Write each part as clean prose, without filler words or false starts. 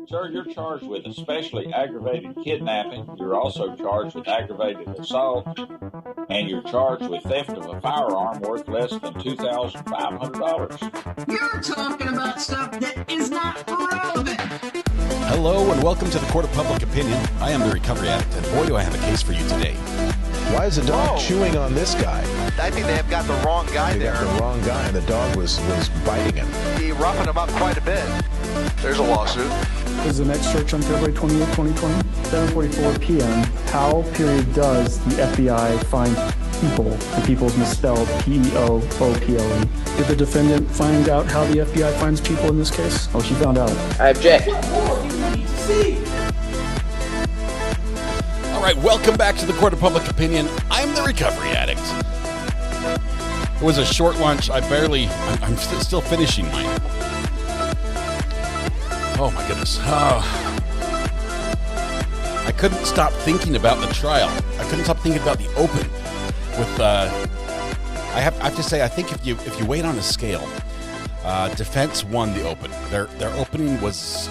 Sir, you're charged with especially aggravated kidnapping. You're also charged with aggravated assault, and you're charged with theft of a firearm worth less than $2,500. You're talking about stuff that is not relevant. Hello and welcome to the Court of Public Opinion. I am the Recovery Addict, and boy, do I have a case for you today. Why is the dog chewing on this guy? I think they have got the wrong guy there. They got the wrong guy, and the dog was biting him. He roughing him up quite a bit. There's a lawsuit. This is the next search on February 28, 2020, 7:44 p.m. How, period, does the FBI find people? The people is misspelled P-E-O-O-P-L-E. Did the defendant find out how the FBI finds people in this case? Oh, she found out. I object. All right, welcome back to the Court of Public Opinion. I'm the Recovery Addict. It was a short lunch. I'm still finishing mine. Oh my goodness. I couldn't stop thinking about the trial. I couldn't stop thinking about the open. I have to say, I think if you weigh it on a scale, defense won the open. Their opening was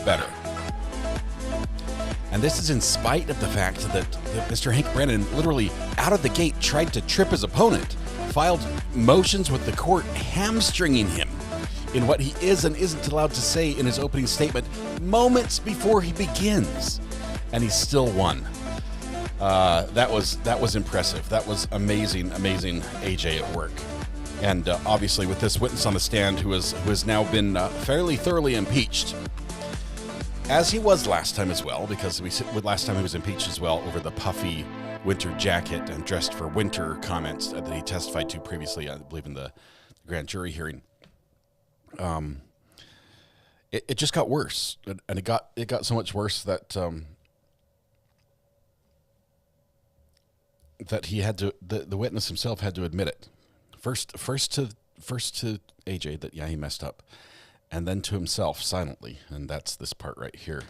better. And this is in spite of the fact that Mr. Hank Brennan literally out of the gate tried to trip his opponent, filed motions with the court hamstringing him in what he is and isn't allowed to say in his opening statement moments before he begins. And he still won. That was impressive. That was amazing AJ at work. And obviously with this witness on the stand who has now been fairly thoroughly impeached, as he was last time as well, because last time he was impeached as well over the puffy winter jacket and dressed for winter comments that he testified to previously, I believe, in the grand jury hearing. It just got worse, and it got so much worse that that he had to the witness himself had to admit it first to AJ that he messed up, and then to himself silently, and that's this part right here.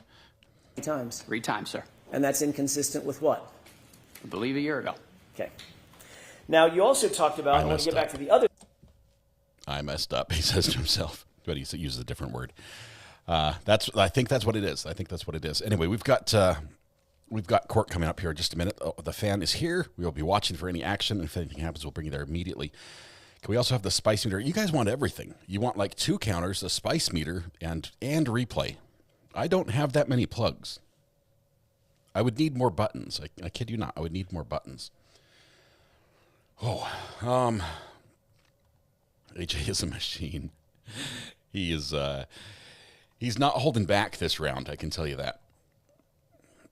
Three times, sir. And that's inconsistent with what? I believe a year ago. Okay. Now, you also talked about, I want to get back to the other. I messed up, he says to himself, but he uses a different word. I think that's what it is. Anyway, we've got court coming up here in just a minute. Oh, the fan is here. We will be watching for any action. If anything happens, we'll bring you there immediately. Can we also have the spice meter? You guys want everything. You want like 2 counters, a spice meter, and replay. I don't have that many plugs. I would need more buttons. I kid you not. I would need more buttons. AJ is a machine. He is. He's not holding back this round. I can tell you that.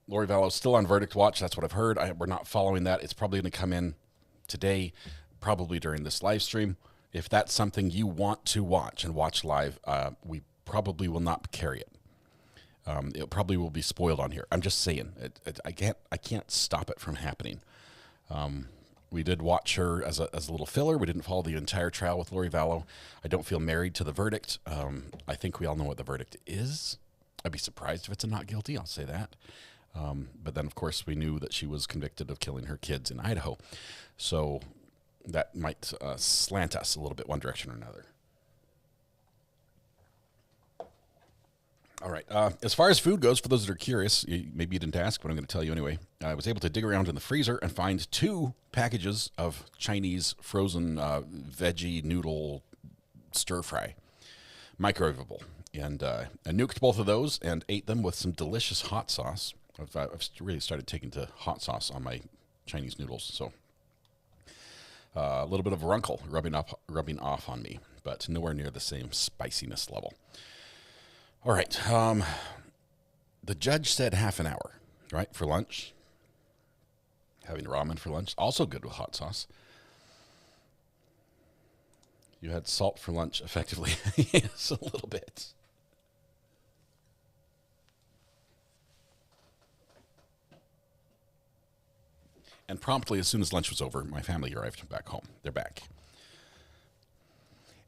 Lori Vallow's still on verdict watch. That's what I've heard. We're not following that. It's probably going to come in today, probably during this live stream. If that's something you want to watch and watch live, we probably will not carry it. It probably will be spoiled on here. I'm just saying. I can't stop it from happening. We did watch her as a little filler. We didn't follow the entire trial with Lori Vallow. I don't feel married to the verdict. I think we all know what the verdict is. I'd be surprised if it's a not guilty. I'll say that. But then, of course, we knew that she was convicted of killing her kids in Idaho. So that might slant us a little bit one direction or another. All right. As far as food goes, for those that are curious, maybe you didn't ask, but I'm going to tell you anyway. I was able to dig around in the freezer and find 2 packages of Chinese frozen veggie noodle stir fry, microwavable. And I nuked both of those and ate them with some delicious hot sauce. I've really started taking to hot sauce on my Chinese noodles. So a little bit of Runkle rubbing off on me, but nowhere near the same spiciness level. All right. The judge said half an hour, right, for lunch. Having ramen for lunch, also good with hot sauce. You had salt for lunch, effectively. Yes, a little bit. And promptly, as soon as lunch was over, my family arrived back home. They're back.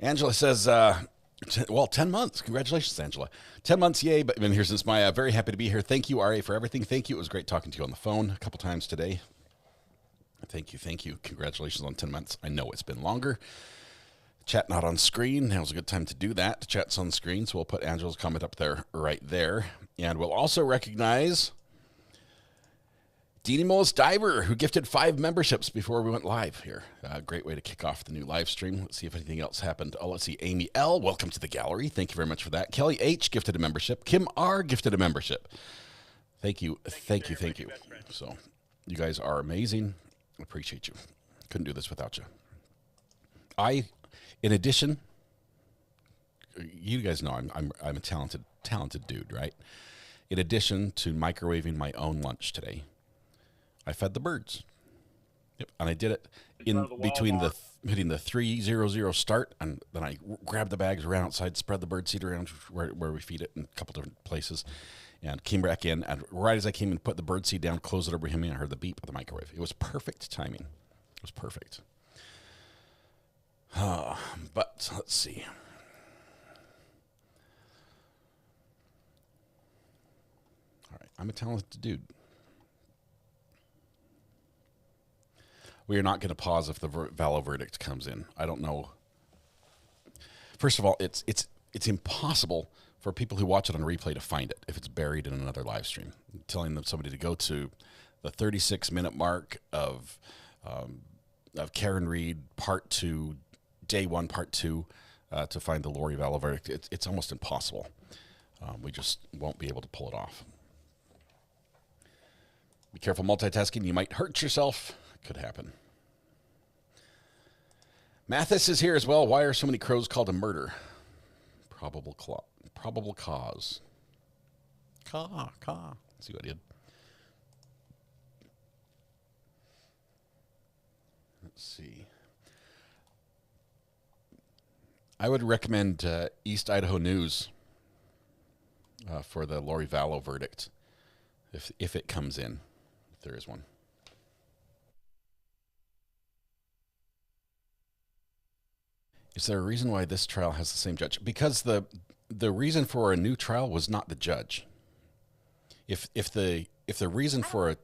Angela says, 10 months. Congratulations, Angela. 10 months, yay. But I've been here since Maya. Very happy to be here. Thank you, RA, for everything. Thank you. It was great talking to you on the phone a couple times today. Thank you. Congratulations on 10 months. I know it's been longer. Chat not on screen. Now's a good time to do that. The chat's on screen, so we'll put Angela's comment up there right there. And we'll also recognize Deanie Moles Diver, who gifted 5 memberships before we went live here. Great way to kick off the new live stream. Let's see if anything else happened. Oh, let's see. Amy L., welcome to the gallery. Thank you very much for that. Kelly H. gifted a membership. Kim R. gifted a membership. Thank you. Thank you. Thank you. So you guys are amazing. Appreciate you. Couldn't do this without you. In addition, you guys know I'm a talented dude, right? In addition to microwaving my own lunch today, I fed the birds. Yep, and I did it in between hitting the 3:00 start, and then I grabbed the bags, ran outside, spread the bird seed around where we feed it in a couple different places, and came back in. And right as I came and put the bird seed down, closed it over him, and I heard the beep of the microwave. It was perfect timing. It was perfect. But let's see. All right, I'm a talented dude. We are not going to pause if the Vallow verdict comes in. I don't know. First of all, it's impossible for people who watch it on replay to find it if it's buried in another live stream. I'm telling somebody to go to the 36-minute mark of Karen Reed Part 2. Day 1, Part 2, to find the Lori Vallow verdict. It's almost impossible. We just won't be able to pull it off. Be careful multitasking. You might hurt yourself. Could happen. Mathis is here as well. Why are so many crows called a murder? Probable cause. See what I did? Let's see. I would recommend East Idaho News for the Lori Vallow verdict, if it comes in, if there is one. Is there a reason why this trial has the same judge? Because the reason for a new trial was not the judge. If the reason for a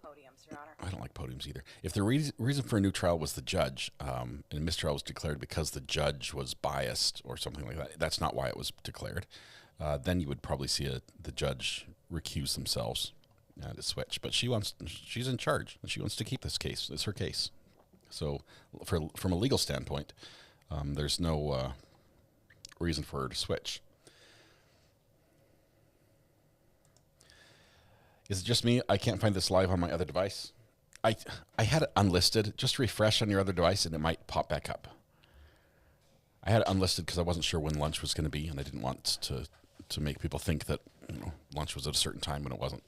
I don't like podiums either. If the reason for a new trial was the judge, and a mistrial was declared because the judge was biased or something like that, that's not why it was declared. Then you would probably see the judge recuse themselves to switch. But she's in charge, and she wants to keep this case. It's her case. So from a legal standpoint, there's no reason for her to switch. Is it just me? I can't find this live on my other device. I had it unlisted. Just refresh on your other device and it might pop back up. I had it unlisted because I wasn't sure when lunch was going to be, and I didn't want to make people think that lunch was at a certain time when it wasn't.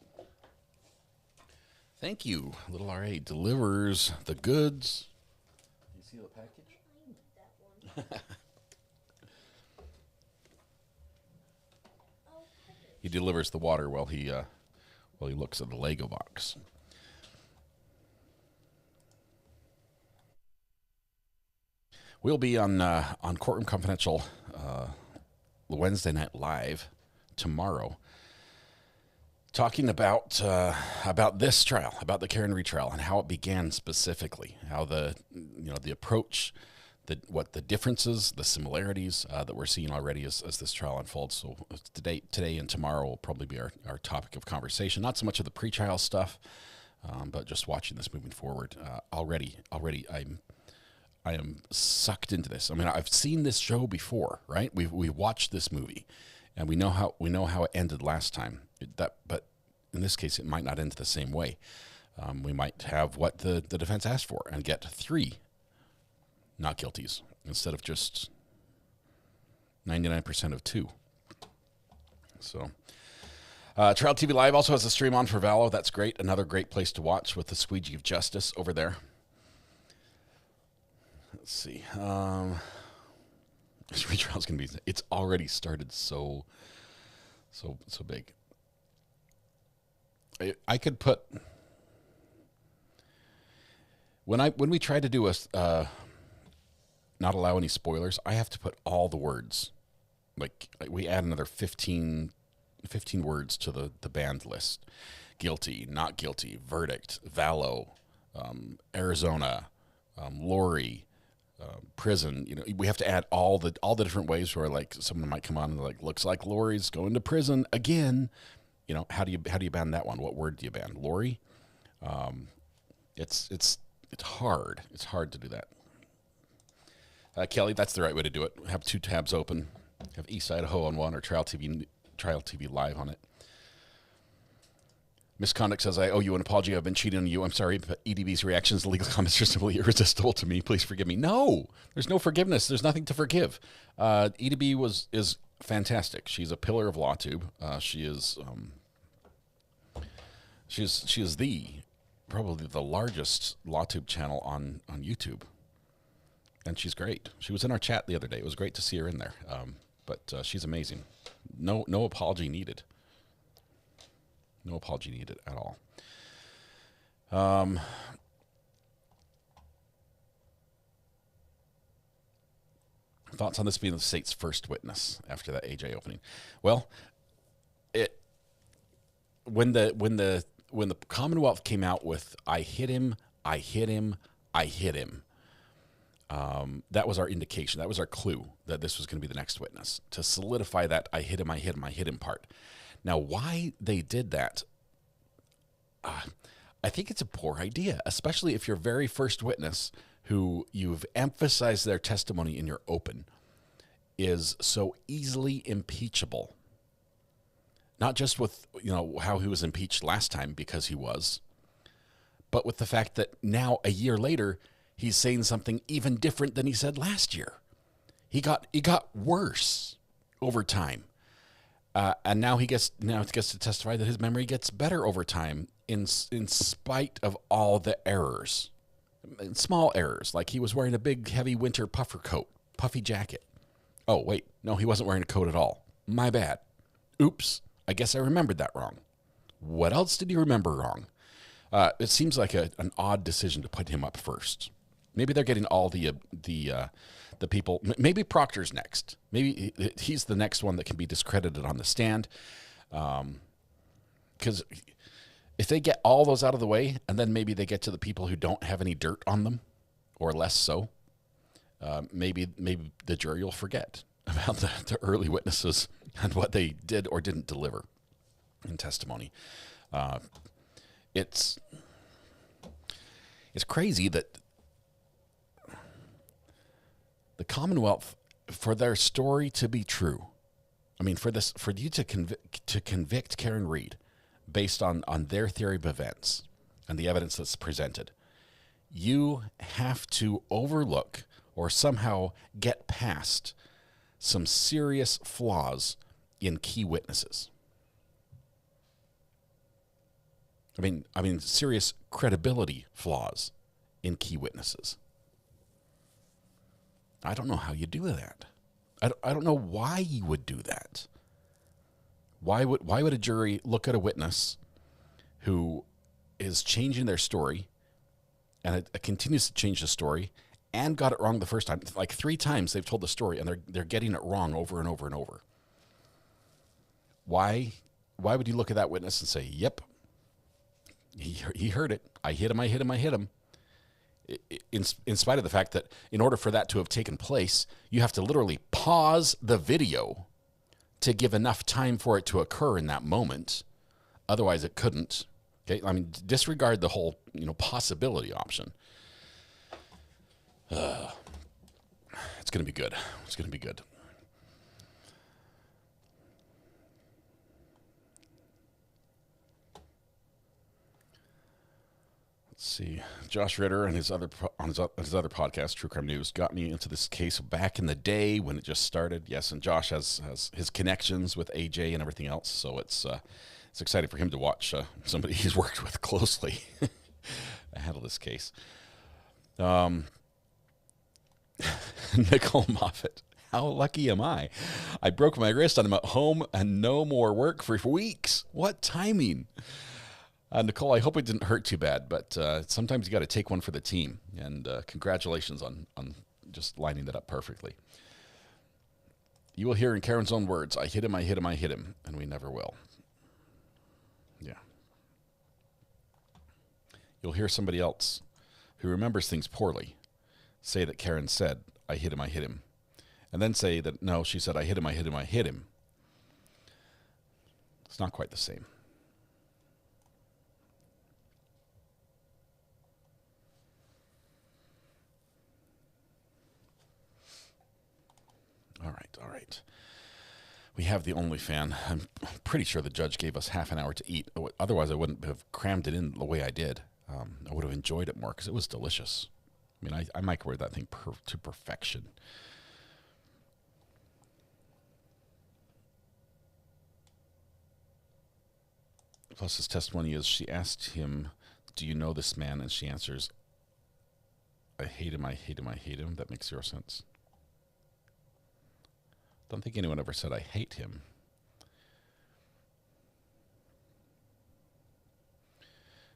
Thank you. Little RA delivers the goods. You see the package? He delivers the water while he looks at the Lego box. We'll be on Courtroom Confidential Wednesday Night Live tomorrow, talking about this trial, about the Karen Reed trial, and how it began specifically, how the approach, what the differences, the similarities that we're seeing already as this trial unfolds. So today and tomorrow will probably be our topic of conversation. Not so much of the pretrial stuff, but just watching this moving forward. Already, I am sucked into this. I mean, I've seen this show before, right? We watched this movie, and we know how it ended last time. But in this case, it might not end the same way. We might have what the defense asked for and get 3 not guilties instead of just 99% of 2. So, Trial TV Live also has a stream on for Vallow. That's great. Another great place to watch with the squeegee of justice over there. Let's see. This retrial is going to be. It's already started so big. I could put when we try to do a not allow any spoilers. I have to put all the words. Like we add another 15 words to the banned list. Guilty, not guilty, verdict, Vallow, Arizona, Lori. prison. You know, we have to add all the different ways where like someone might come on and like, looks like Lori's going to prison again. You know, how do you ban that one? What word do you ban? Lori? It's hard. It's hard to do that. Kelly, that's the right way to do it. Have 2 tabs open. Have East Idaho on one or Trial TV Live on it. Misconduct says, I owe you an apology. I've been cheating on you. I'm sorry, but EDB's reactions, legal comments are simply irresistible to me. Please forgive me. No, there's no forgiveness. There's nothing to forgive. EDB is fantastic. She's a pillar of LawTube. She is probably the largest LawTube channel on YouTube. And she's great. She was in our chat the other day. It was great to see her in there. But she's amazing. No apology needed. No apology needed at all. Thoughts on this being the state's first witness after that AJ opening? Well, when the Commonwealth came out with I hit him, that was our indication. That was our clue that this was going to be the next witness, to solidify that I hit him part. Now, why they did that, I think it's a poor idea, especially if your very first witness, who you've emphasized their testimony in your open, is so easily impeachable. Not just with, how he was impeached last time, because he was, but with the fact that now, a year later, he's saying something even different than he said last year. He got worse over time. And now he gets to testify that his memory gets better over time in spite of all the errors. Small errors, like he was wearing a big, heavy winter puffy jacket. Oh, wait, no, he wasn't wearing a coat at all. My bad. Oops, I guess I remembered that wrong. What else did he remember wrong? It seems like an odd decision to put him up first. Maybe they're getting all the people. Maybe Proctor's next. Maybe he's the next one that can be discredited on the stand. Because if they get all those out of the way, and then maybe they get to the people who don't have any dirt on them, or less so, maybe the jury will forget about the early witnesses and what they did or didn't deliver in testimony. It's crazy that the Commonwealth, for their story to be true, I mean, for you to convict Karen Reed based on their theory of events and the evidence that's presented, you have to overlook or somehow get past some serious flaws in key witnesses. I mean, serious credibility flaws in key witnesses. I don't know how you do that. I don't know why you would do that. Why would a jury look at a witness who is changing their story, and it continues to change the story, and got it wrong the first time? Like 3 times they've told the story, and they're getting it wrong over and over and over. Why would you look at that witness and say, "Yep, he heard it. I hit him." In spite of the fact that in order for that to have taken place, you have to literally pause the video to give enough time for it to occur in that moment. Otherwise, it couldn't. Okay, I mean, disregard the whole possibility option. It's going to be good. It's going to be good. Let's see. Josh Ritter and his other podcast, True Crime News, got me into this case back in the day when it just started. Yes, and Josh has his connections with AJ and everything else, so it's exciting for him to watch somebody he's worked with closely handle this case. Nicole Moffat. How lucky am I? I broke my wrist and I'm at home and no more work for weeks. What timing? Nicole, I hope it didn't hurt too bad, but sometimes you got to take one for the team. And congratulations on just lining that up perfectly. You will hear in Karen's own words, I hit him, and we never will. Yeah. You'll hear somebody else who remembers things poorly say that Karen said, I hit him, and then say that, no, she said, I hit him. It's not quite the same. All right. We have the OnlyFan. I'm pretty sure the judge gave us half an hour to eat. Otherwise, I wouldn't have crammed it in the way I did. I would have enjoyed it more because it was delicious. I mean, I microwaved that thing to perfection. Plus, his testimony is, she asked him, do you know this man? And she answers, I hate him. That makes zero sense. Don't think anyone ever said I hate him.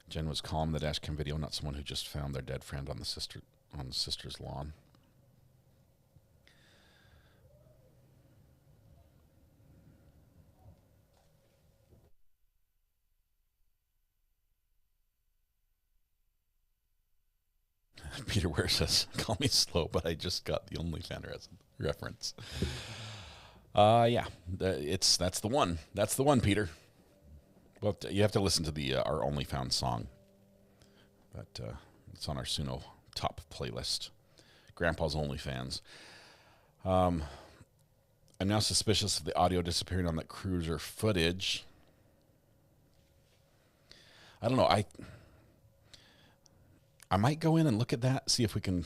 Jen was calm in the dash cam video, not someone who just found their dead friend on the sister's lawn. Peter Ware says, call me slow, but I just got the OnlyFans reference. Yeah, that's the one. That's the one, Peter. Well, you have to listen to the our OnlyFans song. But it's on our Suno top playlist. Grandpa's OnlyFans. I'm now suspicious of the audio disappearing on that cruiser footage. I don't know. I might go in and look at that, see if we can.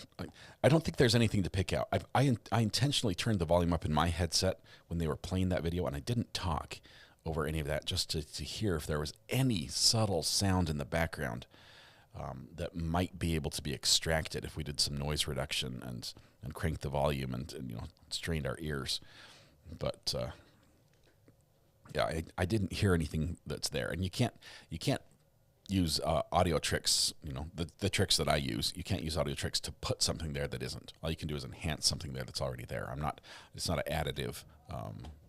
I don't think there's anything to pick out. I intentionally turned the volume up in my headset when they were playing that video, and I didn't talk over any of that just to hear if there was any subtle sound in the background that might be able to be extracted if we did some noise reduction and cranked the volume and strained our ears. But yeah, I didn't hear anything that's there, and you can't use audio tricks, the tricks that I use. You can't use audio tricks to put something there that isn't. All you can do is enhance something there that's already there. It's not an additive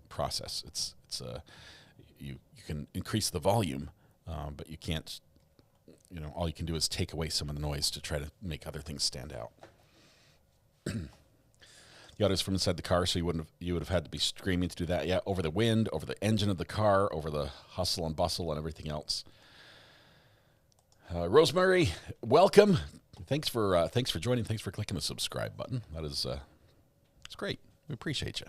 process. You can increase the volume, but you can't, all you can do is take away some of the noise to try to make other things stand out. The audio's from inside the car, so you would have had to be screaming to do that. Yeah, over the wind, over the engine of the car, over the hustle and bustle and everything else. Rosemary, welcome. Thanks for joining. Thanks for clicking the subscribe button. That is, it's great. We appreciate you.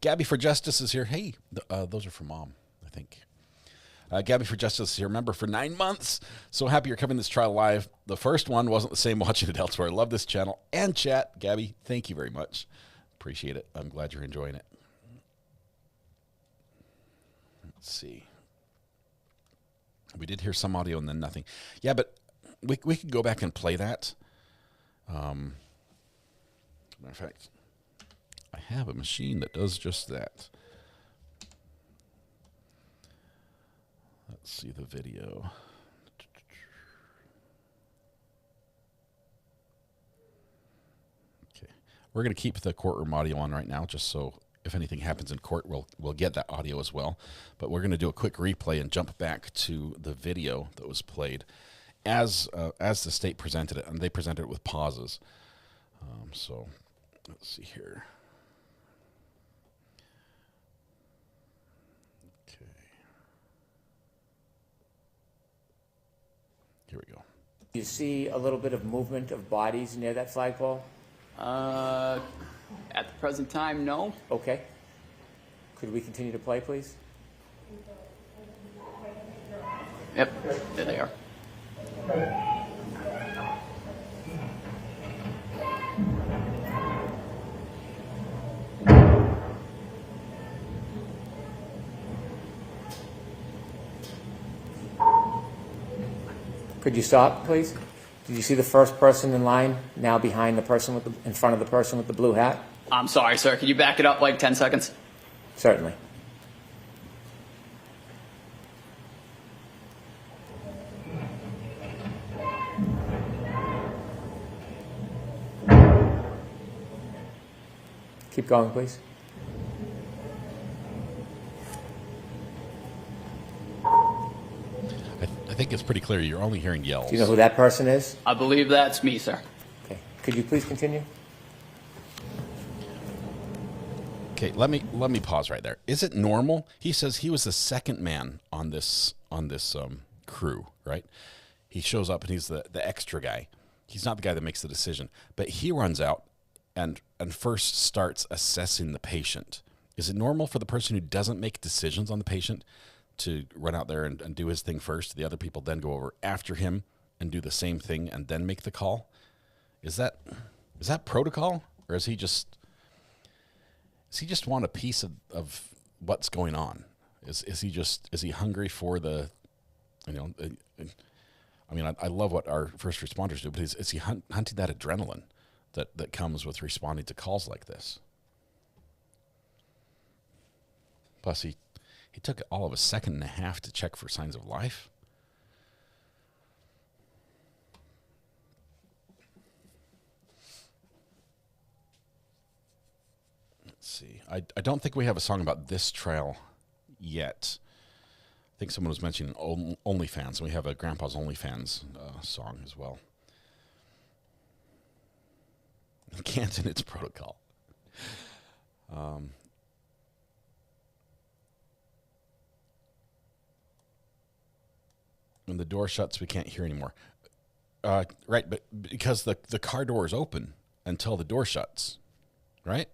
Gabby for Justice is here. Hey, those are from Mom, I think. Gabby for Justice is here. Member for 9 months. So happy you're covering this trial live. The first one wasn't the same watching it elsewhere. Love this channel and chat. Gabby, thank you very much. Appreciate it. I'm glad you're enjoying it. Let's see. We did hear some audio and then nothing. Yeah, but we could go back and play that. Matter of fact, I have a machine that does just that. Let's see the video. Okay, we're going to keep the courtroom audio on right now, just so if anything happens in court, we'll get that audio as well. But we're going to do a quick replay and jump back to the video that was played as the state presented it, and they presented it with pauses. So let's see here. Okay. Here we go. You see a little bit of movement of bodies near that flagpole? At the present time, no. Okay. Could we continue to play, please? Yep, there they are. Could you stop, please? Did you see the first person in line now behind the person in front of the person with the blue hat? I'm sorry, sir. Can you back it up like 10 seconds? Certainly. Keep going, please. I think it's pretty clear. You're only hearing yells. Do you know who that person is? I believe that's me, sir. Okay. Could you please continue? Okay, let me pause right there. Is it normal? He says he was the second man on this crew, right? He shows up and he's the extra guy. He's not the guy that makes the decision, but he runs out and first starts assessing the patient. Is it normal for the person who doesn't make decisions on the patient to run out there and do his thing first? The other people then go over after him and do the same thing and then make the call? Is that protocol, or is he just want a piece of what's going on? Is he hungry for the, I mean, I love what our first responders do, but is he hunting that adrenaline that comes with responding to calls like this? Plus, he took all of a second and a half to check for signs of life. Let's see. I don't think we have a song about this trial yet. I think someone was mentioning OnlyFans, and we have a Grandpa's OnlyFans song as well. Can't in its protocol. When the door shuts, we can't hear anymore. Right, but because the car door is open until the door shuts, right?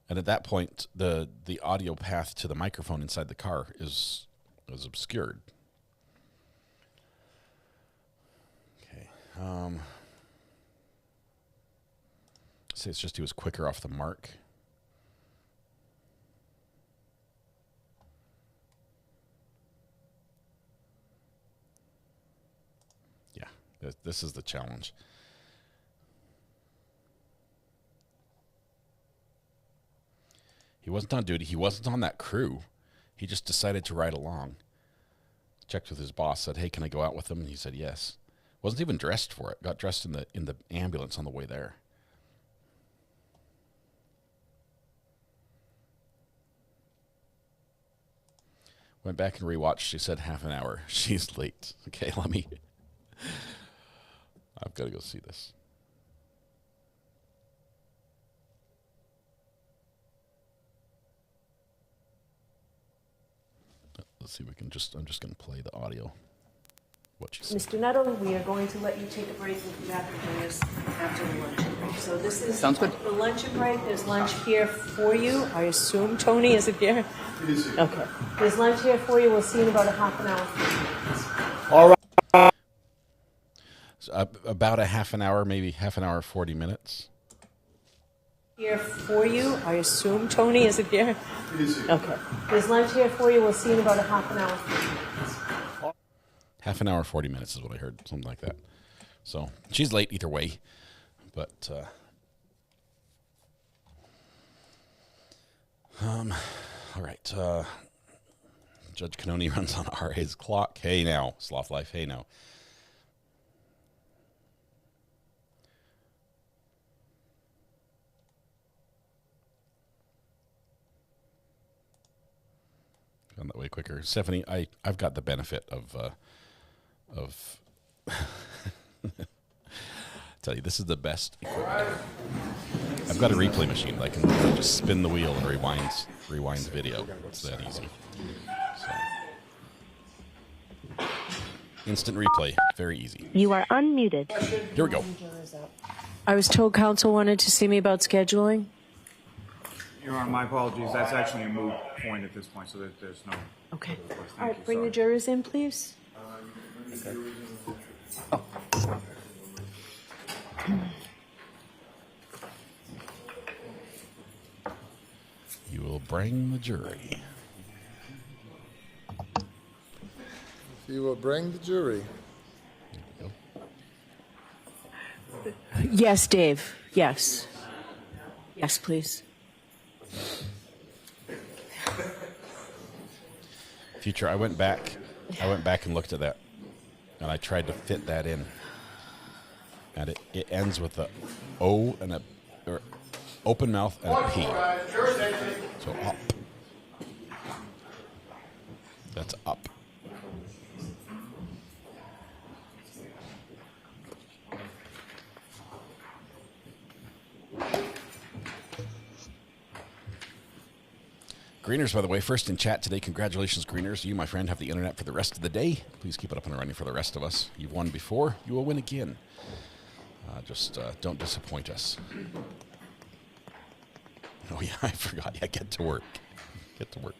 And at that point, the audio path to the microphone inside the car is obscured. Okay. Say it's just he was quicker off the mark. Yeah, this is the challenge. He wasn't on duty. He wasn't on that crew. He just decided to ride along. Checked with his boss, said, "Hey, can I go out with him?" And he said yes. Wasn't even dressed for it. Got dressed in the ambulance on the way there. Went back and rewatched. She said half an hour. She's late. Okay, I've got to go see this. Let's see if we can I'm just going to play the audio. What she said. Mr. Nettle, we are going to let you take a break and come back and join us after the luncheon break. So this is Sounds good. The luncheon break. There's lunch here for you. I assume, Tony, is it here? It is here. Okay. There's lunch here for you. We'll see you in about a half an hour. All right. So, about a half an hour, maybe half an hour, 40 minutes. Here for you. I assume, Tony, is it here? It is here. Okay. There's lunch here for you. We'll see you in about a half an hour. Half an hour, 40 minutes is what I heard, something like that. So she's late either way, but all right. Judge Cannoni runs on RA's clock. Hey now, Sloth Life. Hey now. Gone that way quicker. Stephanie, I've got the benefit of tell you, this is the best equipment. I've got a replay machine that I can just spin the wheel and rewind the video. It's that easy. So. Instant replay, very easy. You are unmuted. Here we go. I was told counsel wanted to see me about scheduling. Your Honor, my apologies. That's actually a moot point at this point, so that there's no. Okay. Thank All right, you. bring Sorry. the jurors in, please. Okay. You will bring the jury. You will bring the jury. Yes, Dave. Yes. Yes, please. Future, I went back and looked at that, and I tried to fit that in, and it ends with a O and or open mouth and a P. So up. That's up. Greeners, by the way, first in chat today. Congratulations, Greeners. You, my friend, have the internet for the rest of the day. Please keep it up and running for the rest of us. You've won before. You will win again. Just don't disappoint us. Oh, yeah, I forgot. Yeah, get to work. Get to work.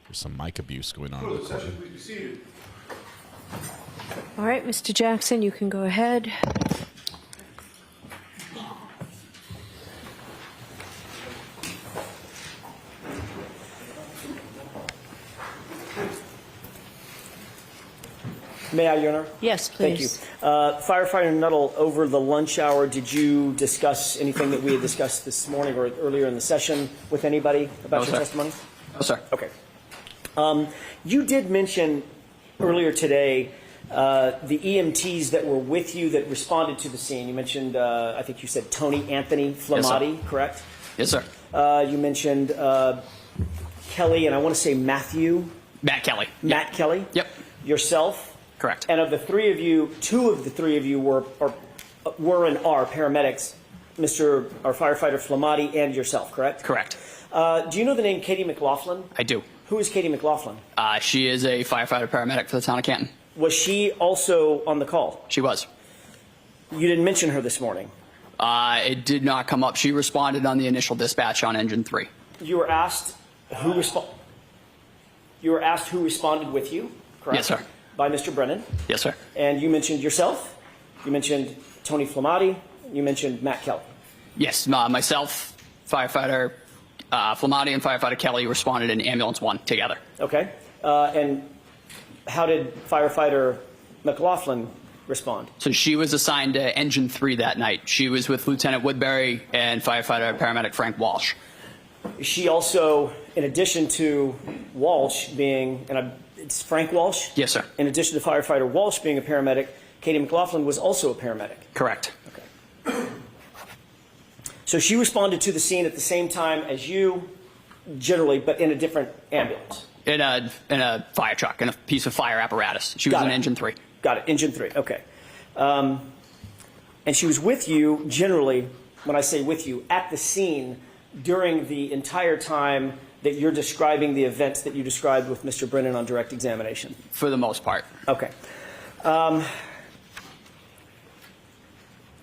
There's some mic abuse going on. All right, Mr. Jackson, you can go ahead. May I, Your Honor? Yes, please. Thank you. Firefighter Nuttall, over the lunch hour, did you discuss anything that we had discussed this morning or earlier in the session with anybody about your testimony? No, sir. Okay. You did mention earlier today the EMTs that were with you that responded to the scene. You mentioned, I think you said Tony Anthony Flamati, yes, correct? Yes, sir. You mentioned Kelly, and I want to say Matthew. Matt Kelly. Matt Kelly? Yep. Yourself? Correct. And of the three of you, two of the three of you were and are paramedics, our firefighter Flamati and yourself, correct? Correct. Do you know the name Katie McLaughlin? I do. Who is Katie McLaughlin? She is a firefighter paramedic for the town of Canton. Was she also on the call? She was. You didn't mention her this morning. It did not come up. She responded on the initial dispatch on engine 3. You were asked who responded with you, correct? Yes, sir. By Mr. Brennan. Yes, sir. And you mentioned yourself. You mentioned Tony Flamati. You mentioned Matt Kelly. Yes, myself, firefighter Flamati and firefighter Kelly responded in ambulance 1 together. Okay. And how did firefighter McLaughlin respond? So she was assigned to engine 3 that night. She was with Lieutenant Woodbury and firefighter paramedic Frank Walsh. She also, in addition to Walsh being, it's Frank Walsh? Yes, sir. In addition to firefighter Walsh being a paramedic, Katie McLaughlin was also a paramedic. Correct. Okay. So she responded to the scene at the same time as you, generally, but in a different ambulance. In a fire truck, in a piece of fire apparatus. She was in engine 3. Got it. Engine 3. Okay. And she was with you, generally, when I say with you, at the scene during the entire time that you're describing the events that you described with Mr. Brennan on direct examination? For the most part. Okay.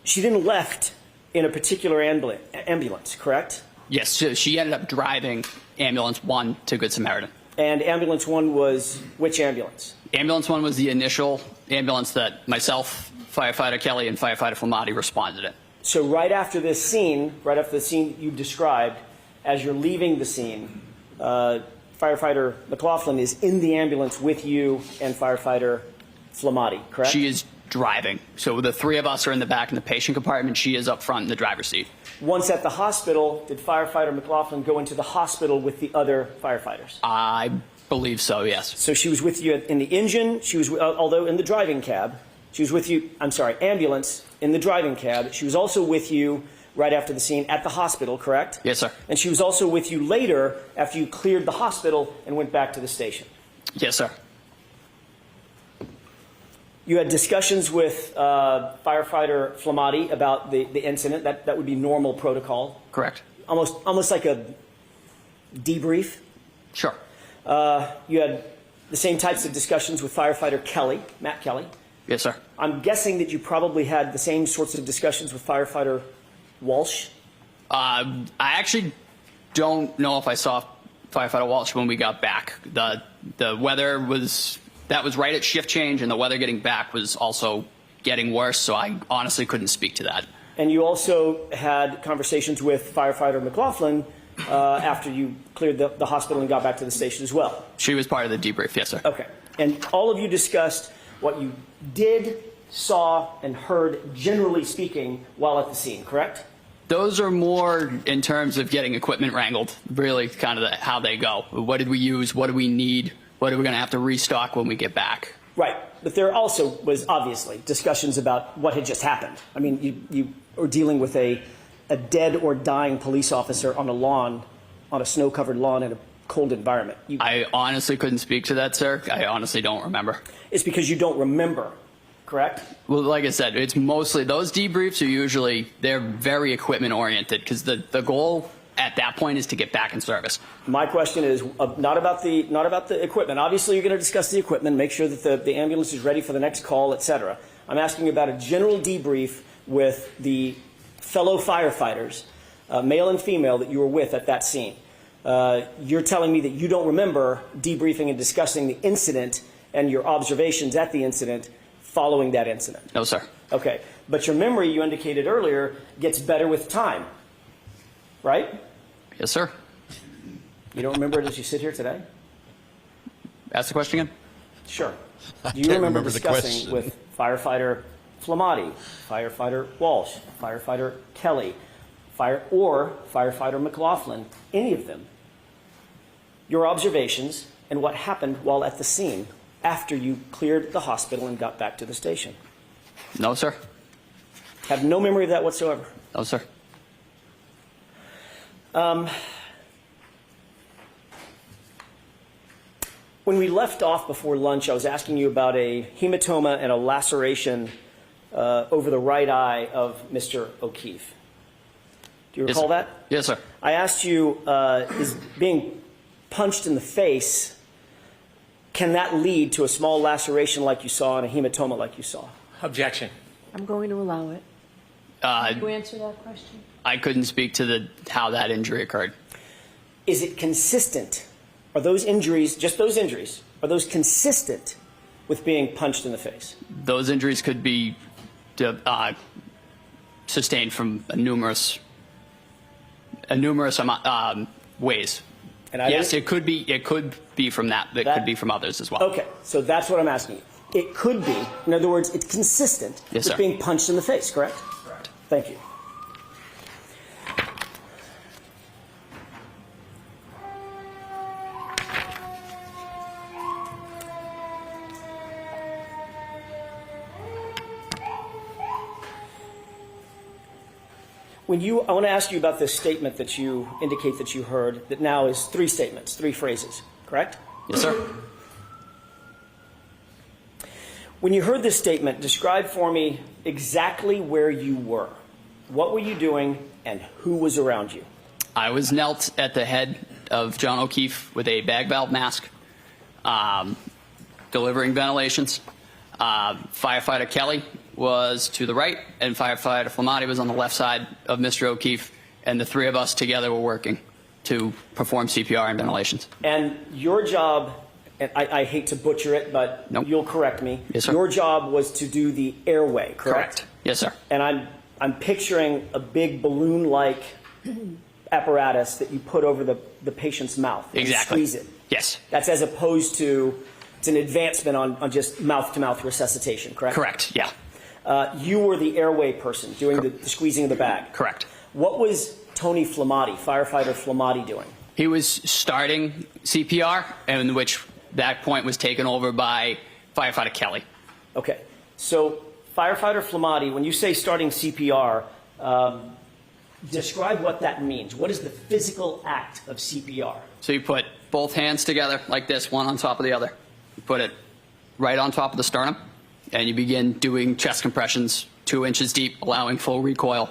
She then left in a particular ambulance, correct? Yes, so she ended up driving ambulance 1 to Good Samaritan. And ambulance 1 was which ambulance? Ambulance 1 was the initial ambulance that myself, firefighter Kelly, and firefighter Flamati responded in. So right after the scene you described, as you're leaving the scene, firefighter McLaughlin is in the ambulance with you and firefighter Flamati, correct? She is driving. So the three of us are in the back in the patient compartment. She is up front in the driver's seat. Once at the hospital, did firefighter McLaughlin go into the hospital with the other firefighters? I believe so, yes. So she was with you in the engine, she was, although in the driving cab, she was with you, ambulance in the driving cab. She was also with you right after the scene at the hospital, correct? Yes, sir. And she was also with you later after you cleared the hospital and went back to the station? Yes, sir. You had discussions with firefighter Flamati about the incident. That would be normal protocol. Correct. Almost like a debrief. Sure. You had the same types of discussions with firefighter Kelly, Matt Kelly. Yes, sir. I'm guessing that you probably had the same sorts of discussions with firefighter Walsh. I actually don't know if I saw firefighter Walsh when we got back. The weather was. That was right at shift change, and the weather getting back was also getting worse, so I honestly couldn't speak to that. And you also had conversations with firefighter McLaughlin after you cleared the hospital and got back to the station as well? She was part of the debrief, yes, sir. Okay. And all of you discussed what you did, saw, and heard, generally speaking, while at the scene, correct? Those are more in terms of getting equipment wrangled, really kind of how they go. What did we use? What do we need? What are we going to have to restock when we get back? Right. But there also was obviously discussions about what had just happened. I mean, you were dealing with a dead or dying police officer on a lawn, on a snow-covered lawn in a cold environment? I honestly couldn't speak to that, sir. I honestly don't remember. It's because you don't remember, correct? Well, like I said, it's mostly those debriefs are usually they're very equipment oriented because the goal at that point is to get back in service. My question is not about the equipment. Obviously, you're going to discuss the equipment, make sure that the ambulance is ready for the next call, etc. I'm asking about a general debrief with the fellow firefighters, male and female, that you were with at that scene. You're telling me that you don't remember debriefing and discussing the incident and your observations at the incident following that incident? No, sir. Okay. But your memory, you indicated earlier, gets better with time, right? Yes, sir. You don't remember it as you sit here today? Ask the question again? Sure. Do you remember discussing with firefighter Flamati, firefighter Walsh, firefighter Kelly, firefighter McLaughlin, any of them, your observations and what happened while at the scene after you cleared the hospital and got back to the station? No, sir. Have no memory of that whatsoever? No, sir. When we left off before lunch, I was asking you about a hematoma and a laceration over the right eye of Mr. O'Keefe. Do you recall that? Yes, sir. I asked you, is being punched in the face, can that lead to a small laceration like you saw and a hematoma like you saw? Objection. I'm going to allow it. Can you answer that question? I couldn't speak to how that injury occurred. Is it consistent? Are those injuries, just those injuries, are those consistent with being punched in the face? Those injuries could be sustained from numerous ways. And yes, it could be from that. It could be from others as well. Okay, so that's what I'm asking you. It could be, in other words, it's consistent with being punched in the face, correct? Correct. Thank you. I want to ask you about this statement that you indicate that you heard that now is 3 statements, 3 phrases, correct? Yes, sir. When you heard this statement, describe for me exactly where you were. What were you doing and who was around you? I was knelt at the head of John O'Keefe with a bag valve mask, delivering ventilations. Firefighter Kelly was to the right, and firefighter Flamati was on the left side of Mr. O'Keefe, and the 3 of us together were working to perform CPR and ventilations. And your job, and I hate to butcher it, but you'll correct me. Yes, sir. Your job was to do the airway, correct? Yes, sir. And I'm picturing a big balloon-like apparatus that you put over the patient's mouth and Exactly. squeeze it. Yes. That's as opposed to, it's an advancement on just mouth-to-mouth resuscitation, correct? Correct, yeah. You were the airway person doing the squeezing of the bag. Correct. What was Tony Flamati, firefighter Flamati, doing? He was starting CPR, in which that point was taken over by firefighter Kelly. Okay. So firefighter Flamati, when you say starting CPR, describe what that means. What is the physical act of CPR? So you put both hands together like this, one on top of the other. You put it right on top of the sternum, and you begin doing chest compressions 2 inches deep, allowing full recoil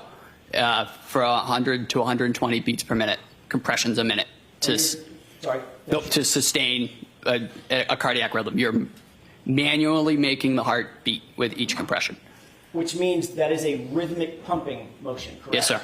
for 100 to 120 beats per minute, compressions a minute to sustain a cardiac rhythm. You're manually making the heart beat with each compression. Which means that is a rhythmic pumping motion, correct? Yes, sir.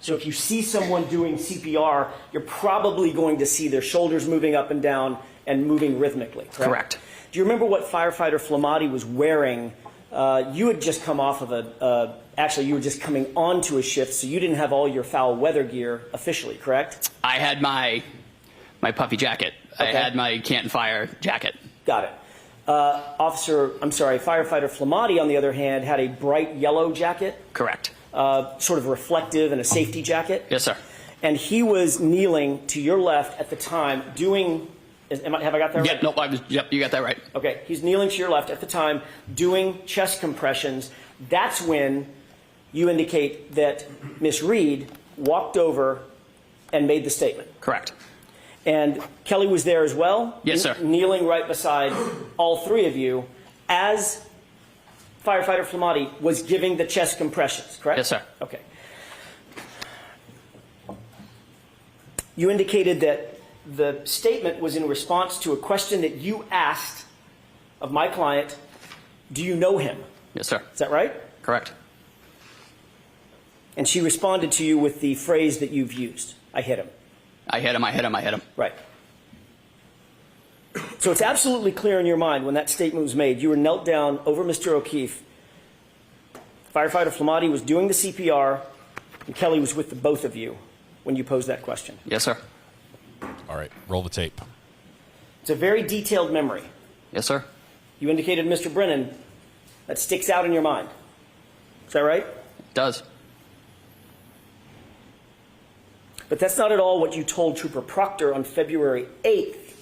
So if you see someone doing CPR, you're probably going to see their shoulders moving up and down and moving rhythmically, correct? Correct. Do you remember what firefighter Flamati was wearing? You had just come off of actually you were just coming onto a shift, so you didn't have all your foul weather gear officially, correct? I had my puffy jacket. Okay. I had my Canton Fire jacket. Got it. Firefighter Flamati, on the other hand, had a bright yellow jacket. Correct. Sort of reflective and a safety jacket. Yes, sir. And he was kneeling to your left at the time doing, have I got that right? Yep, you got that right. Okay, he's kneeling to your left at the time doing chest compressions. That's when you indicate that Miss Reed walked over and made the statement. Correct. And Kelly was there as well? Yes, sir. Kneeling right beside all three of you as firefighter Flamati was giving the chest compressions, correct? Yes, sir. Okay. You indicated that the statement was in response to a question that you asked of my client, do you know him? Yes, sir. Is that right? Correct. And she responded to you with the phrase that you've used, I hit him. I hit him, I hit him, I hit him. Right. So it's absolutely clear in your mind when that statement was made, you were knelt down over Mr. O'Keefe. Firefighter Flamati was doing the CPR, and Kelly was with the both of you when you posed that question. Yes, sir. All right, roll the tape. It's a very detailed memory. Yes, sir. You indicated, Mr. Brennan, that sticks out in your mind. Is that right? It does. But that's not at all what you told Trooper Proctor on February 8th,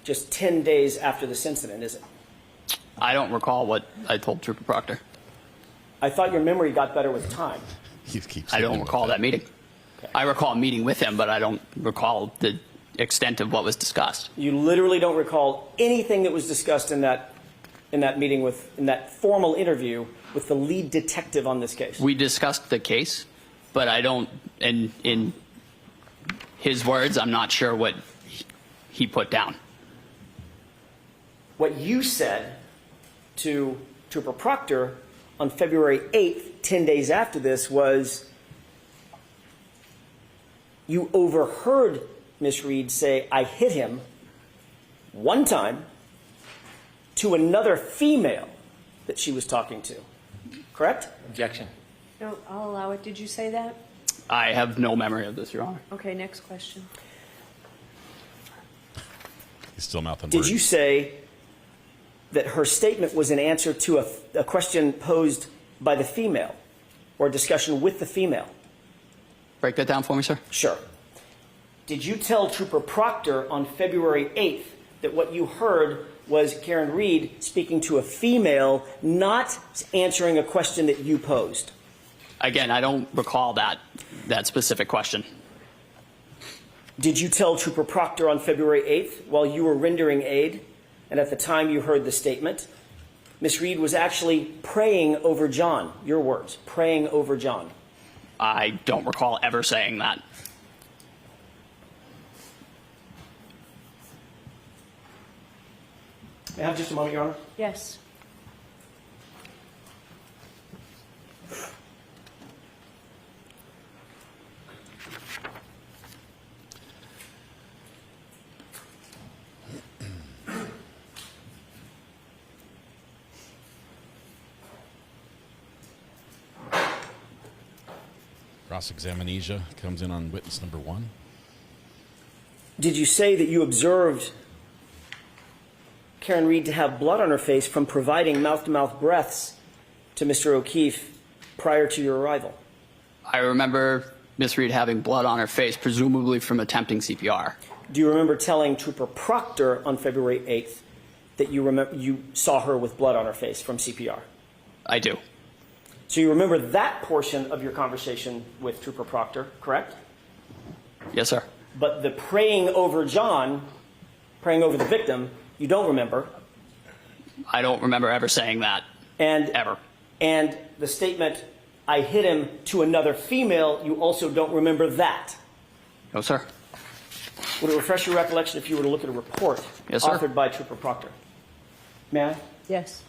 just 10 days after this incident, is it? I don't recall what I told Trooper Proctor. I thought your memory got better with time. I don't recall that meeting. Okay. I recall meeting with him, but I don't recall the extent of what was discussed. You literally don't recall anything that was discussed in that meeting in that formal interview with the lead detective on this case. We discussed the case, but I don't, in his words, I'm not sure what he put down. What you said to Trooper Proctor on February 8th, 10 days after this, was you overheard Miss Reed say, I hit him one time to another female that she was talking to. Correct? Objection. No, I'll allow it. Did you say that? I have no memory of this, Your Honor. Okay, next question. He's still mouthing Did words. you say that her statement was in answer to a question posed by the female or a discussion with the female? Break that down for me, sir. Sure. Did you tell Trooper Proctor on February 8th that what you heard was Karen Reed speaking to a female, not answering a question that you posed? Again, I don't recall that specific question. Did you tell Trooper Proctor on February 8th while you were rendering aid, and at the time you heard the statement, Miss Reed was actually praying over John? Your words, praying over John. I don't recall ever saying that. May I have just a moment, Your Honor? Yes. Cross-examination comes in on witness number 1. Did you say that you observed Karen Reed to have blood on her face from providing mouth-to-mouth breaths to Mr. O'Keefe prior to your arrival? I remember Miss Reed having blood on her face, presumably from attempting CPR. Do you remember telling Trooper Proctor on February 8th that you saw her with blood on her face from CPR? I do. So you remember that portion of your conversation with Trooper Proctor, correct? Yes, sir. But the praying over John, praying over the victim, you don't remember. I don't remember ever saying that. Ever. And the statement, I hit him to another female, you also don't remember that. No, sir. Would it refresh your recollection if you were to look at a report authored by Trooper Proctor? May I? Yes.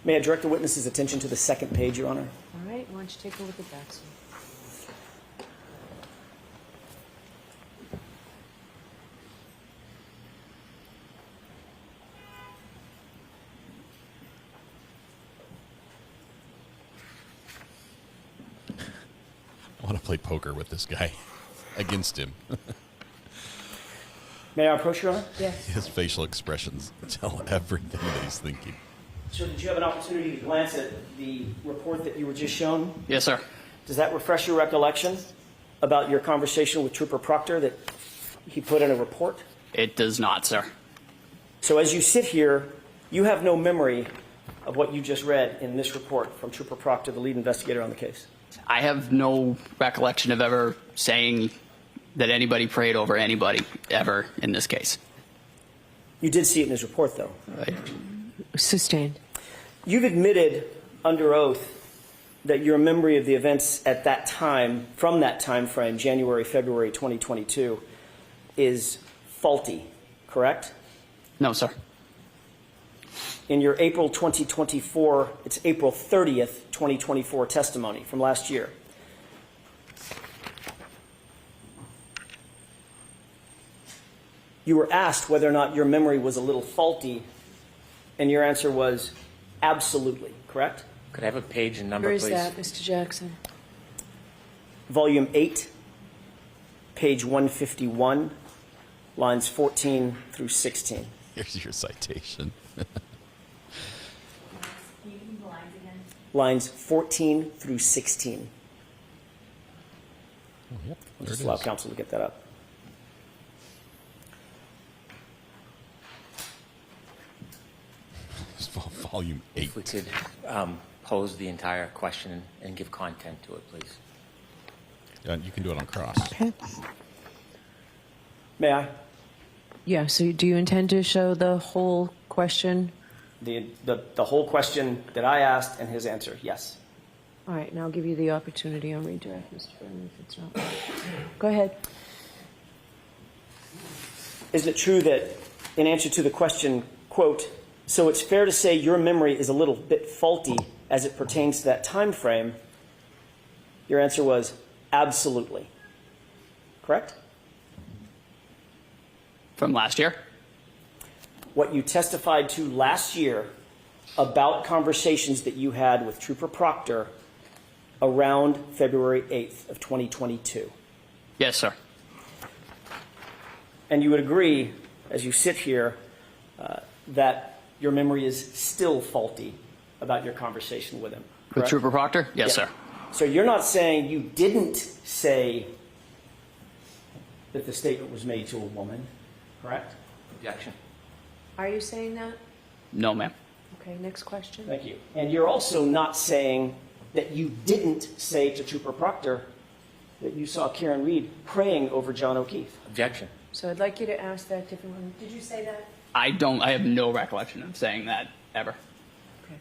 May I direct the witness's attention to the second page, Your Honor? All right, why don't you take a look at that, sir? I want to play poker with this guy against him. May I approach, Your Honor? Yes. His facial expressions tell everything that he's thinking. Sir, did you have an opportunity to glance at the report that you were just shown? Yes, sir. Does that refresh your recollection about your conversation with Trooper Proctor that he put in a report? It does not, sir. So as you sit here, you have no memory of what you just read in this report from Trooper Proctor, the lead investigator on the case. I have no recollection of ever saying that anybody prayed over anybody ever in this case. You did see it in his report, though. Sustained. You've admitted under oath that your memory of the events at that time, from that time frame, January, February 2022, is faulty, correct? No, sir. In your April 2024, it's April 30th, 2024 testimony from last year, you were asked whether or not your memory was a little faulty, and your answer was absolutely, correct? Could I have a page and number, Where is please? that, Mr. Jackson? Volume 8, page 151, lines 14 through 16. Here's your citation. Lines 14 through 16. Oh, yep. I'll There just it allow is. counsel to get that up. Volume 8. If we could pose the entire question and give content to it, please. You can do it on cross. Okay. May I? Yeah, so do you intend to show the whole question? The whole question that I asked and his answer, yes. All right, now I'll give you the opportunity on redirect, Mr. Chairman, if it's not. Go ahead. Is it true that in answer to the question, quote, so it's fair to say your memory is a little bit faulty as it pertains to that time frame, your answer was absolutely, correct? From last year? What you testified to last year about conversations that you had with Trooper Proctor around February 8th of 2022. Yes, sir. And you would agree, as you sit here, that your memory is still faulty about your conversation with him, With correct? Trooper Proctor? Yes, Yeah. sir. So you're not saying you didn't say that the statement was made to a woman, correct? Objection. Are you saying that? No, ma'am. Okay, next question. Thank you. And you're also not saying that you didn't say to Trooper Proctor that you saw Karen Reed praying over John O'Keefe. Objection. So I'd like you to ask that differently. Did you say that? I have no recollection of saying that ever. Okay.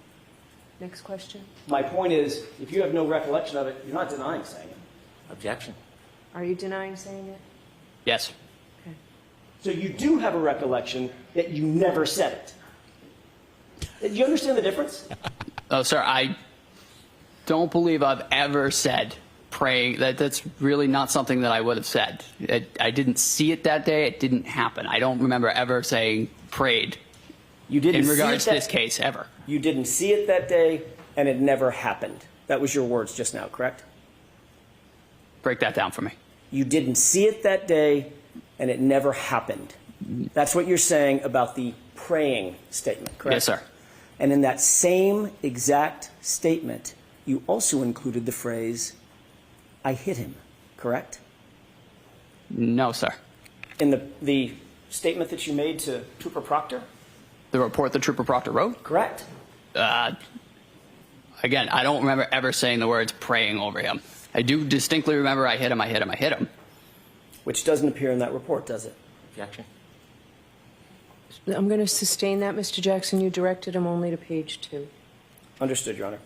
Next question. My point is, if you have no recollection of it, you're not denying saying it. Objection. Are you denying saying it? Yes. Okay. So you do have a recollection that you never said it. Do you understand the difference? Oh, sir, I don't believe I've ever said praying. That's really not something that I would have said. I didn't see it that day. It didn't happen. I don't remember ever saying prayed You didn't in see regards it to this case ever. You didn't see it that day, and it never happened. That was your words just now, correct? Break that down for me. You didn't see it that day, and it never happened. That's what you're saying about the praying statement, correct? Yes, sir. And in that same exact statement, you also included the phrase, I hit him, correct? No, sir. In the statement that you made to Trooper Proctor? The report that Trooper Proctor wrote? Correct. Again, I don't remember ever saying the words praying over him. I do distinctly remember I hit him, I hit him, I hit him. Which doesn't appear in that report, does it? Objection. I'm going to sustain that, Mr. Jackson. You directed him only to page 2. Understood, Your Honor.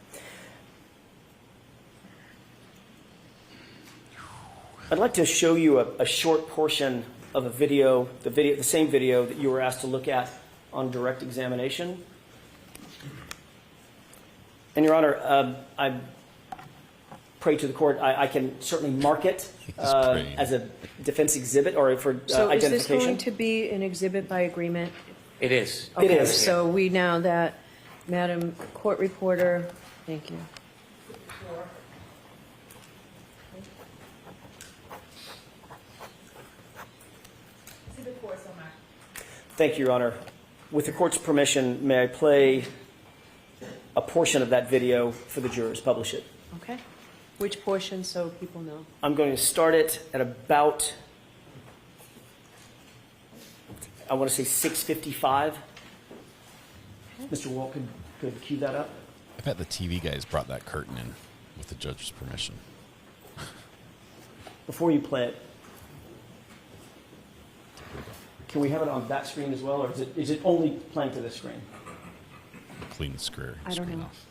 I'd like to show you a short portion of a video, the same video that you were asked to look at on direct examination. And Your Honor, I pray to the court, I can certainly mark it as a defense exhibit or for So identification. is this going to be an exhibit by agreement? It is. Okay, It is. So we now that, Madam Court Reporter, thank you. Thank you, Your Honor. With the court's permission, may I play a portion of that video for the jurors, publish it? Okay. Which portion so people know? I'm going to start it at about I want to say 6:55. Mr. Walt could cue that up. I bet the TV guys brought that curtain in with the judge's permission. Before you play it, can we have it on that screen as well, or is it only playing to this screen? Clean the screen I don't know. off.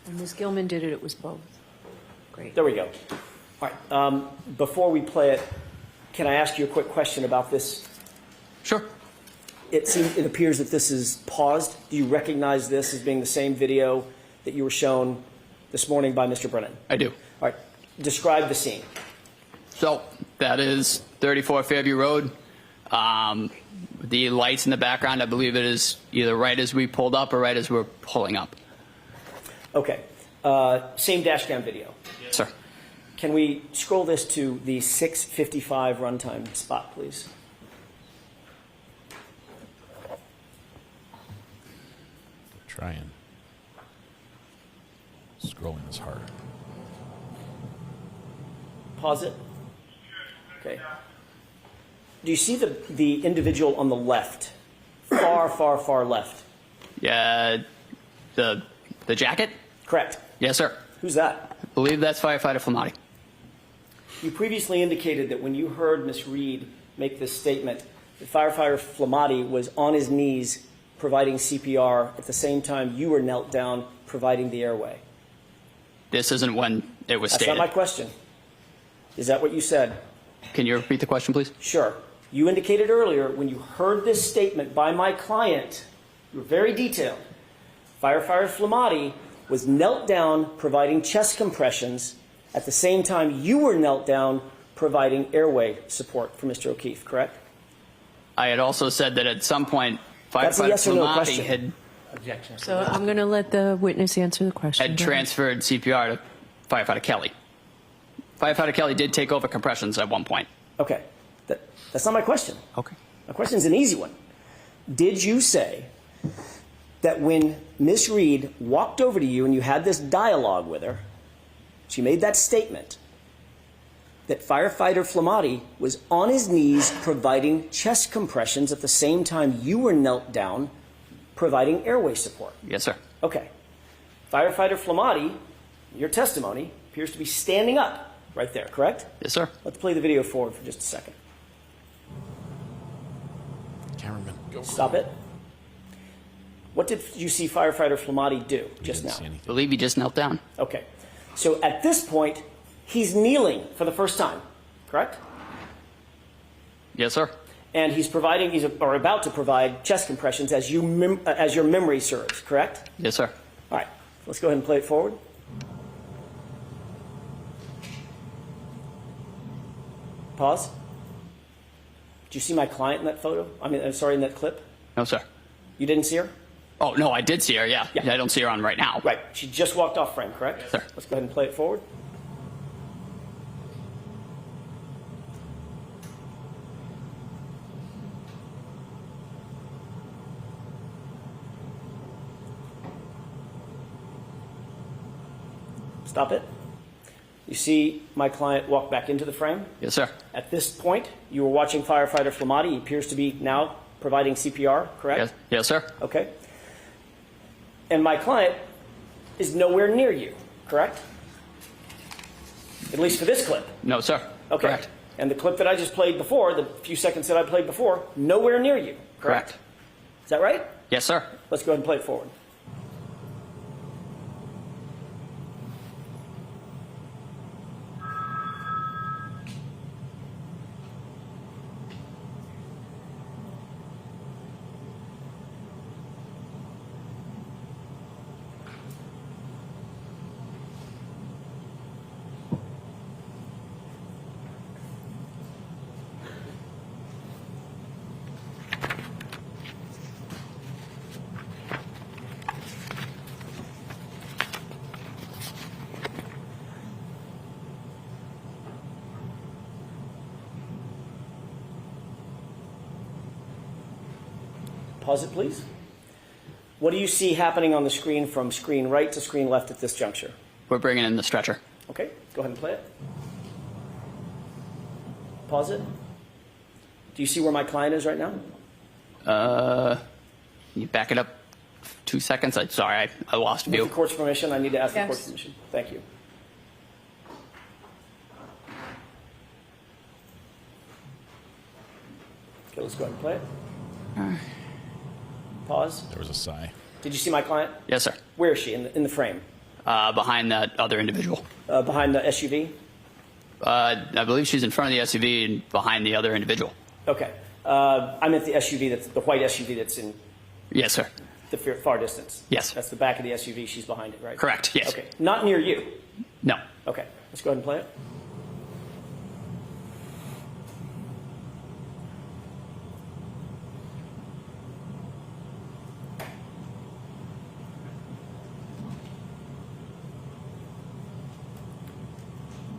When Ms. Gilman did it, it was both. Great. There we go. All right. Before we play it, can I ask you a quick question about this? Sure. It appears that this is paused. Do you recognize this as being the same video that you were shown this morning by Mr. Brennan? I do. All right. Describe the scene. So that is 34 Fairview Road. The lights in the background, I believe it is either right as we pulled up or right as we're pulling up. Okay. Same dash cam video. Yes, sir. Can we scroll this to the 6:55 runtime spot, please? Trying. Scrolling is hard. Pause it. Okay. Do you see the individual on the left? Far, far, far left. Yeah, the jacket? Correct. Yes, sir. Who's that? I believe that's firefighter Flamati. You previously indicated that when you heard Ms. Reed make this statement, that firefighter Flamati was on his knees providing CPR at the same time you were knelt down providing the airway. This isn't when it was That's stated. not my question. Is that what you said? Can you repeat the question, please? Sure. You indicated earlier when you heard this statement by my client, you were very detailed. Firefighter Flamati was knelt down providing chest compressions at the same time you were knelt down providing airway support for Mr. O'Keefe, correct? I had also said that at some point That's a firefighter yes or no Flamati question. had So I'm going to let the witness answer the question. had transferred CPR to firefighter Kelly. Firefighter Kelly did take over compressions at one point. Okay. That's not my question. Okay. My question is an easy one. Did you say that when Miss Reed walked over to you and you had this dialogue with her, she made that statement, that firefighter Flamati was on his knees providing chest compressions at the same time you were knelt down providing airway support? Yes, sir. Okay. Firefighter Flamati, your testimony, appears to be standing up right there, correct? Yes, sir. Let's play the video forward for just a second. Cameraman, go. Stop it. What did you see firefighter Flamati do just now? I believe he just knelt down. Okay. So at this point, he's kneeling for the first time, correct? Yes, sir. And he's about to provide chest compressions as your memory serves, correct? Yes, sir. All right. Let's go ahead and play it forward. Pause. Did you see my client in that photo? In that clip? No, sir. You didn't see her? Oh, no, I did see her, yeah. I don't see her on right now. Right. She just walked off frame, correct? Yes, sir. Let's go ahead and play it forward. Stop it. You see my client walk back into the frame? Yes, sir. At this point, you were watching firefighter Flamati. He appears to be now providing CPR, correct? Yes, yes, sir. Okay. And my client is nowhere near you, correct? At least for this clip. No, sir. Okay. Correct. And the clip that I just played before, the few seconds that I played before, nowhere near you, correct? Correct. Is that right? Yes, sir. Let's go ahead and play it forward. Pause it, please. What do you see happening on the screen from screen right to screen left at this juncture? We're bringing in the stretcher. Okay, go ahead and play it. Pause it. Do you see where my client is right now? Can you back it up 2 seconds? Sorry, I lost view. With the court's permission, I need to ask the Yes. court's permission. Thank you. Okay, let's go ahead and play it. Pause. There was a sigh. Did you see my client? Yes, sir. Where is she in the frame? Behind that other individual. Behind the SUV? I believe she's in front of the SUV and behind the other individual. Okay. I meant the SUV, that's the white SUV that's in Yes, sir. the far distance. Yes. That's the back of the SUV. She's behind it, right? Correct, yes. Okay. Not near you. No. Okay. Let's go ahead and play it.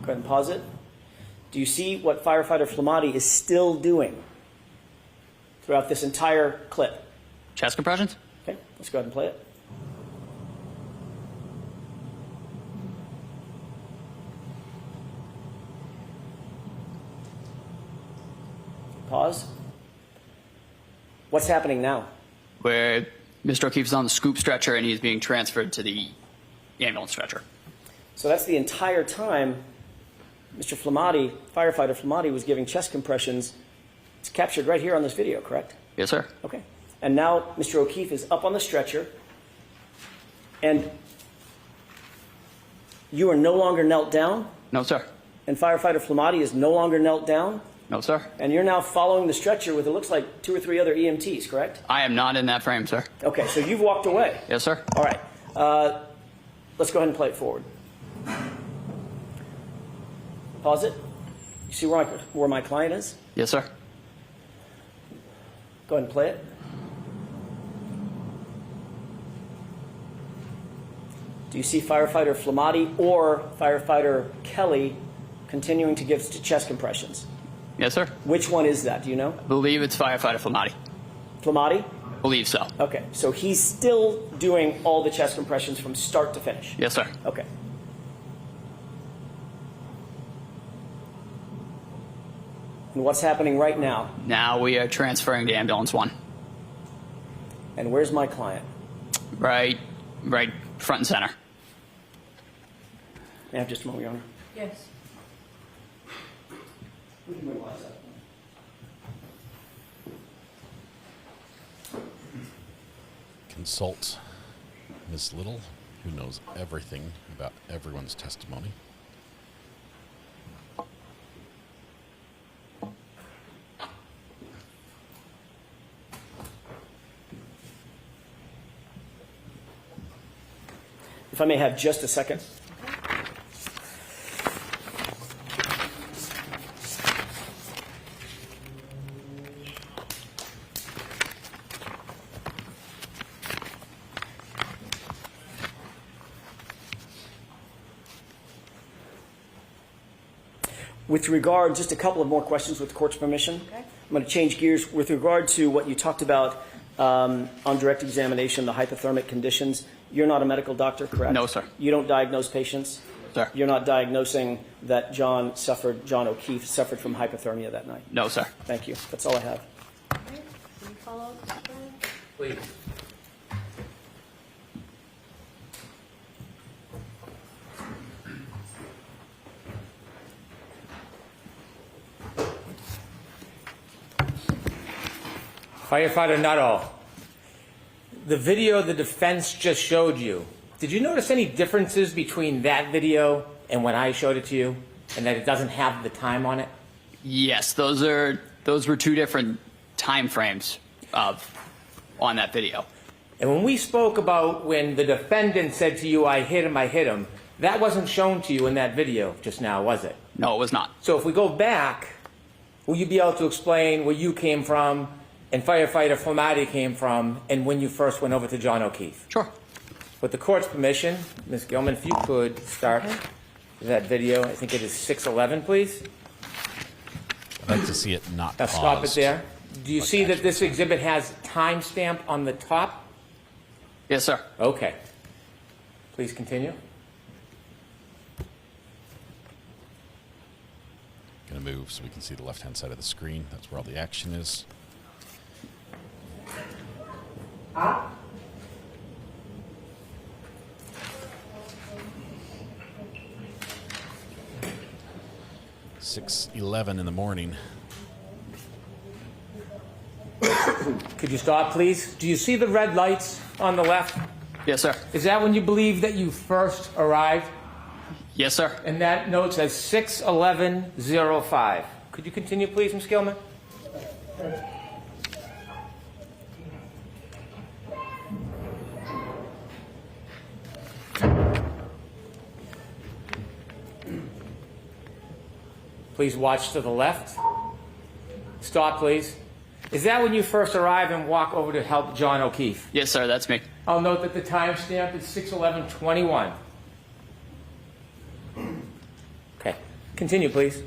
Go ahead and pause it. Do you see what firefighter Flamati is still doing throughout this entire clip? Chest compressions? Okay, let's go ahead and play it. Pause. What's happening now? Where Mr. O'Keefe's on the scoop stretcher and he's being transferred to the ambulance stretcher. So that's the entire time Mr. Flamati, firefighter Flamati, was giving chest compressions. It's captured right here on this video, correct? Yes, sir. Okay. And now Mr. O'Keefe is up on the stretcher, and you are no longer knelt down? No, sir. And firefighter Flamati is no longer knelt down? No, sir. And you're now following the stretcher with, it looks like, 2 or 3 other EMTs, correct? I am not in that frame, sir. Okay, so you've walked away. Yes, sir. All right. Let's go ahead and play it forward. Pause it. You see where my client is? Yes, sir. Go ahead and play it. Do you see firefighter Flamati or firefighter Kelly continuing to give chest compressions? Yes, sir. Which one is that? Do you know? I believe it's firefighter Flamati. Flamati? Believe so. Okay, so he's still doing all the chest compressions from start to finish? Yes, sir. Okay. And what's happening right now? Now we are transferring to ambulance 1. And where's my client? Right front and center. May I have just a moment, Your Honor? Yes. We can realize that. Consult Ms. Little, who knows everything about everyone's testimony. If I may have just a second. With regard, just a couple of more questions with the court's permission. Okay. I'm going to change gears with regard to what you talked about on direct examination, the hypothermic conditions. You're not a medical doctor, correct? No, sir. You don't diagnose patients? Sir. You're not diagnosing that John O'Keefe suffered from hypothermia that night? No, sir. Thank you. That's all I have. Okay. Can you follow up, Mr. Brown? Please. Firefighter Nuttall, the video the defense just showed you, did you notice any differences between that video and when I showed it to you, and that it doesn't have the time on it? Yes, those were 2 different time frames on that video. And when we spoke about when the defendant said to you, I hit him, that wasn't shown to you in that video just now, was it? No, it was not. So if we go back, will you be able to explain where you came from and firefighter Flamati came from and when you first went over to John O'Keefe? Sure. With the court's permission, Ms. Gilman, if you could start that video. I think it is 6:11, please. I'd like to see it not Now stop it paused. there. Do you see that this exhibit has timestamp on the top? Yes, sir. Okay. Please continue. Going to move so we can see the left-hand side of the screen. That's where all the action is. Ah. 6:11 in the morning. Could you stop, please? Do you see the red lights on the left? Yes, sir. Is that when you believe that you first arrived? Yes, sir. And that note says 6:11:05. Could you continue, please, Ms. Gilman? Please watch to the left. Stop, please. Is that when you first arrive and walk over to help John O'Keefe? Yes, sir, that's me. I'll note that the timestamp is 6:11:21. Okay. Continue, please.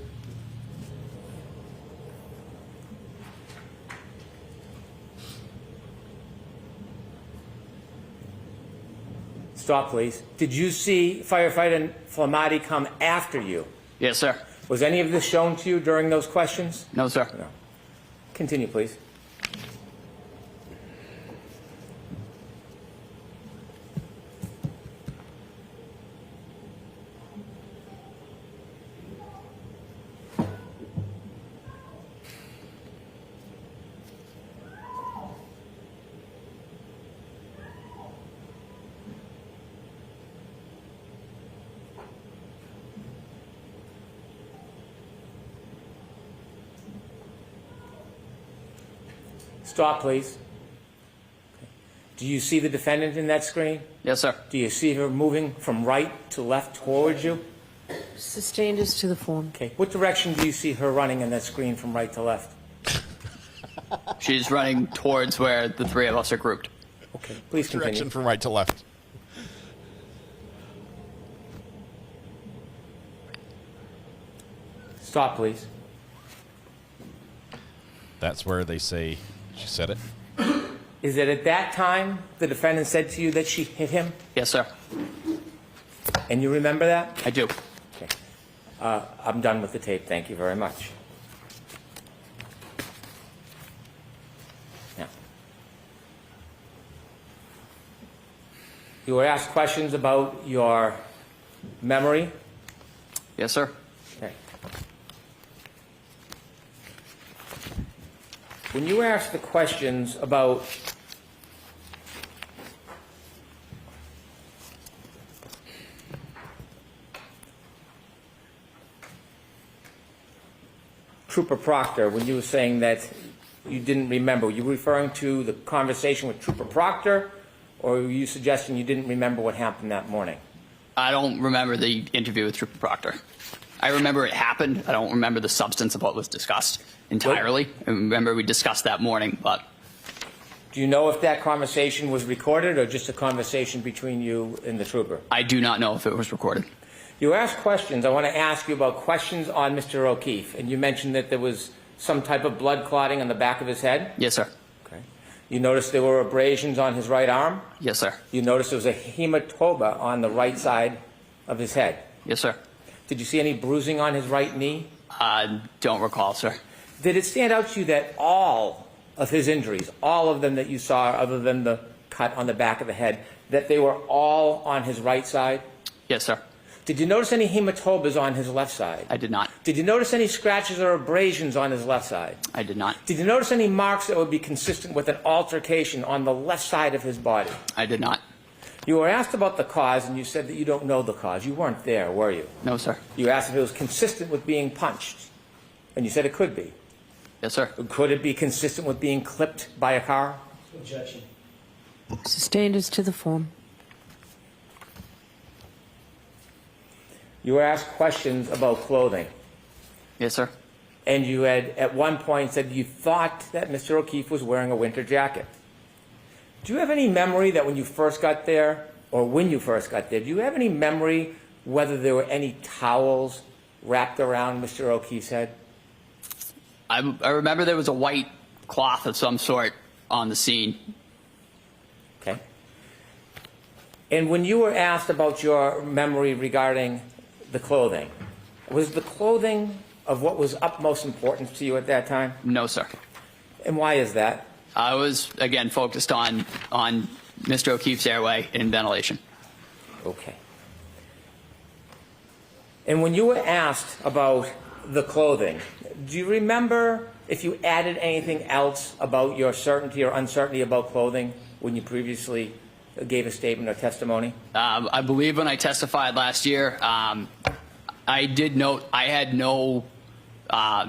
Stop, please. Did you see firefighter Flamati come after you? Yes, sir. Was any of this shown to you during those questions? No, sir. No. Continue, please. Stop, please. Do you see the defendant in that screen? Yes, sir. Do you see her moving from right to left towards you? Sustained is to the form. Okay. What direction do you see her running in that screen from right to left? She's running towards where the three of us are grouped. Okay. Please continue. Direction from right to left. Stop, please. That's where they say she said it. Is it at that time the defendant said to you that she hit him? Yes, sir. And you remember that? I do. Okay. I'm done with the tape. Thank you very much. Now, you were asked questions about your memory. Yes, sir. Okay. When you asked the questions about Trooper Proctor, when you were saying that you didn't remember, were you referring to the conversation with Trooper Proctor, or were you suggesting you didn't remember what happened that morning? I don't remember the interview with Trooper Proctor. I remember it happened. I don't remember the substance of what was discussed entirely. I remember we discussed that morning, but... Do you know if that conversation was recorded or just a conversation between you and the trooper? I do not know if it was recorded. You asked questions. I want to ask you about questions on Mr. O'Keefe, and you mentioned that there was some type of blood clotting on the back of his head? Yes, sir. Okay. You noticed there were abrasions on his right arm? Yes, sir. You noticed there was a hematoma on the right side of his head? Yes, sir. Did you see any bruising on his right knee? I don't recall, sir. Did it stand out to you that all of his injuries, all of them that you saw other than the cut on the back of the head, that they were all on his right side? Yes, sir. Did you notice any hematomas on his left side? I did not. Did you notice any scratches or abrasions on his left side? I did not. Did you notice any marks that would be consistent with an altercation on the left side of his body? I did not. You were asked about the cause, and you said that you don't know the cause. You weren't there, were you? No, sir. You asked if it was consistent with being punched, and you said it could be. Yes, sir. Could it be consistent with being clipped by a car? Objection. Sustained is to the form. You were asked questions about clothing, Yes, sir. and you had at one point said you thought that Mr. O'Keefe was wearing a winter jacket. Do you have any memory that when you first got there, or when you first got there, do you have any memory whether there were any towels wrapped around Mr. O'Keefe's head? I remember there was a white cloth of some sort on the scene. Okay. And when you were asked about your memory regarding the clothing, was the clothing of what was utmost importance to you at that time? No, sir. And why is that? I was, again, focused on Mr. O'Keefe's airway and ventilation. Okay. And when you were asked about the clothing, do you remember if you added anything else about your certainty or uncertainty about clothing when you previously gave a statement or testimony? I believe when I testified last year, I did note I had no part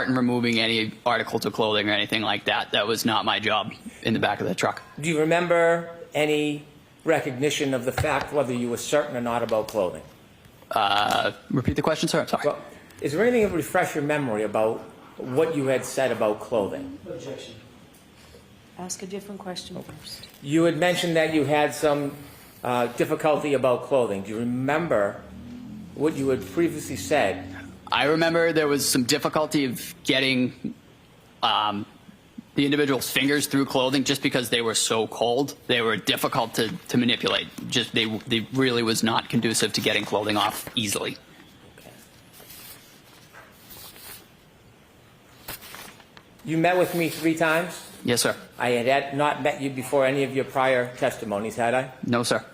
in removing any articles of clothing or anything like that. That was not my job in the back of the truck. Do you remember any recognition of the fact whether you were certain or not about clothing? Repeat the question, sir. I'm sorry. Well, is there anything that would refresh your memory about what you had said about clothing? Objection. Ask a different question first. You had mentioned that you had some difficulty about clothing. Do you remember what you had previously said? I remember there was some difficulty of getting the individual's fingers through clothing just because they were so cold. They were difficult to manipulate. Just they really was not conducive to getting clothing off easily. Okay. You met with me 3 times? Yes, sir. I had not met you before any of your prior testimonies, had I? No, sir.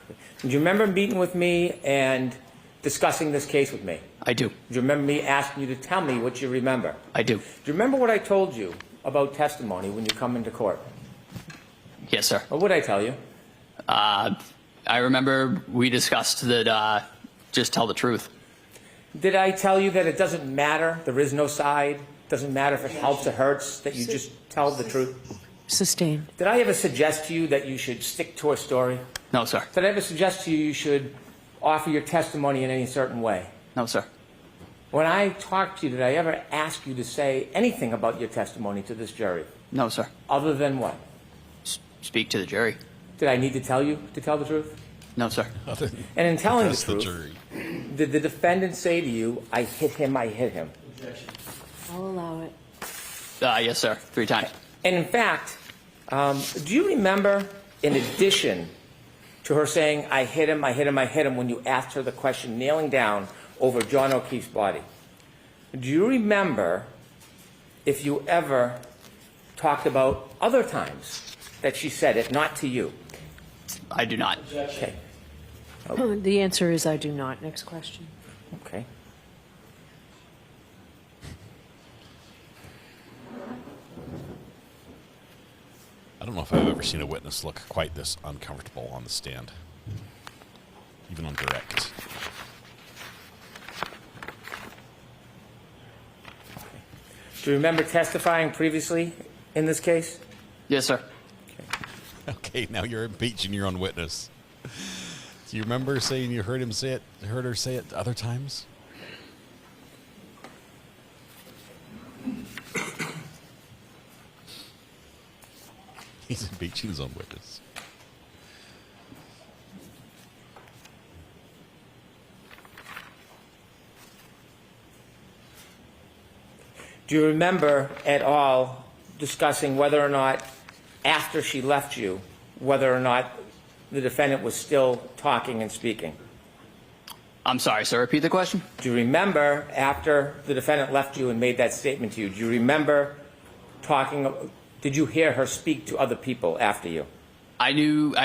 Do you remember meeting with me and discussing this case with me? I do. Do you remember me asking you to tell me what you remember? I do. Do you remember what I told you about testimony when you come into court? Yes, sir. What would I tell you? I remember we discussed that just tell the truth. Did I tell you that it doesn't matter, there is no side, doesn't matter if it helps or hurts, that you just tell the truth? Sustained. Did I ever suggest to you that you should stick to a story? No, sir. Did I ever suggest to you you should offer your testimony in any certain way? No, sir. When I talked to you, did I ever ask you to say anything about your testimony to this jury? No, sir. Other than what? Speak to the jury. Did I need to tell you to tell the truth? No, sir. And in telling the The truth, jury. did the defendant say to you, I hit him, I hit him? I'll allow it. Yes, sir. 3 times. And in fact, do you remember, in addition to her saying, I hit him, I hit him, I hit him, when you asked her the question, kneeling down over John O'Keefe's body, do you remember if you ever talked about other times that she said it, not to you? I do not. Okay. The answer is I do not. Next question. Okay. I don't know if I've ever seen a witness look quite this uncomfortable on the stand, even on direct. Do you remember testifying previously in this case? Yes, sir. Okay, now you're impeaching your own witness. Do you remember saying you heard her say it other times? He's impeaching his own witness. Do you remember at all discussing whether or not, after she left you, whether or not the defendant was still talking and speaking? I'm sorry, sir. Repeat the question. Do you remember, after the defendant left you and made that statement to you, do you remember talking, did you hear her speak to other people after you? I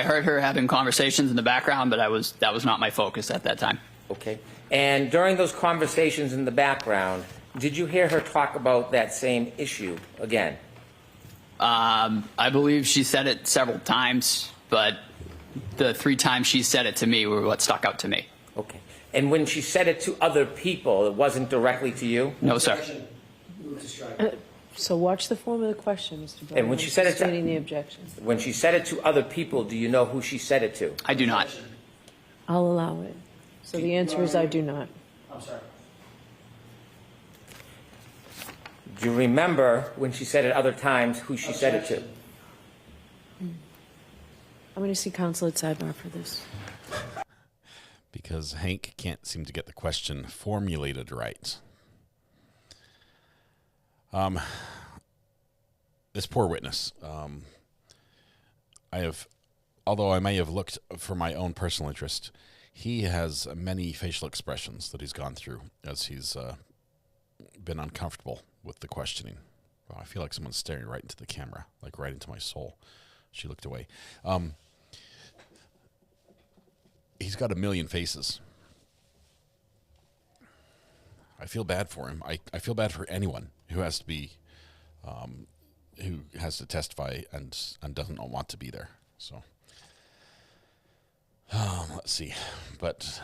heard her having conversations in the background, but that was not my focus at that time. Okay. And during those conversations in the background, did you hear her talk about that same issue again? I believe she said it several times, but the 3 times she said it to me were what stuck out to me. Okay. And when she said it to other people, it wasn't directly to you? No, sir. So watch the form of the question, Mr. Bowman. And when she said it to, stating the objection. when she said it to other people, do you know who she said it to? I do not. I'll allow it. So the answer is I do not. I'm sorry. Do you remember when she said it other times who she said it to? I'm going to see counsel at sidebar for this. Because Hank can't seem to get the question formulated right. This poor witness. Although I may have looked for my own personal interest, he has many facial expressions that he's gone through as he's been uncomfortable with the questioning. Wow, I feel like someone's staring right into the camera, like right into my soul. She looked away. He's got a million faces. I feel bad for him. I feel bad for anyone who has to be, who has to testify and doesn't want to be there. So, let's see. But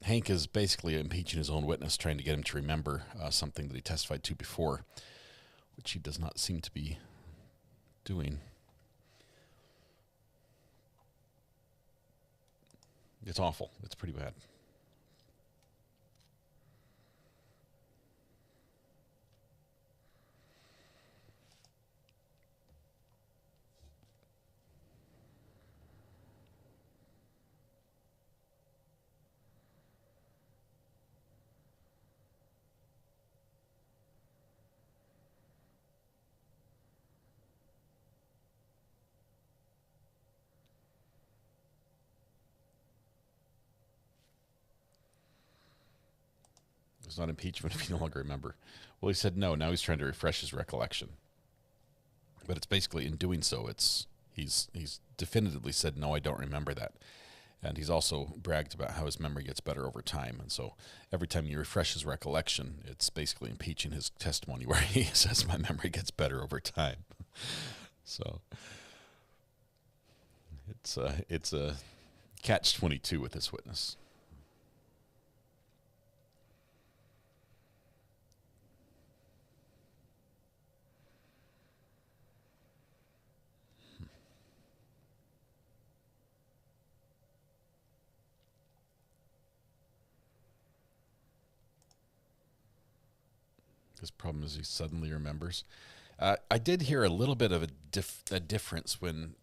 Hank is basically impeaching his own witness, trying to get him to remember something that he testified to before, which he does not seem to be doing. It's awful. It's pretty bad. It's not impeachment if you no longer remember. Well, he said no. Now he's trying to refresh his recollection. But it's basically, in doing so, he's definitively said, no, I don't remember that. And he's also bragged about how his memory gets better over time. And so every time you refresh his recollection, it's basically impeaching his testimony where he says my memory gets better over time. So it's a catch-22 with this witness. His problem is he suddenly remembers. I did hear a little bit of a difference when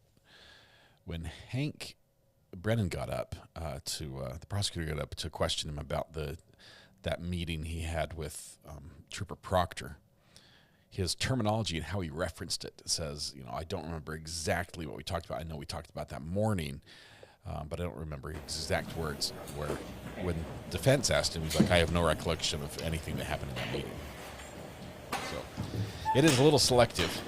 Hank Brennan got up the prosecutor got up to question him about that meeting he had with Trooper Proctor. His terminology and how he referenced it says, I don't remember exactly what we talked about. I know we talked about that morning, but I don't remember exact words. Where when defense asked him, he's like, I have no recollection of anything that happened in that meeting. So it is a little selective.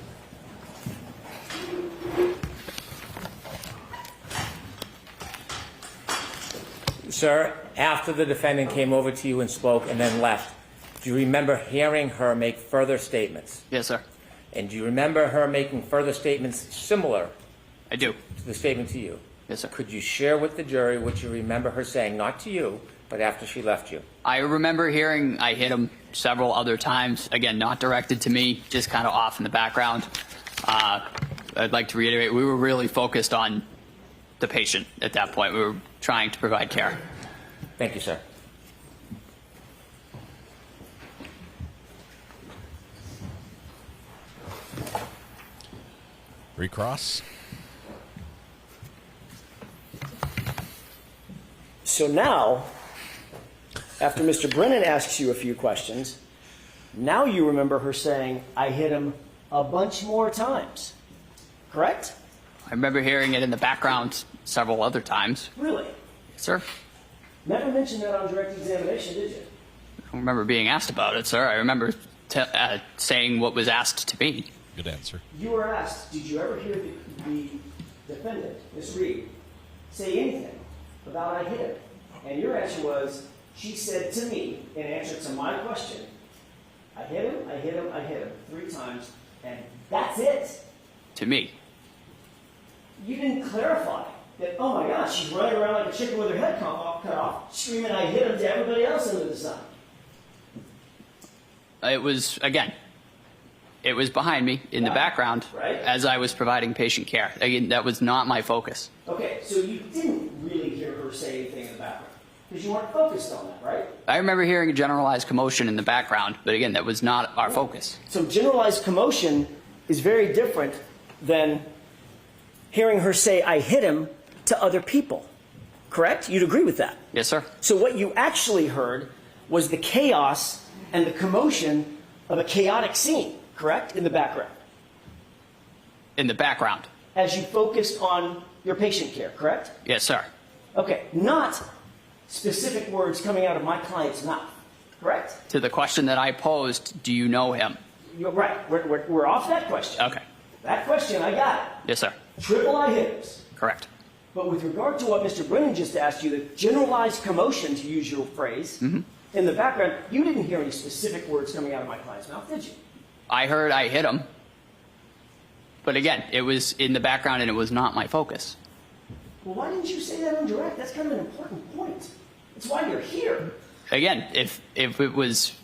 Sir, after the defendant came over to you and spoke and then left, do you remember hearing her make further statements? Yes, sir. And do you remember her making further statements similar? I do. To the statement to you? Yes, sir. Could you share with the jury what you remember her saying, not to you, but after she left you? I remember hearing I hit him several other times. Again, not directed to me, just kind of off in the background. I'd like to reiterate, we were really focused on the patient at that point. We were trying to provide care. Thank you, sir. Recross. So now, after Mr. Brennan asks you a few questions, now you remember her saying, I hit him a bunch more times, correct? I remember hearing it in the background several other times. Really? Yes, sir. Never mentioned that on direct examination, did you? I don't remember being asked about it, sir. I remember saying what was asked to me. Good answer. You were asked, did you ever hear the defendant, Ms. Reed, say anything about I hit him? And your answer was, she said to me, in answer to my question, I hit him, I hit him, I hit him 3 times, and that's it. To me. You didn't clarify that, oh my gosh, she's running around like a chicken with her head cut off, screaming I hit him to everybody else under the sun. It was, again, it was behind me in the background as I was providing patient care. Again, that was not my focus. Okay, so you didn't really hear her say anything in the background because you weren't focused on that, right? I remember hearing a generalized commotion in the background, but again, that was not our focus. So generalized commotion is very different than hearing her say, I hit him to other people, correct? You'd agree with that? Yes, sir. So what you actually heard was the chaos and the commotion of a chaotic scene, correct? In the background. In the background. As you focused on your patient care, correct? Yes, sir. Okay, not specific words coming out of my client's mouth, correct? To the question that I posed, do you know him? You're right. We're off that question. Okay. That question, I got it. Yes, sir. Triple I hitters. Correct. But with regard to what Mr. Brennan just asked you, the generalized commotion, to use your phrase, in the background, you didn't hear any specific words coming out of my client's mouth, did you? I heard I hit him. But again, it was in the background and it was not my focus. Well, why didn't you say that on direct? That's kind of an important point. That's why you're here. Again, if it was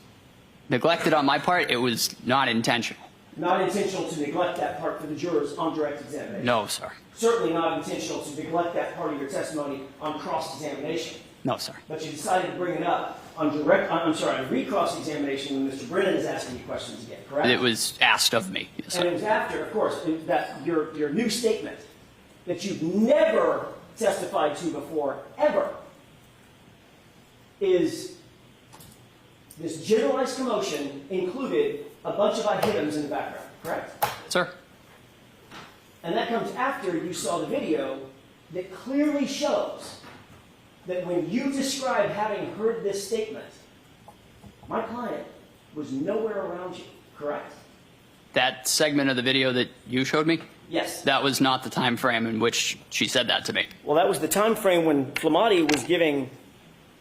neglected on my part, it was not intentional. Not intentional to neglect that part for the jurors on direct examination. No, sir. Certainly not intentional to neglect that part of your testimony on cross-examination. No, sir. But you decided to bring it up on on recross-examination when Mr. Brennan is asking you questions again, correct? It was asked of me. Yes, sir. And it was after, of course, that your new statement that you've never testified to before, ever, is this generalized commotion included a bunch of I hit hims in the background, correct? Sir. And that comes after you saw the video that clearly shows that when you describe having heard this statement, my client was nowhere around you, correct? That segment of the video that you showed me? Yes. That was not the time frame in which she said that to me. Well, that was the time frame when Flamati was giving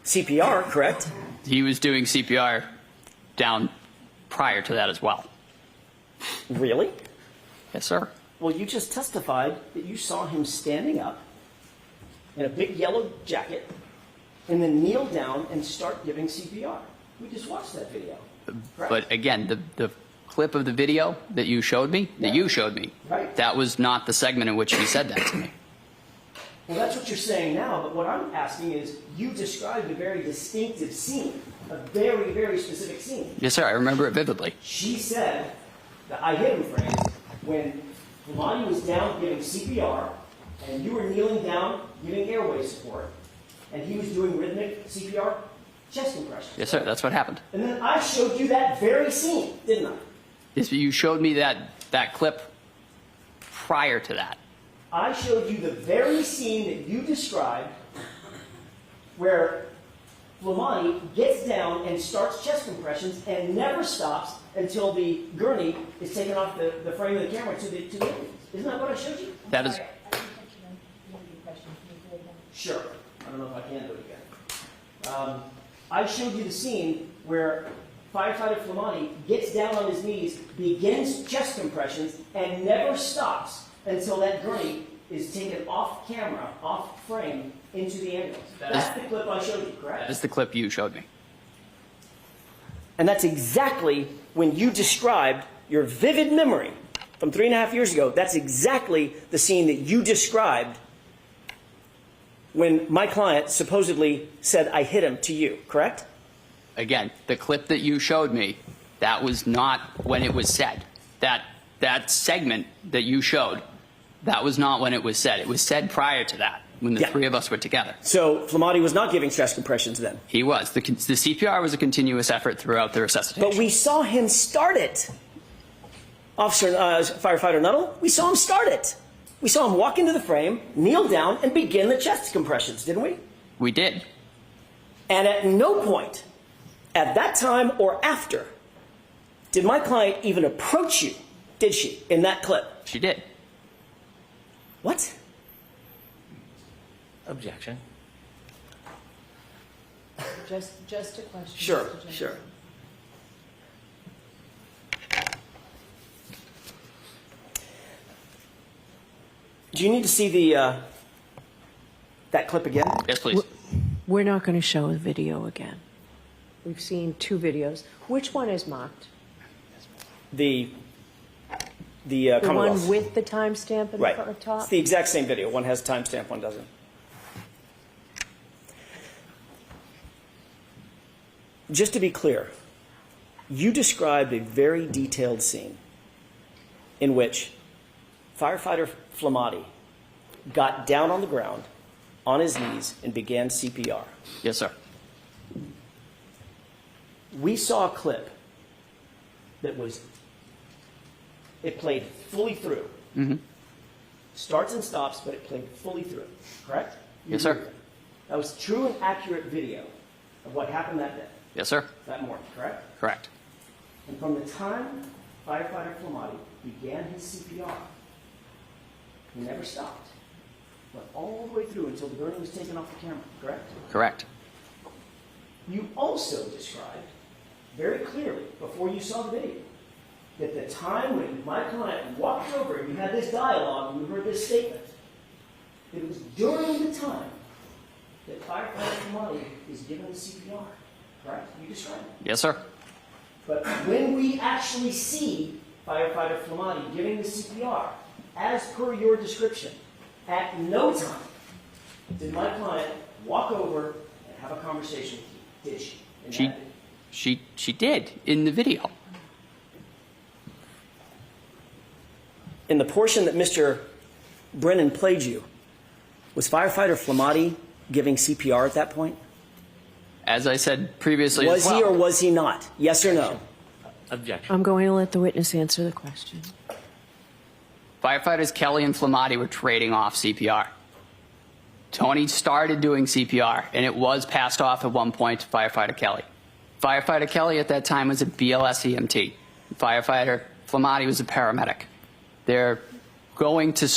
CPR, correct? He was doing CPR down prior to that as well. Really? Yes, sir. Well, you just testified that you saw him standing up in a big yellow jacket and then kneel down and start giving CPR. We just watched that video. Correct? But again, the clip of the video that you showed me, Right. that was not the segment in which he said that to me. Well, that's what you're saying now, but what I'm asking is, you described a very distinctive scene, a very, very specific scene. Yes, sir. I remember it vividly. She said, the I hit him phrase, when Flamati was down giving CPR, and you were kneeling down giving airway support, and he was doing rhythmic CPR chest compression. Yes, sir. That's what happened. And then I showed you that very scene, didn't I? Yes, you showed me that clip prior to that. I showed you the very scene that you described where Flamati gets down and starts chest compressions and never stops until the gurney is taken off the frame of the camera to the audience. Isn't that what I showed you? That is. Sure. I don't know if I can do it again. I showed you the scene where firefighter Flamati gets down on his knees, begins chest compressions, and never stops until that gurney is taken off camera, off frame, into the ambulance. That's the clip I showed you, correct? That's the clip you showed me. And that's exactly when you described your vivid memory from 3.5 years ago. That's exactly the scene that you described when my client supposedly said, I hit him to you, correct? Again, the clip that you showed me, that was not when it was said. That segment that you showed, that was not when it was said. It was said prior to that, when the three of us were together. So Flamati was not giving chest compressions then? He was. The CPR was a continuous effort throughout the resuscitation. But we saw him start it. Officer, Firefighter Nuttall, we saw him start it. We saw him walk into the frame, kneel down, and begin the chest compressions, didn't we? We did. And at no point, at that time or after, did my client even approach you, did she, in that clip? She did. What? Objection. Just a question. Sure, Mr. Johnson. sure. Do you need to see the that clip again? Yes, please. We're not going to show the video again. We've seen 2 videos. Which one is marked? The The Commonwealth. one with the timestamp at Right. the top? It's the exact same video. One has a timestamp, one doesn't. Just to be clear, you described a very detailed scene in which firefighter Flamati got down on the ground on his knees and began CPR. Yes, sir. We saw a clip that it played fully through. Mm-hmm. Starts and stops, but it played fully through. Correct? Yes, sir. That was true and accurate video of what happened that day, Yes, sir. that morning, correct? Correct. And from the time firefighter Flamati began his CPR, he never stopped. Went all the way through until the burning was taken off the camera, correct? Correct. You also described very clearly, before you saw the video, that the time when my client walked over and you had this dialogue and you heard this statement, it was during the time that firefighter Flamati is given the CPR, correct? You described it. Yes, sir. But when we actually see firefighter Flamati giving the CPR, as per your description, at no time did my client walk over and have a conversation with you, did she? In that video? She did in the video. In the portion that Mr. Brennan played you, was firefighter Flamati giving CPR at that point? As I said previously Was as well. he or was he not? Yes or no? Objection. I'm going to let the witness answer the question. Firefighters Kelly and Flamati were trading off CPR. Tony started doing CPR, and it was passed off at one point to Firefighter Kelly. Firefighter Kelly at that time was a BLS EMT. Firefighter Flamati was a paramedic. They're going to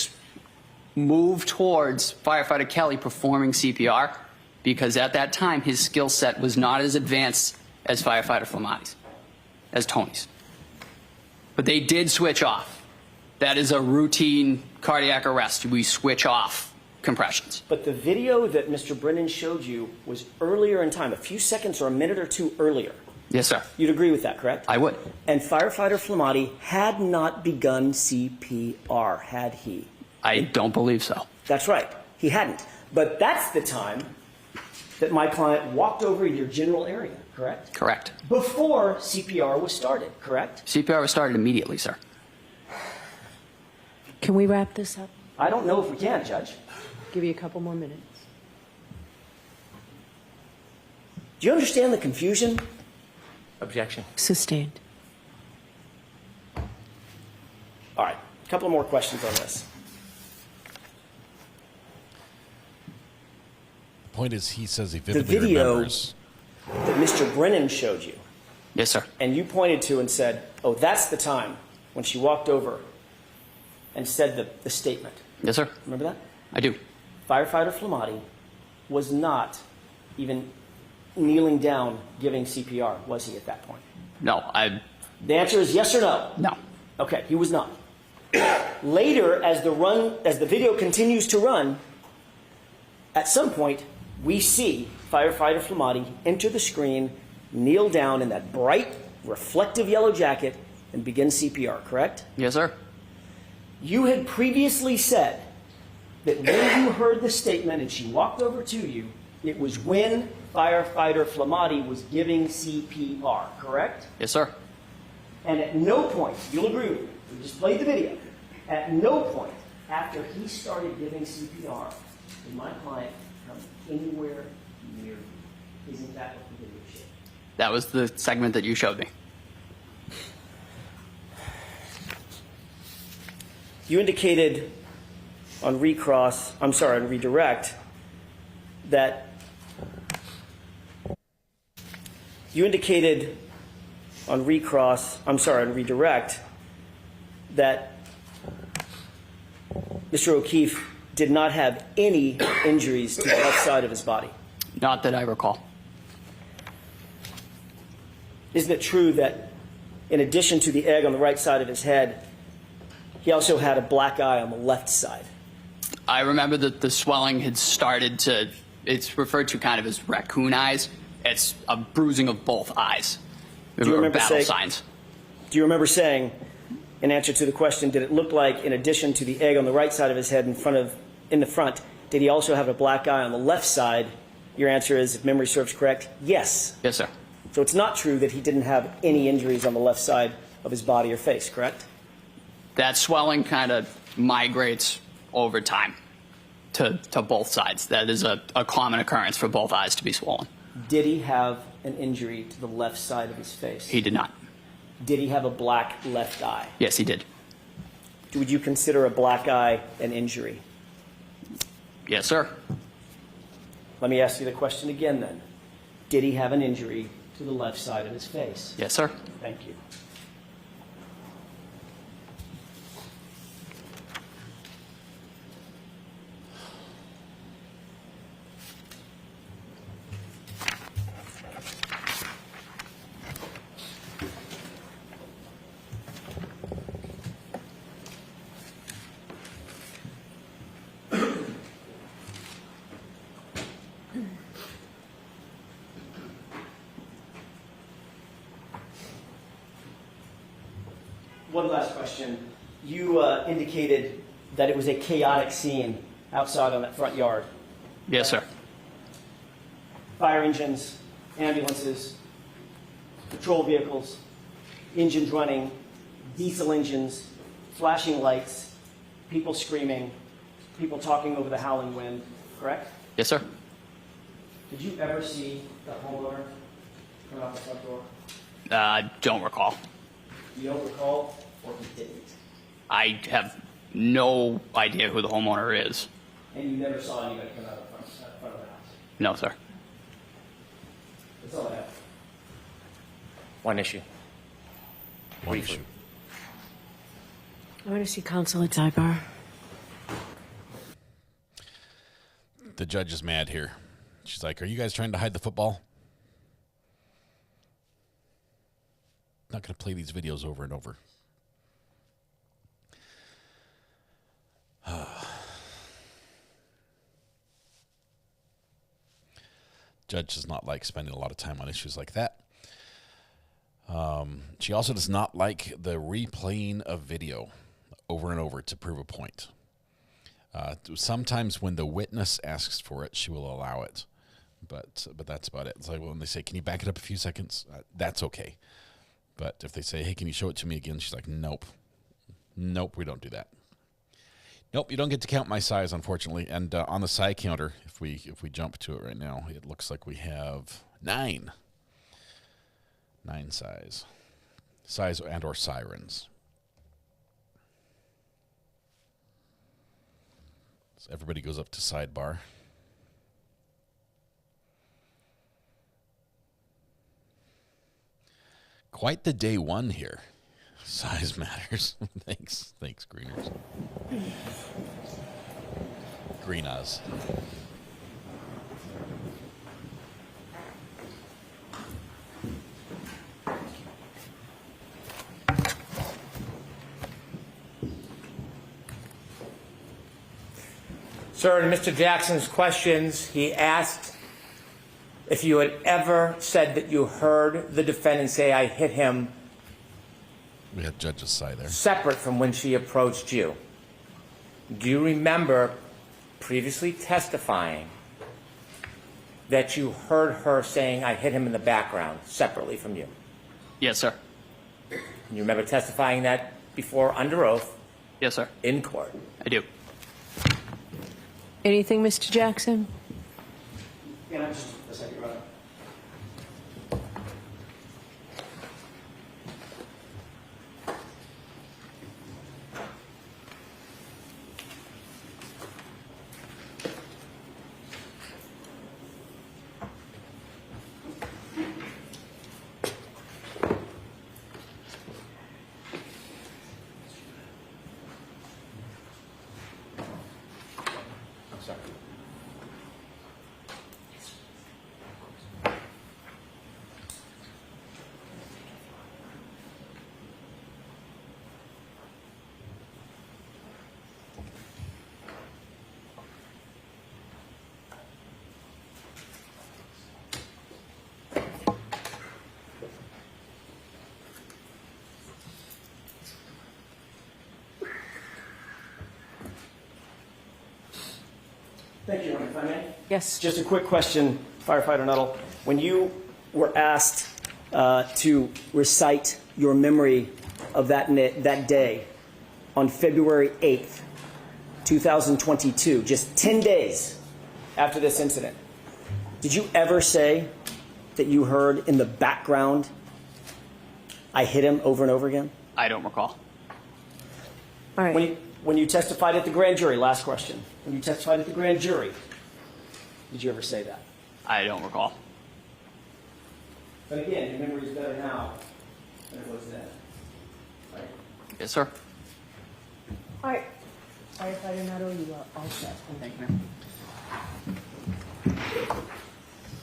move towards Firefighter Kelly performing CPR because at that time his skill set was not as advanced as Firefighter Flamati's, as Tony's. But they did switch off. That is a routine cardiac arrest. We switch off compressions. But the video that Mr. Brennan showed you was earlier in time, a few seconds or a minute or two earlier. Yes, sir. You'd agree with that, correct? I would. And firefighter Flamati had not begun CPR, had he? I don't believe so. That's right. He hadn't. But that's the time that my client walked over your general area, correct? Correct. Before CPR was started, correct? CPR was started immediately, sir. Can we wrap this up? I don't know if we can, Judge. Give you a couple more minutes. Do you understand the confusion? Objection. Sustained. All right. A couple more questions on this. The point is, he says he The vividly video remembers. that Mr. Brennan showed you, Yes, sir. and you pointed to and said, oh, that's the time when she walked over and said the statement. Yes, sir. Remember that? I do. Firefighter Flamati was not even kneeling down giving CPR, was he at that point? No, The answer is yes or no? No. Okay, he was not. Later, as the video continues to run, at some point, we see firefighter Flamati enter the screen, kneel down in that bright, reflective yellow jacket, and begin CPR, correct? Yes, sir. You had previously said that when you heard the statement and she walked over to you, it was when firefighter Flamati was giving CPR, correct? Yes, sir. And at no point, you'll agree with me, we just played the video, at no point after he started giving CPR did my client come anywhere near you. Isn't that what the video showed? That was the segment that you showed me. You indicated on redirect that that Mr. O'Keefe did not have any injuries to the left side of his body. Not that I recall. Isn't it true that in addition to the egg on the right side of his head, he also had a black eye on the left side? I remember that the swelling had started to, it's referred to kind of as raccoon eyes. It's a bruising of both eyes. Do you remember battle signs. Do you remember saying, in answer to the question, did it look like, in addition to the egg on the right side of his head in the front, did he also have a black eye on the left side? Your answer is, if memory serves correct, yes. Yes, sir. So it's not true that he didn't have any injuries on the left side of his body or face, correct? That swelling kind of migrates over time to both sides. That is a common occurrence for both eyes to be swollen. Did he have an injury to the left side of his face? He did not. Did he have a black left eye? Yes, he did. Would you consider a black eye an injury? Yes, sir. Let me ask you the question again then. Did he have an injury to the left side of his face? Yes, sir. Thank you. One last question. You indicated that it was a chaotic scene outside on that front yard. Yes, sir. Fire engines, ambulances, patrol vehicles, engines running, diesel engines, flashing lights, people screaming, people talking over the howling wind, correct? Yes, sir. Did you ever see the homeowner come out the front door? Don't recall. You don't recall, or he didn't? I have no idea who the homeowner is. And you never saw anybody come out of the front of the house? No, sir. That's all I have. One issue. One issue. I want to see counsel at sidebar. The judge is mad here. She's like, are you guys trying to hide the football? Not going to play these videos over and over. Judge does not like spending a lot of time on issues like that. She also does not like the replaying of video over and over to prove a point. Sometimes when the witness asks for it, she will allow it. But that's about it. It's like when they say, can you back it up a few seconds? That's okay. But if they say, hey, can you show it to me again? She's like, nope. Nope, we don't do that. Nope, you don't get to count my size, unfortunately. And on the side counter, if we jump to it right now, it looks like we have 9. 9 size. Size and or sirens. So everybody goes up to sidebar. Quite the day one here. Size matters. Thanks, Greeners. Greenas. Sir, in Mr. Jackson's questions, he asked if you had ever said that you heard the defendant say, I hit him, We had judge's side there. separate from when she approached you. Do you remember previously testifying that you heard her saying, I hit him in the background, separately from you? Yes, sir. You remember testifying that before under oath? Yes, sir. In court? I do. Anything, Mr. Jackson? Yeah, just a second, Your Honor. Thank you, Your Honor. If I may? Yes. Just a quick question, Firefighter Nuttall. When you were asked to recite your memory of that day on February 8th, 2022, just 10 days after this incident, did you ever say that you heard in the background, I hit him over and over again? I don't recall. All right. When you testified at the grand jury, last question, when you testified at the grand jury, Did you ever say that? I don't recall. But again, your memory is better now than it was then. Right? Yes, sir. All right. Firefighter Nuttall, you are all set. Thank you, ma'am.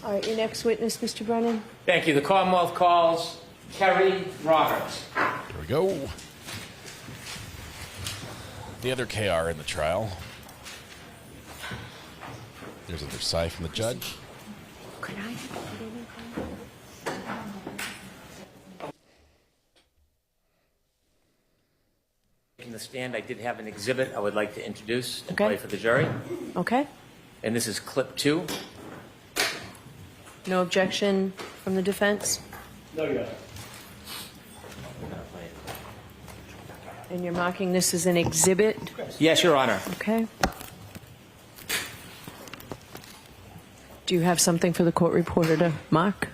All right, your next witness, Mr. Brennan. Thank you. The Commonwealth calls Kerry Roberts. Here we go. The other KR in the trial. There's another sigh from the judge. Could I? In the stand, I did have an exhibit I would like to introduce and Okay. play for the jury. Okay. And this is clip 2. No objection from the defense? No, Your Honor. And you're marking this as an exhibit? Yes, Your Honor. Okay. Do you have something for the court reporter to mark?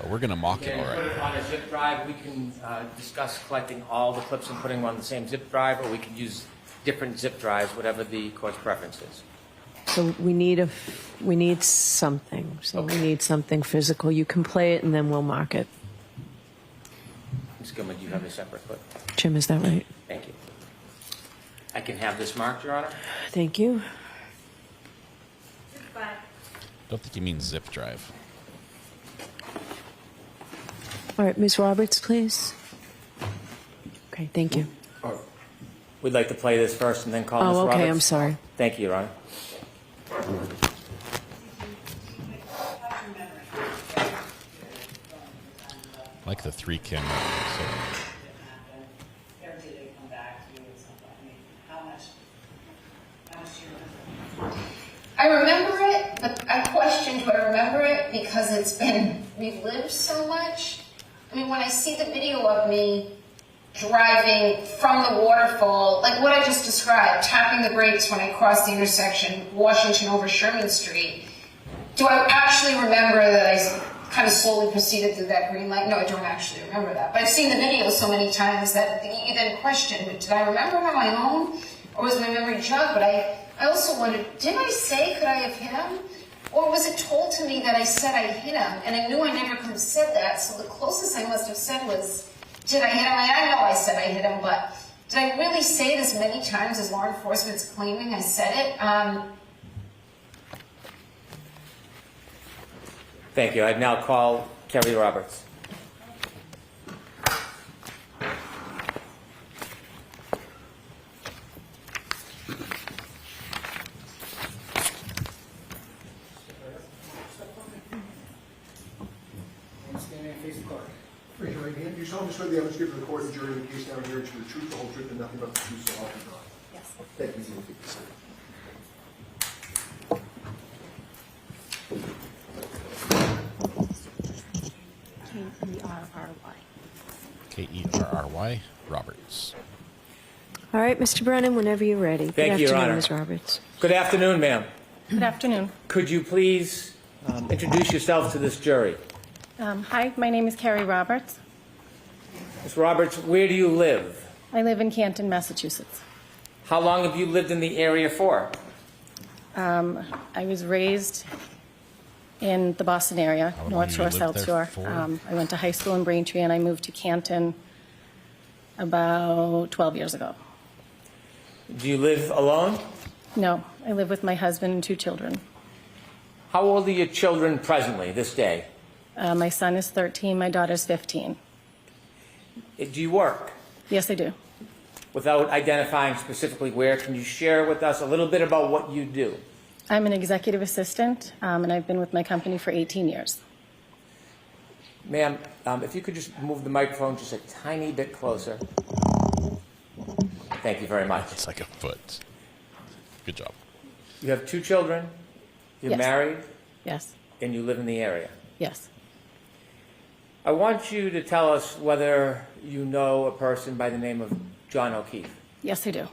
Oh, we're going to mock it, And all put right. it on a zip drive. We can discuss collecting all the clips and putting them on the same zip drive, or we can use different zip drives, whatever the court's preference is. So we need something. So we need something physical. You can play it and then we'll mark it. Ms. Gilman, do you have a separate clip? Jim, is that right? Thank you. I can have this marked, Your Honor. Thank you. Don't think he means zip drive. All right, Ms. Roberts, please. Okay, thank you. We'd like to play this first and then call Ms. Oh, Roberts. okay, I'm sorry. Thank you, Your Honor. Like the 3 camera. I remember it, but I questioned do I remember it because it's been relived so much. I mean, when I see the video of me driving from the waterfall, like what I just described, tapping the brakes when I crossed the intersection, Washington over Sherman Street, do I actually remember that I kind of slowly proceeded through that green light? No, I don't actually remember that. But I've seen the video so many times that you then question, did I remember it on my own? Or was my memory jogged? But I also wondered, did I say could I have hit him? Or was it told to me that I said I hit him? And I knew I never could have said that, so the closest I must have said was, did I hit him? I know I said I hit him, but did I really say it as many times as law enforcement's claiming I said it? Thank you. I'd now call Kerry Roberts. Raise your right hand. Do you solemnly swear the evidence given to the court and jury in the case now here to the truth, the whole truth, and nothing but the truth, so help you God? Yes. Thank you. You may take the seat. Kerry Roberts. All right, Mr. Brennan, whenever you're ready. Thank you, Your Honor. Ms. Roberts. Good afternoon, ma'am. Good afternoon. Could you please introduce yourself to this jury? Hi, my name is Kerry Roberts. Ms. Roberts, where do you live? I live in Canton, Massachusetts. How long have you lived in the area for? I was raised in the Boston area, How long North you Shore, lived South there Shore. for? I went to high school in Braintree, and I moved to Canton about 12 years ago. Do you live alone? No, I live with my husband and 2 children. How old are your children presently, this day? My son is 13, my daughter's 15. Do you work? Yes, I do. Without identifying specifically where, can you share with us a little bit about what you do? I'm an executive assistant, and I've been with my company for 18 years. Ma'am, if you could just move the microphone just a tiny bit closer. Thank you very much. It's like a foot. Good job. You have 2 children, you're Yes. married, Yes, and you live in the area. yes. I want you to tell us whether you know a person by the name of John O'Keefe. Yes, I do.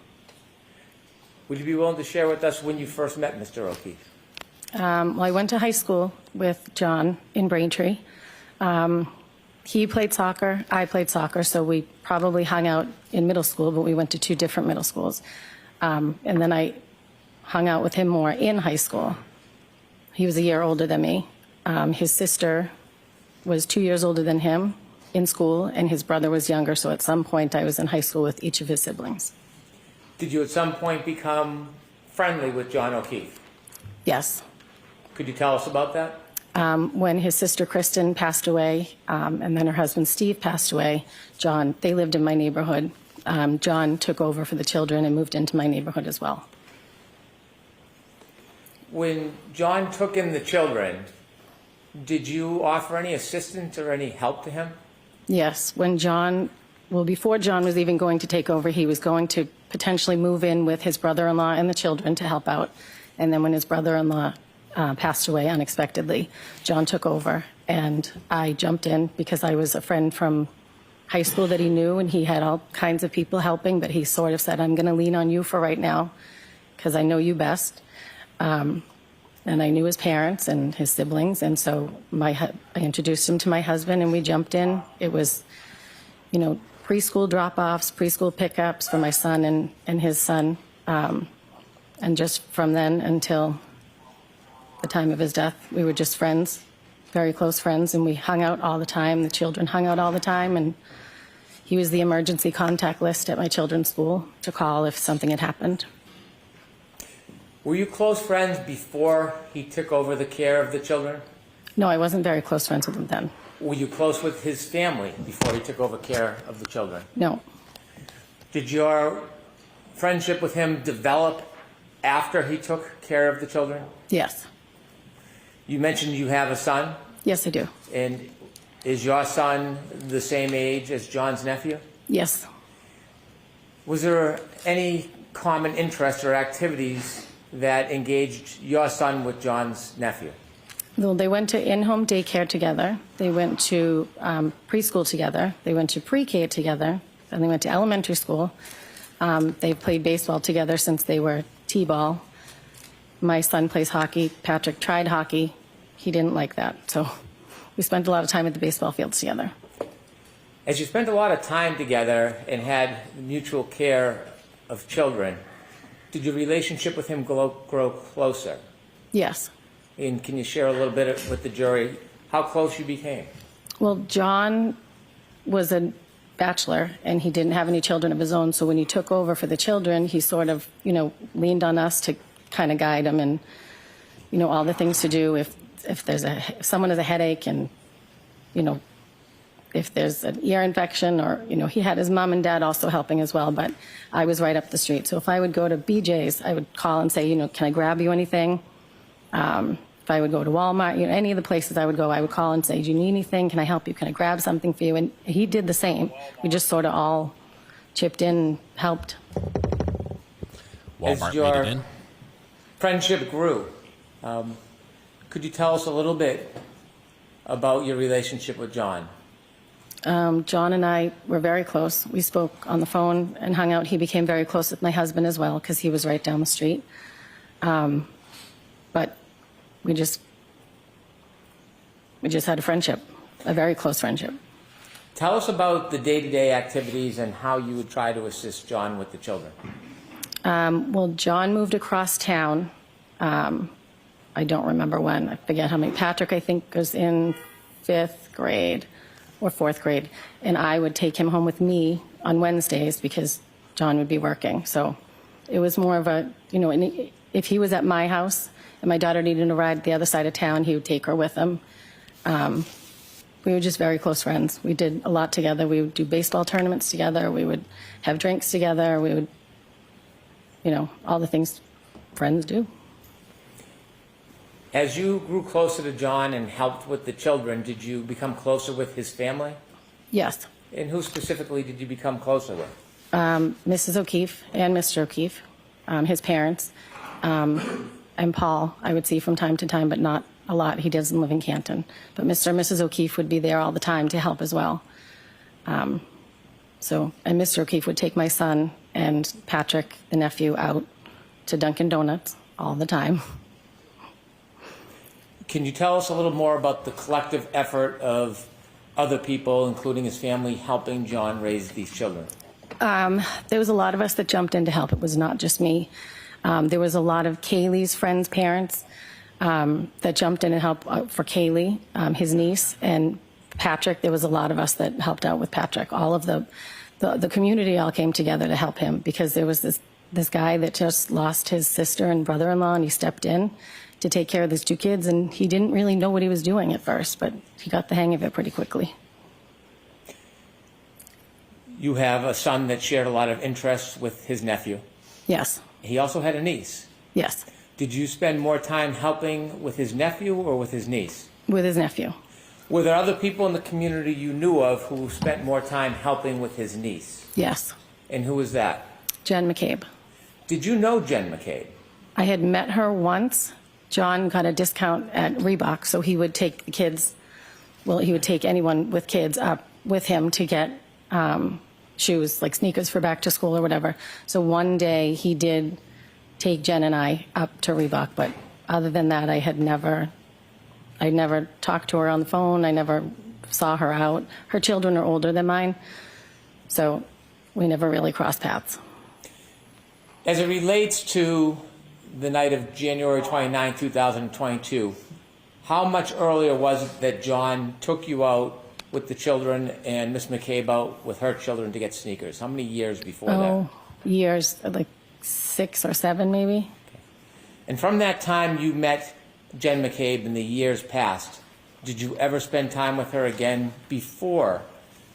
Would you be willing to share with us when you first met Mr. O'Keefe? Well, I went to high school with John in Braintree. He played soccer, I played soccer, so we probably hung out in middle school, but we went to 2 different middle schools. And then I hung out with him more in high school. He was a year older than me. His sister was 2 years older than him in school, and his brother was younger, so at some point I was in high school with each of his siblings. Did you at some point become friendly with John O'Keefe? Yes. Could you tell us about that? When his sister Kristen passed away, and then her husband Steve passed away, they lived in my neighborhood. John took over for the children and moved into my neighborhood as well. When John took in the children, did you offer any assistance or any help to him? Yes. Before John was even going to take over, he was going to potentially move in with his brother-in-law and the children to help out. And then when his brother-in-law passed away unexpectedly, John took over, and I jumped in because I was a friend from high school that he knew, and he had all kinds of people helping, but he sort of said, I'm going to lean on you for right now because I know you best. And I knew his parents and his siblings, and so I introduced him to my husband, and we jumped in. It was, preschool drop-offs, preschool pickups for my son and his son, and just from then until the time of his death, we were just friends, very close friends, and we hung out all the time. The children hung out all the time, and he was the emergency contact list at my children's school to call if something had happened. Were you close friends before he took over the care of the children? No, I wasn't very close friends with him then. Were you close with his family before he took over care of the children? No. Did your friendship with him develop after he took care of the children? Yes. You mentioned you have a son? Yes, I do. And is your son the same age as John's nephew? Yes. Was there any common interests or activities that engaged your son with John's nephew? Well, they went to in-home daycare together. They went to preschool together. They went to pre-K together. And they went to elementary school. They've played baseball together since they were T-ball. My son plays hockey. Patrick tried hockey. He didn't like that. So we spent a lot of time at the baseball fields together. As you spent a lot of time together and had mutual care of children, did your relationship with him grow closer? Yes. And can you share a little bit with the jury how close you became? Well, John was a bachelor, and he didn't have any children of his own. So when he took over for the children, he sort of, leaned on us to kind of guide him and, all the things to do if someone has a headache and, if there's an ear infection or, he had his mom and dad also helping as well, but I was right up the street. So if I would go to BJ's, I would call and say, can I grab you anything? If I would go to Walmart, any of the places I would go, I would call and say, do you need anything? Can I help you? Can I grab something for you? And he did the same. We just sort of all chipped in and helped. As your friendship grew, could you tell us a little bit about your relationship with John? John and I were very close. We spoke on the phone and hung out. He became very close with my husband as well because he was right down the street. But we just had a friendship, a very close friendship. Tell us about the day-to-day activities and how you would try to assist John with the children. Well, John moved across town. I don't remember when. I forget how many. Patrick, I think, was in 5th grade or 4th grade, and I would take him home with me on Wednesdays because John would be working. So it was more of a, if he was at my house and my daughter needed a ride to the other side of town, he would take her with him. We were just very close friends. We did a lot together. We would do baseball tournaments together. We would have drinks together. We would, all the things friends do. As you grew closer to John and helped with the children, did you become closer with his family? Yes. And who specifically did you become closer with? Mrs. O'Keefe and Mr. O'Keefe, his parents, and Paul I would see from time to time, but not a lot. He doesn't live in Canton. But Mr. and Mrs. O'Keefe would be there all the time to help as well. And Mr. O'Keefe would take my son and Patrick, the nephew, out to Dunkin' Donuts all the time. Can you tell us a little more about the collective effort of other people, including his family, helping John raise these children? There was a lot of us that jumped in to help. It was not just me. There was a lot of Kaylee's friends' parents that jumped in and helped for Kaylee, his niece, and Patrick. There was a lot of us that helped out with Patrick. All of the community all came together to help him because there was this guy that just lost his sister and brother-in-law, and he stepped in to take care of his 2 kids, and he didn't really know what he was doing at first, but he got the hang of it pretty quickly. You have a son that shared a lot of interests with his nephew. Yes. He also had a niece. Yes. Did you spend more time helping with his nephew or with his niece? With his nephew. Were there other people in the community you knew of who spent more time helping with his niece? Yes. And who was that? Jen McCabe. Did you know Jen McCabe? I had met her once. John got a discount at Reebok, so he would take the kids, well, he would take anyone with kids up with him to get shoes, like sneakers for back to school or whatever. So one day he did take Jen and I up to Reebok, but other than that, I never talked to her on the phone. I never saw her out. Her children are older than mine, so we never really crossed paths. As it relates to the night of January 29, 2022, how much earlier was it that John took you out with the children and Miss McCabe out with her children to get sneakers? How many years before that? Years, like 6 or 7 maybe. Okay. And from that time you met Jen McCabe in the years past, did you ever spend time with her again before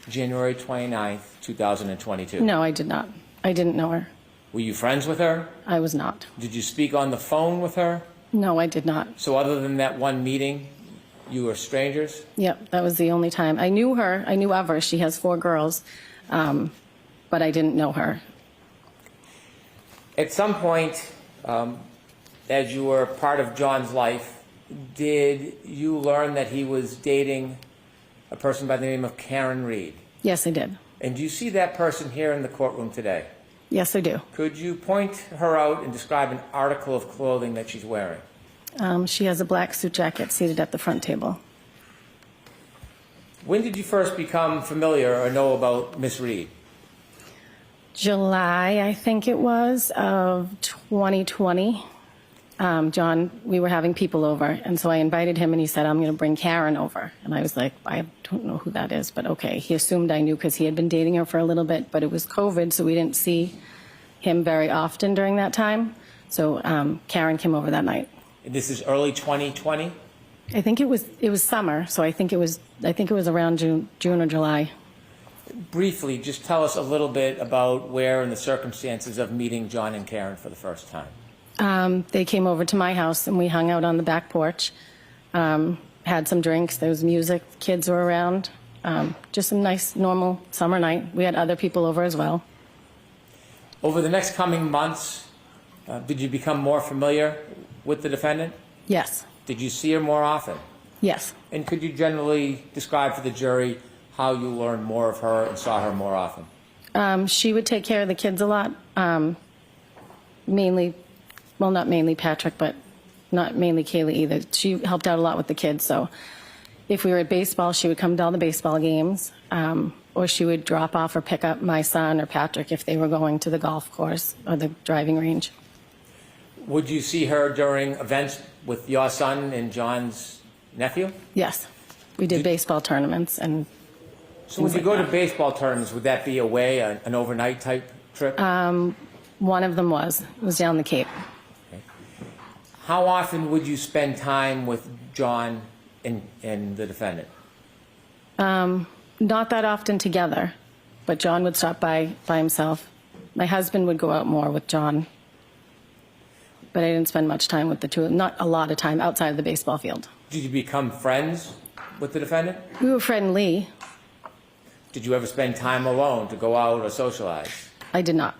January 29, 2022? No, I did not. I didn't know her. Were you friends with her? I was not. Did you speak on the phone with her? No, I did not. So other than that one meeting, you were strangers? Yep, that was the only time. I knew her. I knew of her. She has 4 girls, but I didn't know her. At some point, as you were part of John's life, did you learn that he was dating a person by the name of Karen Reed? Yes, I did. And do you see that person here in the courtroom today? Yes, I do. Could you point her out and describe an article of clothing that she's wearing? She has a black suit jacket seated at the front table. When did you first become familiar or know about Miss Reed? July, I think it was, of 2020. John, we were having people over, and so I invited him, and he said, I'm going to bring Karen over. And I was like, I don't know who that is, but okay. He assumed I knew because he had been dating her for a little bit, but it was COVID, so we didn't see him very often during that time. So Karen came over that night. This is early 2020? I think it was summer, so I think it was around June or July. Briefly, just tell us a little bit about where and the circumstances of meeting John and Karen for the first time. They came over to my house, and we hung out on the back porch, had some drinks. There was music. Kids were around. Just a nice, normal summer night. We had other people over as well. Over the next coming months, did you become more familiar with the defendant? Yes. Did you see her more often? Yes. And could you generally describe for the jury how you learned more of her and saw her more often? She would take care of the kids a lot, mainly, well, not mainly Patrick, but not mainly Kaylee either. She helped out a lot with the kids, so if we were at baseball, she would come to all the baseball games, or she would drop off or pick up my son or Patrick if they were going to the golf course or the driving range. Would you see her during events with your son and John's nephew? Yes. We did baseball tournaments and so when you go to baseball tournaments, would that be away, an overnight type trip? One of them was. It was down the Cape. Okay. How often would you spend time with John and the defendant? Not that often together, but John would stop by himself. My husband would go out more with John, but I didn't spend much time with the two, not a lot of time outside of the baseball field. Did you become friends with the defendant? We were friendly. Did you ever spend time alone to go out or socialize? I did not.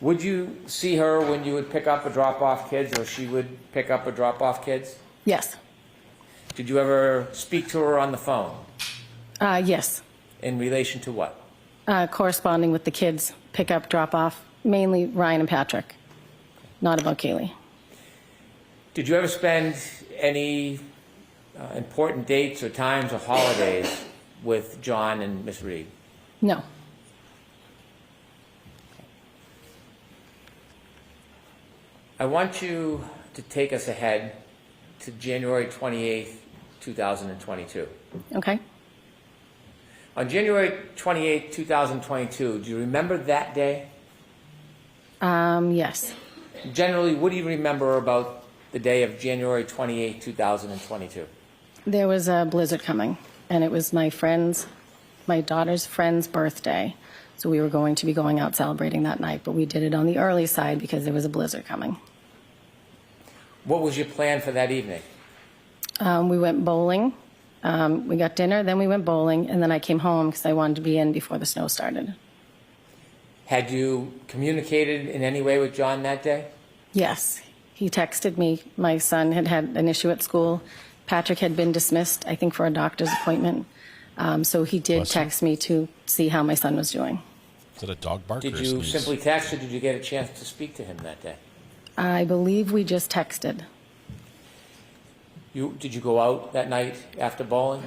Would you see her when you would pick up or drop off kids, or she would pick up or drop off kids? Yes. Did you ever speak to her on the phone? Yes. In relation to what? Corresponding with the kids, pick up, drop off, mainly Ryan and Patrick, not about Kaylee. Did you ever spend any important dates or times or holidays with John and Miss Reed? No. I want you to take us ahead to January 28th, 2022. Okay. On January 28th, 2022, do you remember that day? Yes. Generally, what do you remember about the day of January 28th, 2022? There was a blizzard coming, and it was my daughter's friend's birthday. So we were going to be going out celebrating that night, but we did it on the early side because there was a blizzard coming. What was your plan for that evening? We went bowling. We got dinner, then we went bowling, and then I came home because I wanted to be in before the snow started. Had you communicated in any way with John that day? Yes. He texted me. My son had had an issue at school. Patrick had been dismissed, I think, for a doctor's appointment. So he did text me to see how my son was doing. Is it a dog bark or a Did you sneeze? simply text, or did you get a chance to speak to him that day? I believe we just texted. Did you go out that night after bowling?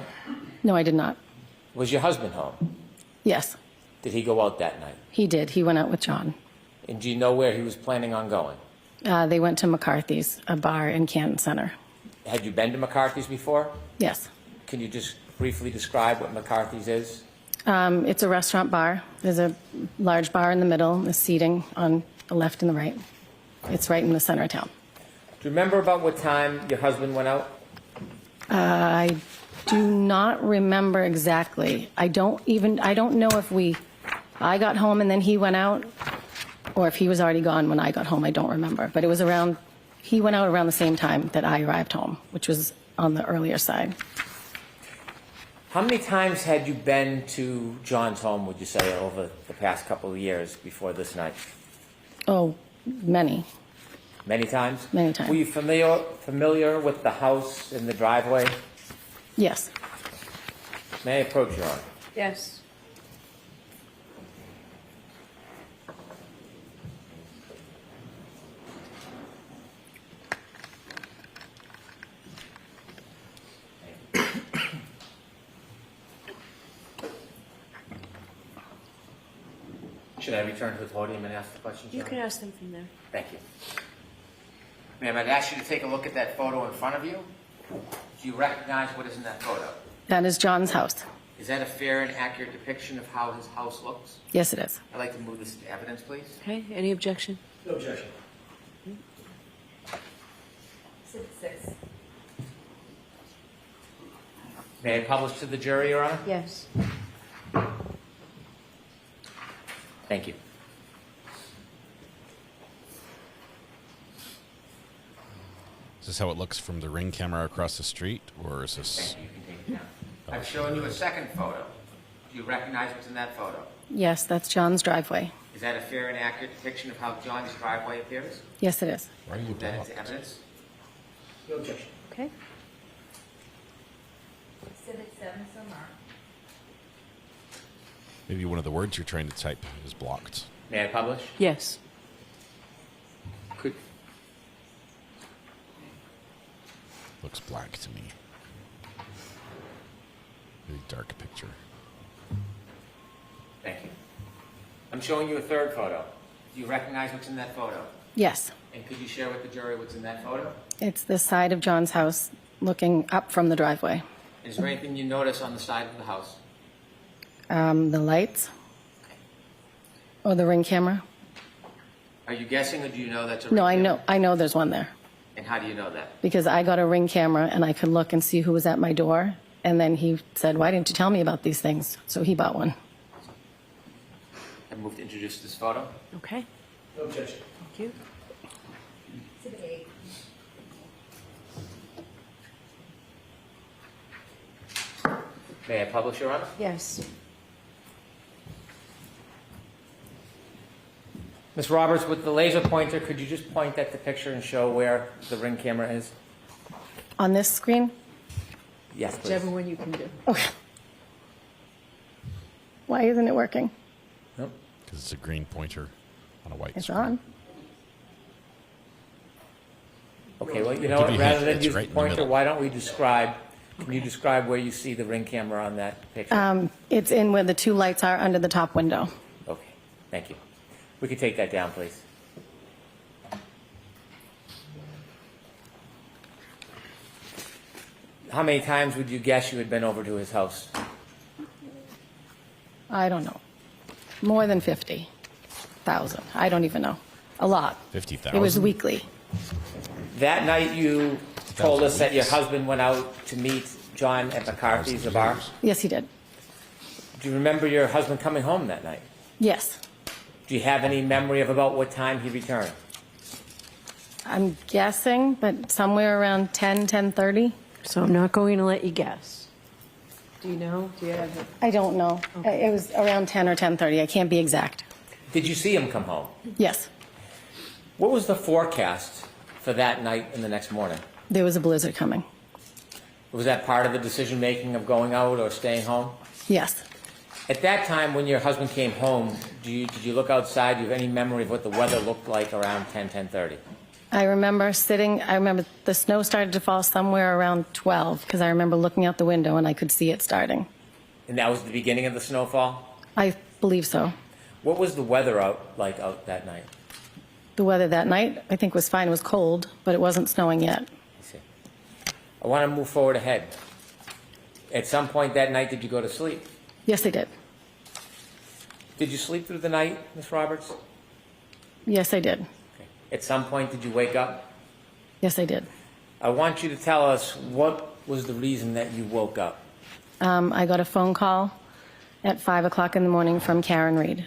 No, I did not. Was your husband home? Yes, Did he go out that night? he did. He went out with John. And do you know where he was planning on going? They went to McCarthy's, a bar in Canton Center. Had you been to McCarthy's before? Yes. Can you just briefly describe what McCarthy's is? It's a restaurant bar. There's a large bar in the middle, the seating on the left and the right. It's right in the center of town. Do you remember about what time your husband went out? I do not remember exactly. I don't know if I got home and then he went out, or if he was already gone when I got home. I don't remember. But it was he went out around the same time that I arrived home, which was on the earlier side. How many times had you been to John's home, would you say, over the past couple of years before this night? Oh, many. Many times? Many times. Were you familiar with the house and the driveway? Yes. May I approach you on? Yes. Should I return to the podium and ask the questions? You John? can ask them from there. Thank you. Ma'am, I'd ask you to take a look at that photo in front of you. Do you recognize what is in that photo? That is John's house. Is that a fair and accurate depiction of how his house looks? Yes, it is. I'd like to move this to evidence, please. Okay, any objection? No objection. Six. May I publish to the jury, Your Honor? Yes. Thank you. Is this how it looks from the Ring camera across the street, or is this? Thank you. You can take it down. I've shown you a second photo. Do you recognize what's in that photo? Yes, that's John's driveway. Is that a fair and accurate depiction of how John's driveway appears? Yes, it is. Why are you Move that blocked? into evidence. No objection. Okay. Exhibit 7 so marked. Maybe one of the words you're trying to type is blocked. May I publish? Yes. Could Looks black to me. Really dark picture. Thank you. I'm showing you a third photo. Do you recognize what's in that photo? Yes. And could you share with the jury what's in that photo? It's the side of John's house looking up from the driveway. Is there anything you notice on the side of the house? The lights or the Ring camera. Are you guessing, or do you know that's a No, ring I camera? know. I know there's one there And how do you know that? because I got a Ring camera and I could look and see who was at my door. And then he said, "Why didn't you tell me about these things?" So he bought one. I move to introduce this photo. Okay. No objection. Thank you. Exhibit 8. May I publish, Your Honor? Yes. Ms. Roberts, with the laser pointer, could you just point at the picture and show where the Ring camera is? On this screen? Yes, please. Whichever one you can do. Okay. Why isn't it working? Nope. Because it's a green pointer on a white It's screen. on. Okay, well, you know Give what, you a rather hint, than it's use right the in the pointer, middle. why don't we can you describe where you see the Ring camera on that picture? It's in where the two lights are under the top window. Okay, thank you. We could take that down, please. How many times would you guess you had been over to his house? I don't know. More than 50,000. I don't even know. A lot. 50,000? It was weekly. That night you told us that your husband went out to meet John at McCarthy's, the bar. Yes, he did. Do you remember your husband coming home that night? Yes. Do you have any memory of about what time he returned? I'm guessing, but somewhere around 10:30. So I'm not going to let you guess. Do you know? Do you have it? I don't know. It was around 10 or 10:30. I can't be exact. Did you see him come home? Yes. What was the forecast for that night and the next morning? There was a blizzard coming. Was that part of the decision-making of going out or staying home? Yes. At that time, when your husband came home, did you look outside? Do you have any memory of what the weather looked like around 10:30? I remember the snow started to fall somewhere around 12 because I remember looking out the window and I could see it starting. And that was the beginning of the snowfall? I believe so. What was the weather out that night? The weather that night, I think, was fine. It was cold, but it wasn't snowing yet. I see. I want to move forward ahead. At some point that night, did you go to sleep? Yes, I did. Did you sleep through the night, Ms. Roberts? Yes, I did. At some point, did you wake up? Yes, I did. I want you to tell us what was the reason that you woke up. I got a phone call at 5 o'clock in the morning from Karen Reed.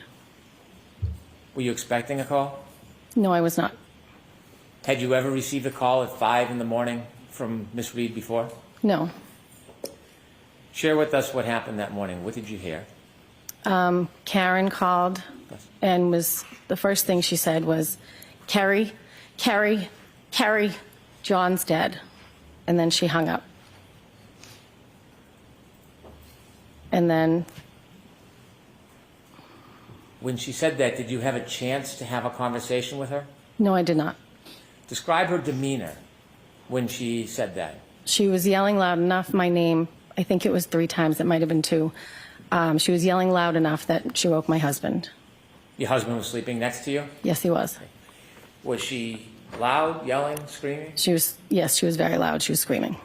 Were you expecting a call? No, I was not. Had you ever received a call at 5 in the morning from Ms. Reed before? No. Share with us what happened that morning. What did you hear? Karen called and the first thing she said was, Carrie, John's dead. And then she hung up. And then... When she said that, did you have a chance to have a conversation with her? No, I did not. Describe her demeanor when she said that. She was yelling loud enough, my name, I think it was 3 times, it might have been 2. She was yelling loud enough that she woke my husband. Your husband was sleeping next to you? Yes, he was. Was she loud, yelling, screaming? Yes, she was very loud. She was screaming.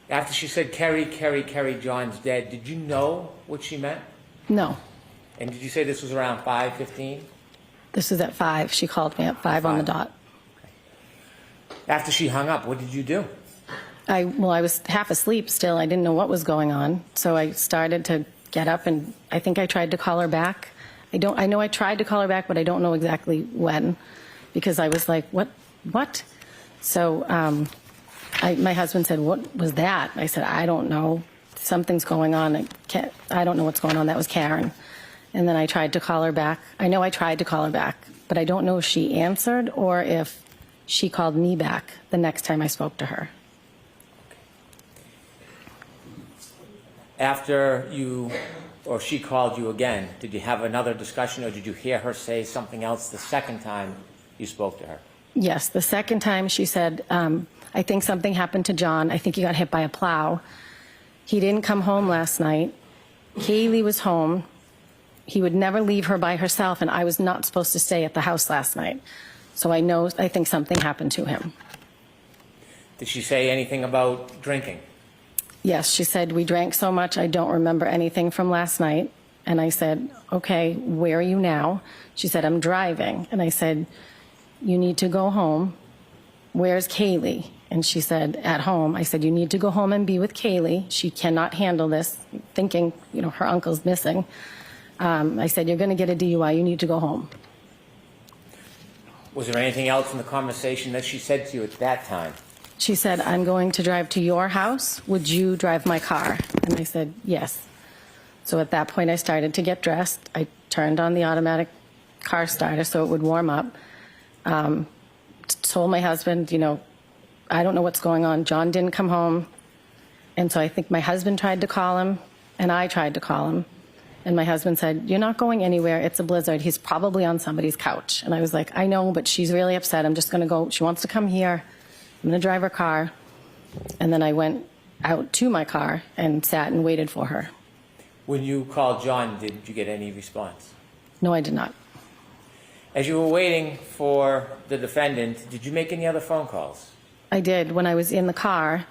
After she said, Carrie, John's dead, did you know what she meant? No. And did you say this was around 5:15? This was at 5. She called me at 5 on the dot. After she hung up, what did you do? I was half asleep still. I didn't know what was going on. So I started to get up, and I think I tried to call her back. I know I tried to call her back, but I don't know exactly when, because I was like, what? So my husband said, what was that? I said, I don't know. Something's going on. I don't know what's going on. That was Karen. And then I tried to call her back. I know I tried to call her back, but I don't know if she answered or if she called me back the next time I spoke to her. After you or she called you again, did you have another discussion, or did you hear her say something else the second time you spoke to her? Yes, the second time she said, I think something happened to John. I think he got hit by a plow. He didn't come home last night. Kaylee was home. He would never leave her by herself, and I was not supposed to stay at the house last night. So I think something happened to him. Did she say anything about drinking? Yes, she said, we drank so much, I don't remember anything from last night. And I said, okay, where are you now? She said, I'm driving. And I said, you need to go home. Where's Kaylee? And she said, at home. I said, you need to go home and be with Kaylee. She cannot handle this, thinking, her uncle's missing. I said, you're going to get a DUI. You need to go home. Was there anything else in the conversation that she said to you at that time? She said, I'm going to drive to your house. Would you drive my car? And I said, yes. So at that point, I started to get dressed. I turned on the automatic car starter so it would warm up. Told my husband, I don't know what's going on. John didn't come home. And so I think my husband tried to call him, and I tried to call him. And my husband said, you're not going anywhere. It's a blizzard. He's probably on somebody's couch. And I was like, I know, but she's really upset. I'm just going to go. She wants to come here. I'm going to drive her car. And then I went out to my car and sat and waited for her. When you called John, did you get any response? No, I did not. As you were waiting for the defendant, did you make any other phone calls? I did. When I was in the car,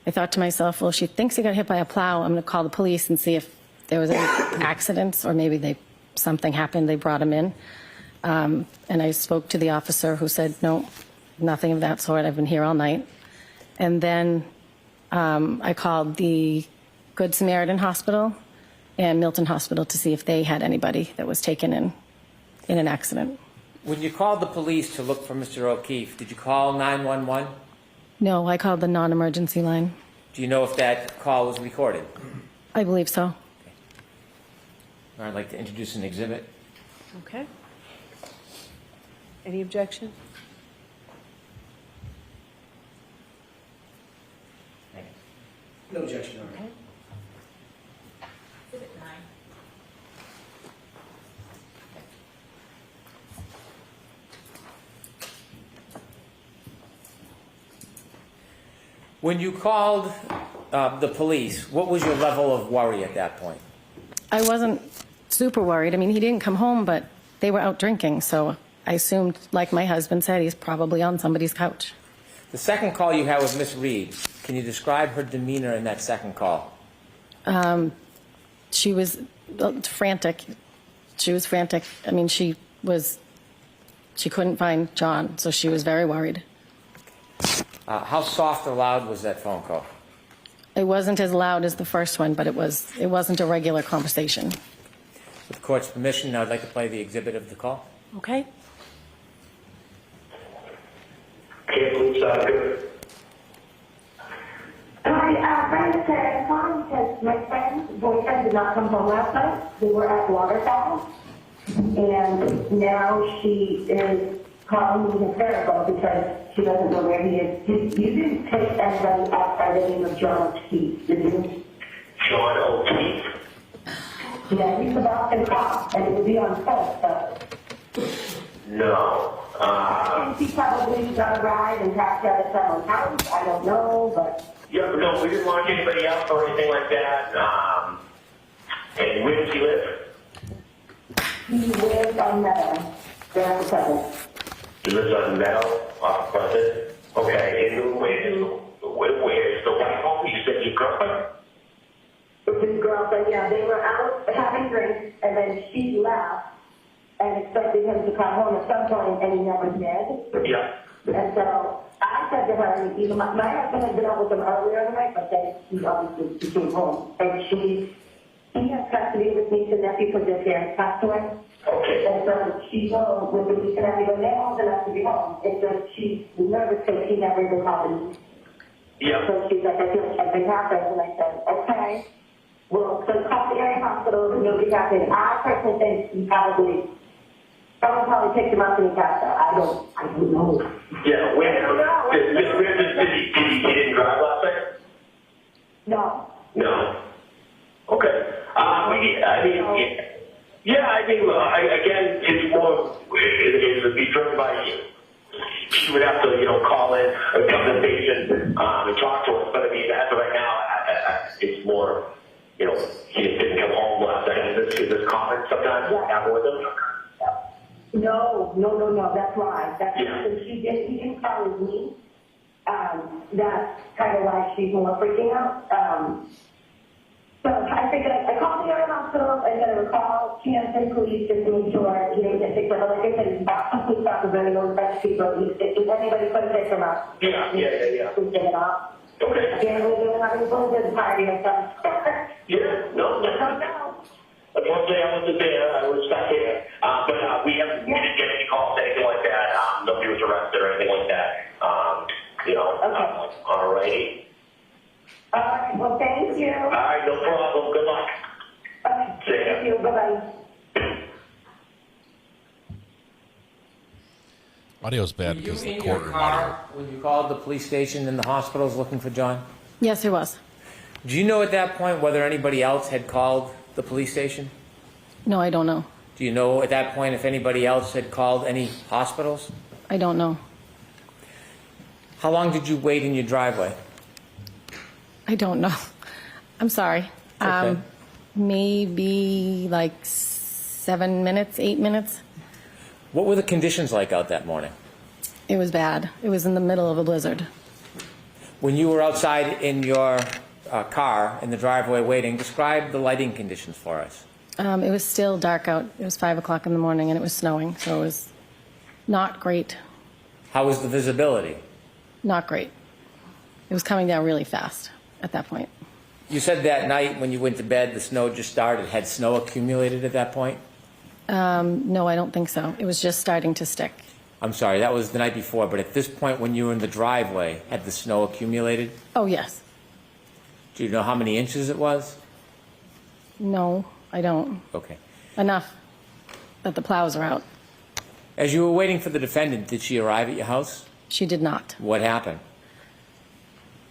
I thought to myself, well, she thinks he got hit by a plow. I'm going to call the police and see if there was any accidents or maybe something happened. They brought him in. And I spoke to the officer who said, no, nothing of that sort. I've been here all night. And then I called the Good Samaritan Hospital and Milton Hospital to see if they had anybody that was taken in an accident. When you called the police to look for Mr. O'Keefe, did you call 911? No, I called the non-emergency line. Do you know if that call was recorded? I believe so. I'd like to introduce an exhibit. Okay. Any objection? No objection, Your Honor. Okay. Exhibit 9. When you called the police, what was your level of worry at that point? I wasn't super worried. I mean, he didn't come home, but they were out drinking, so I assumed, like my husband said, he's probably on somebody's couch. The second call you had with Miss Reed, can you describe her demeanor in that second call? She was frantic. She was frantic. I mean, she couldn't find John, so she was very worried. How soft or loud was that phone call? It wasn't as loud as the first one, but it wasn't a regular conversation. With the court's permission, I'd like to play the exhibit of the call. Okay. Hi, my name is Sarah. I'm calling because my friend's boyfriend did not come home last night. We were at waterfowl, and now she is calling me hysterical because she doesn't know where he is. You didn't take anybody outside the name of John O'Keefe, did you? John O'Keefe? Yeah, he's the Boston cop, and it would be on post, but... No. I think he probably got a ride and passed out at someone's house. I don't know, but... Yeah, no, we didn't lock anybody out or anything like that. And where does he live? He lives on Meadow. They're at the present. He lives on Meadow, off Pleasant. Okay, and where's the wife home? You said your girlfriend? With his girlfriend, yeah. They were out having drinks, and then she left and expected him to come home at some point, and he never did. Yeah. And so I said to her, you know, my husband had been out with him earlier in the night, but then he obviously came home. And he has custody with niece and nephew because their parents passed away. Okay. And so she's home with the niece and nephew, and they're old enough to be home. It's just she's nervous because she never even called me. Yeah. So she's like, I feel like something happened. And I said, okay. Well, so call the area hospital and nobody happened. I personally think he someone probably picked him up and he passed out. I don't know. Yeah, he didn't drive last night? No. No. Okay. Again, it's more, it would be driven by you. She would have to, call in, come to the patient, and talk to us. But I mean, as of right now, it's more, he just didn't come home last night. Is this common sometimes happen with him? No, that's why. Yeah. He didn't call with me. That's kind of why she's more freaking out. So I figured I called the area hospital and then I would call Kansas police just to make sure he didn't get picked up. Like I said, he's about to police officer and he goes back to people. If anybody could pick him up, Yeah. please pick it up. Okay. Again, we don't have any bullshit party and stuff. Yeah, no. Unfortunately, I wasn't there. I was stuck here. But we didn't get any calls, anything like that. Nobody was arrested or anything like that. Okay. All righty. All right, well, thank you. All right, no problem. Good luck. Okay, thank you. Bye-bye. Audio's bad because Were you the in your courtroom car audio. when you called the police station and the hospitals looking for John? Yes, it was. Do you know at that point whether anybody else had called the police station? No, I don't know. Do you know at that point if anybody else had called any hospitals? I don't know. How long did you wait in your driveway? I don't know. I'm sorry. Okay. Maybe like 7 minutes, 8 minutes. What were the conditions like out that morning? It was bad. It was in the middle of a blizzard. When you were outside in your car in the driveway waiting, describe the lighting conditions for us. It was still dark out. It was 5 o'clock in the morning, and it was snowing, so it was not great. How was the visibility? Not great. It was coming down really fast at that point. You said that night when you went to bed, the snow just started. Had snow accumulated at that point? No, I don't think so. It was just starting to stick. I'm sorry, that was the night before, but at this point when you were in the driveway, had the snow accumulated? Oh, yes. Do you know how many inches it was? No, I don't. Okay. Enough that the plows are out. As you were waiting for the defendant, did she arrive at your house? She did not. What happened?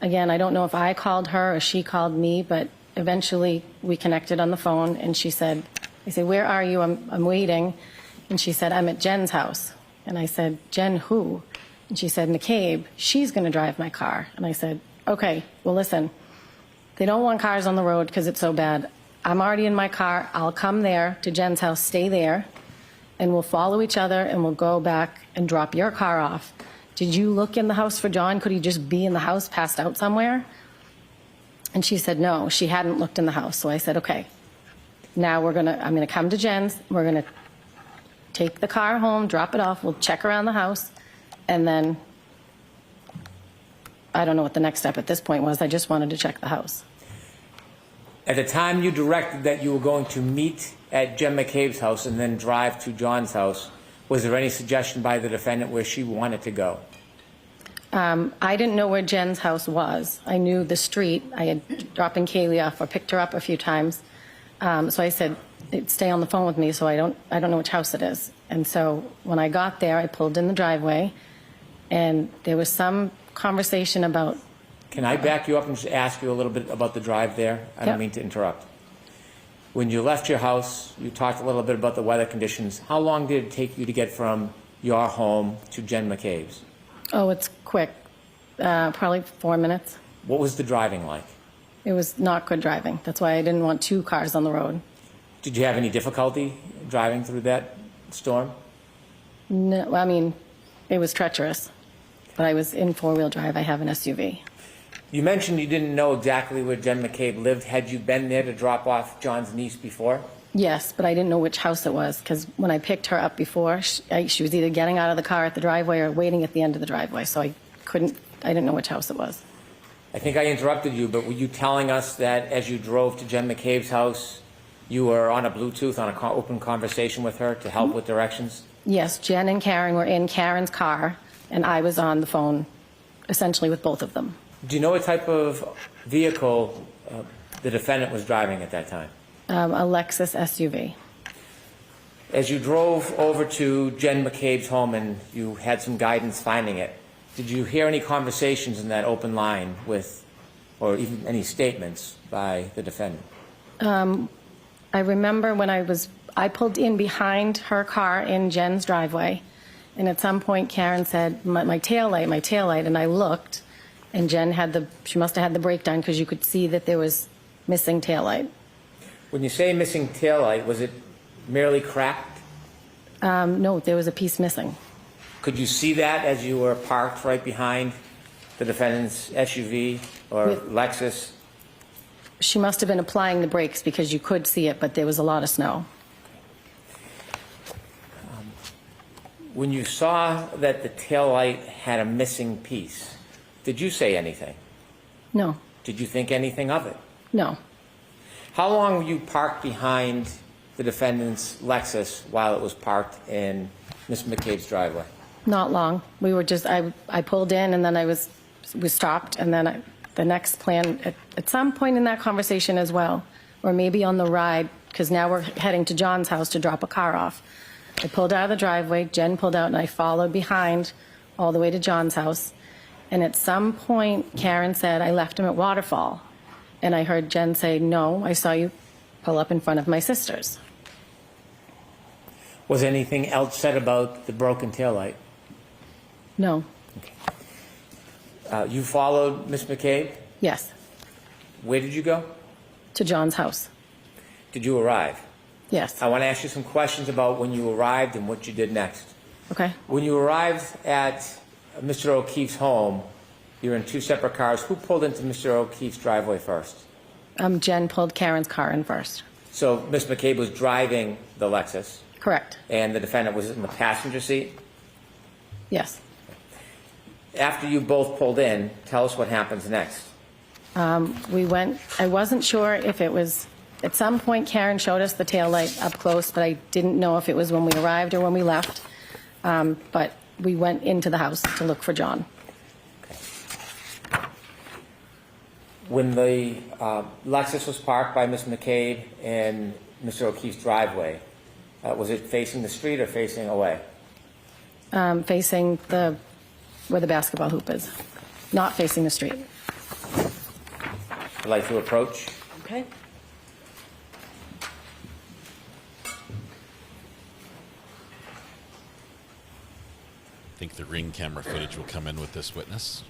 Again, I don't know if I called her or she called me, but eventually we connected on the phone, and she said, I said, where are you? I'm waiting. And she said, I'm at Jen's house. And I said, Jen who? And she said, McCabe. She's going to drive my car. And I said, okay, well, listen, they don't want cars on the road because it's so bad. I'm already in my car. I'll come there to Jen's house, stay there, and we'll follow each other, and we'll go back and drop your car off. Did you look in the house for John? Could he just be in the house, passed out somewhere? And she said, no, she hadn't looked in the house. So I said, okay, now I'm going to come to Jen's. We're going to take the car home, drop it off. We'll check around the house. And then I don't know what the next step at this point was. I just wanted to check the house. At the time you directed that you were going to meet at Jen McCabe's house and then drive to John's house, was there any suggestion by the defendant where she wanted to go? I didn't know where Jen's house was. I knew the street. I had dropping Kaylee off or picked her up a few times. So I said, stay on the phone with me so I don't know which house it is. And so when I got there, I pulled in the driveway, and there was some conversation about... Can I back you up and just ask you a little bit about the drive there? I don't mean to interrupt. When you left your house, you talked a little bit about the weather conditions. How long did it take you to get from your home to Jen McCabe's? Oh, it's quick. Probably 4 minutes. What was the driving like? It was not good driving. That's why I didn't want two cars on the road. Did you have any difficulty driving through that storm? No, I mean, it was treacherous. But I was in four-wheel drive. I have an SUV. You mentioned you didn't know exactly where Jen McCabe lived. Had you been there to drop off John's niece before? Yes, but I didn't know which house it was, because when I picked her up before, she was either getting out of the car at the driveway or waiting at the end of the driveway, so I didn't know which house it was. I think I interrupted you, but were you telling us that as you drove to Jen McCabe's house, you were on a Bluetooth, on an open conversation with her to help with directions? Yes, Jen and Karen were in Karen's car, and I was on the phone, essentially with both of them. Do you know what type of vehicle the defendant was driving at that time? A Lexus SUV. As you drove over to Jen McCabe's home and you had some guidance finding it, did you hear any conversations in that open line with, or even any statements by the defendant? I remember when I pulled in behind her car in Jen's driveway, and at some point Karen said, my taillight, and I looked, and Jen she must have had the brake done because you could see that there was missing taillight. When you say missing taillight, was it merely cracked? No, there was a piece missing. Could you see that as you were parked right behind the defendant's SUV or Lexus? She must have been applying the brakes because you could see it, but there was a lot of snow. When you saw that the taillight had a missing piece, did you say anything? No. Did you think anything of it? No. How long were you parked behind the defendant's Lexus while it was parked in Ms. McCabe's driveway? Not long. We were just, I pulled in, and then we stopped, and then the next plan, at some point in that conversation as well, or maybe on the ride, because now we're heading to John's house to drop a car off. I pulled out of the driveway, Jen pulled out, and I followed behind all the way to John's house. And at some point, Karen said, I left him at Waterfall. And I heard Jen say, no, I saw you pull up in front of my sister's. Was anything else said about the broken taillight? No. Okay. You followed Ms. McCabe? Yes. Where did you go? To John's house. Did you arrive? Yes. I want to ask you some questions about when you arrived and what you did next. Okay. When you arrived at Mr. O'Keefe's home, You're in two separate cars. Who pulled into Mr. O'Keefe's driveway first? Jen pulled Karen's car in first. So Ms. McCabe was driving the Lexus, Correct. and the defendant was in the passenger seat? Yes. After you both pulled in, tell us what happens next. We went, I wasn't sure if it was, at some point Karen showed us the taillight up close, but I didn't know if it was when we arrived or when we left. But we went into the house to look for John. When the Lexus was parked by Ms. McCabe in Mr. O'Keefe's driveway, was it facing the street or facing away? Facing where the basketball hoop is, not facing the street. I'd like to approach. Okay. I think the ring camera footage will come in with this witness.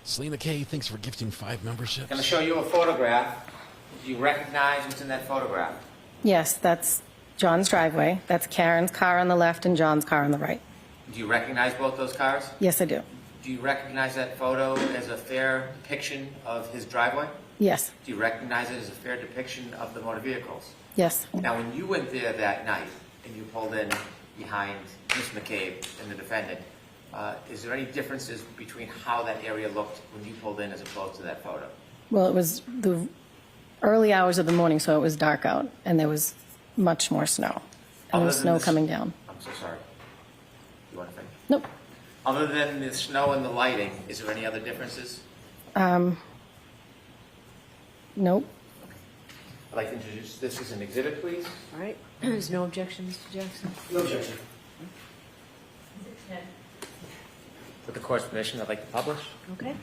Selena K, thanks for gifting 5 memberships. I'm going to show you a photograph. Do you recognize what's in that photograph? Yes, that's John's driveway. That's Karen's car on the left and John's car on the right. Do you recognize both those cars? Yes, I do. Do you recognize that photo as a fair depiction of his driveway? Yes. Do you recognize it as a fair depiction of the motor vehicles? Yes. Now, when you went there that night and you pulled in behind Ms. McCabe and the defendant, is there any differences between how that area looked when you pulled in as opposed to that photo? Well, it was the early hours of the morning, so it was dark out, and there was much more snow. And there was snow coming down. I'm so sorry. You want to finish? Nope. Other than the snow and the lighting, is there any other differences? Nope. I'd like to introduce this as an exhibit, please. All right. There's no objection, Mr. Jackson? No objection. With the court's permission, I'd like to publish. Okay.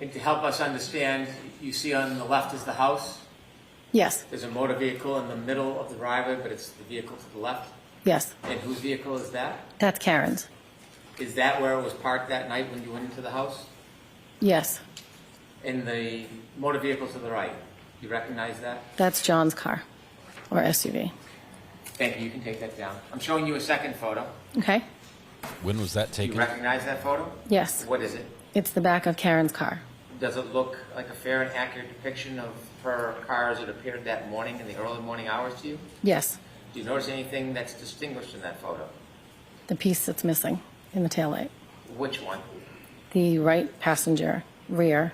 And to help us understand, you see on the left is the house. Yes. There's a motor vehicle in the middle of the driveway, but it's the vehicle to the left. Yes. And whose vehicle is that? That's Karen's. Is that where it was parked that night when you went into the house? Yes. In the motor vehicle to the right, you recognize that? That's John's car, or SUV. Thank you, you can take that down. I'm showing you a second photo. Okay. When was that Do you taken? recognize that photo? Yes. What is it? It's the back of Karen's car. Does it look like a fair and accurate depiction of her car as it appeared that morning in the early morning hours to you? Yes. Do you notice anything that's distinguished in that photo? The piece that's missing in the taillight. Which one? The right passenger rear.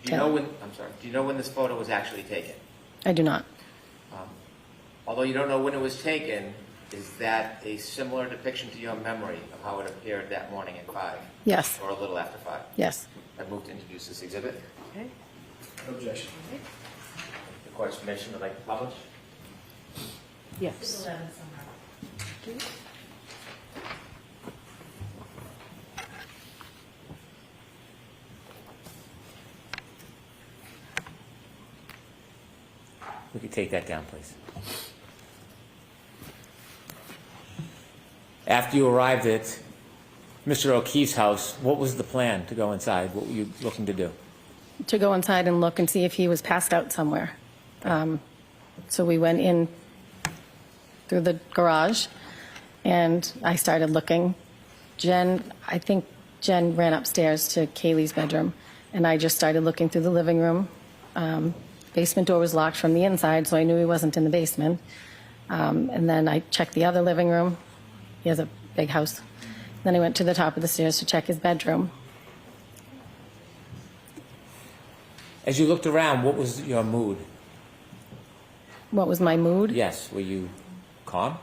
Do you know when? I'm sorry. Do you know when this photo was actually taken? I do not. Although you don't know when it was taken, is that a similar depiction to your memory of how it appeared that morning at 5? Yes. Or a little after 5? Yes. I move to introduce this exhibit. Okay. No objection. The court's permission, I'd like to publish. Yes. We could take that down, please. After you arrived at Mr. O'Keefe's house, what was the plan to go inside? What were you looking to do? To go inside and look and see if he was passed out somewhere. So we went in through the garage, and I started looking. I think Jen ran upstairs to Kaylee's bedroom, and I just started looking through the living room. Basement door was locked from the inside, so I knew he wasn't in the basement. And then I checked the other living room. He has a big house. Then I went to the top of the stairs to check his bedroom. As you looked around, what was your mood? What was my mood? Yes. Were you calm?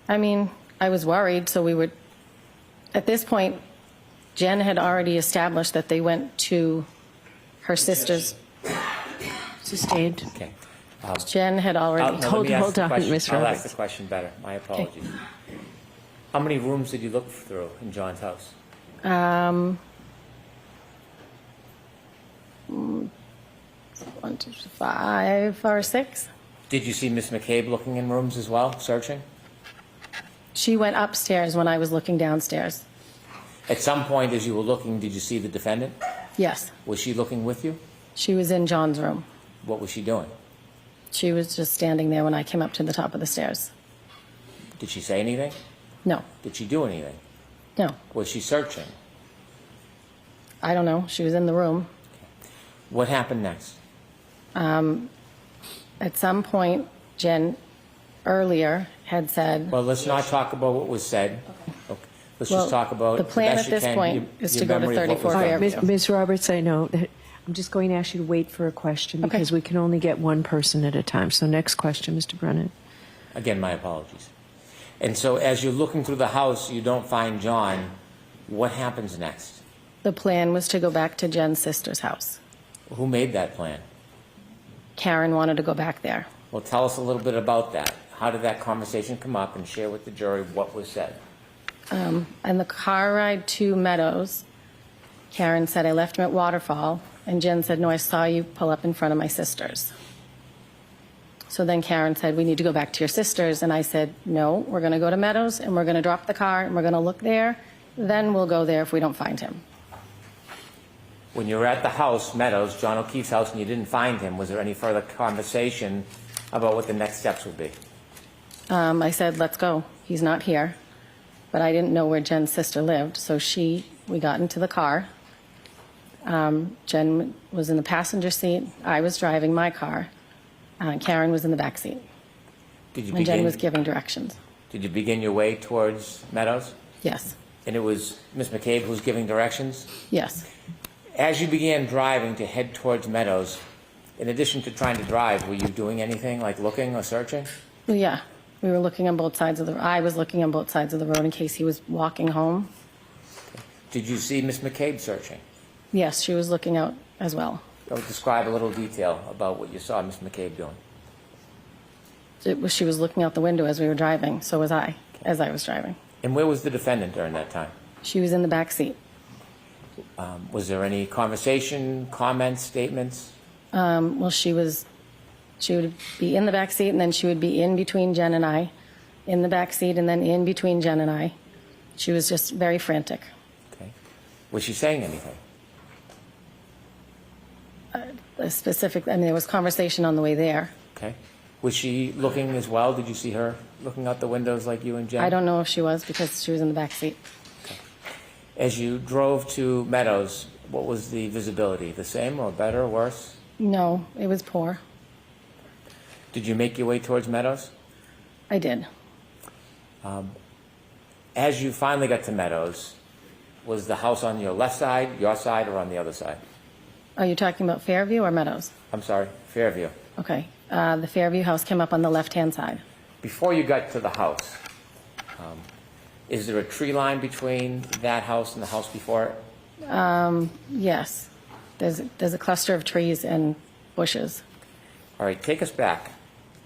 I mean, I was worried, so we would... At this point, Jen had already established that they went to her sister's... Sustained. Okay. Jen had already... Hold on, Ms. I'll Roberts. ask the question better. My apologies. How many rooms did you look through in John's house? 1, 2, 5 or 6. Did you see Miss McCabe looking in rooms as well, searching? She went upstairs when I was looking downstairs. At some point as you were looking, did you see the defendant? Yes. Was she looking with you? She was in John's room. What was she doing? She was just standing there when I came up to the top of the stairs. Did she say anything? No. Did she do anything? No. Was she searching? I don't know. She was in the room. What happened next? At some point, Jen earlier had said... Well, let's not talk about what was said. Okay. Let's Well, just talk about... the plan at this point is to go to 34 Fairview. Ms. Roberts, I know that I'm just going to ask you to wait for a question because we can only get one person at a time. So next question, Mr. Brennan. Again, my apologies. And so as you're looking through the house, you don't find John. What happens next? The plan was to go back to Jen's sister's house. Who made that plan? Karen wanted to go back there. Well, tell us a little bit about that. How did that conversation come up, and share with the jury what was said? And the car ride to Meadows, Karen said, I left him at Waterfall. And Jen said, no, I saw you pull up in front of my sister's. So then Karen said, we need to go back to your sister's. And I said, no, we're going to go to Meadows, and we're going to drop the car, and we're going to look there. Then we'll go there if we don't find him. When you were at the house, Meadows, John O'Keefe's house, and you didn't find him, was there any further conversation about what the next steps would be? I said, let's go. He's not here. But I didn't know where Jen's sister lived. So we got into the car. Jen was in the passenger seat. I was driving my car. Karen was in the back seat. And Jen was giving directions. Did you begin your way towards Meadows? Yes. And it was Ms. McCabe who was giving directions? Yes. As you began driving to head towards Meadows, in addition to trying to drive, were you doing anything like looking or searching? Well, yeah. We were looking on both sides of the road. I was looking on both sides of the road in case he was walking home. Did you see Ms. McCabe searching? Yes, she was looking out as well. Describe a little detail about what you saw Ms. McCabe doing. She was looking out the window as we were driving. So was I, as I was driving. And where was the defendant during that time? She was in the back seat. Was there any conversation, comments, statements? Well, she would be in the back seat, and then she would be in between Jen and I, in the back seat, and then in between Jen and I. She was just very frantic. Okay. Was she saying anything? There was conversation on the way there. Okay. Was she looking as well? Did you see her looking out the windows like you and Jen? I don't know if she was because she was in the back seat. Okay. As you drove to Meadows, what was the visibility? The same or better or worse? No, it was poor. Did you make your way towards Meadows? I did. As you finally got to Meadows, was the house on your left side, your side, or on the other side? Are you talking about Fairview or Meadows? I'm sorry, Fairview. Okay. The Fairview house came up on the left-hand side. Before you got to the house, is there a tree line between that house and the house before it? Yes. There's a cluster of trees and bushes. All right, take us back.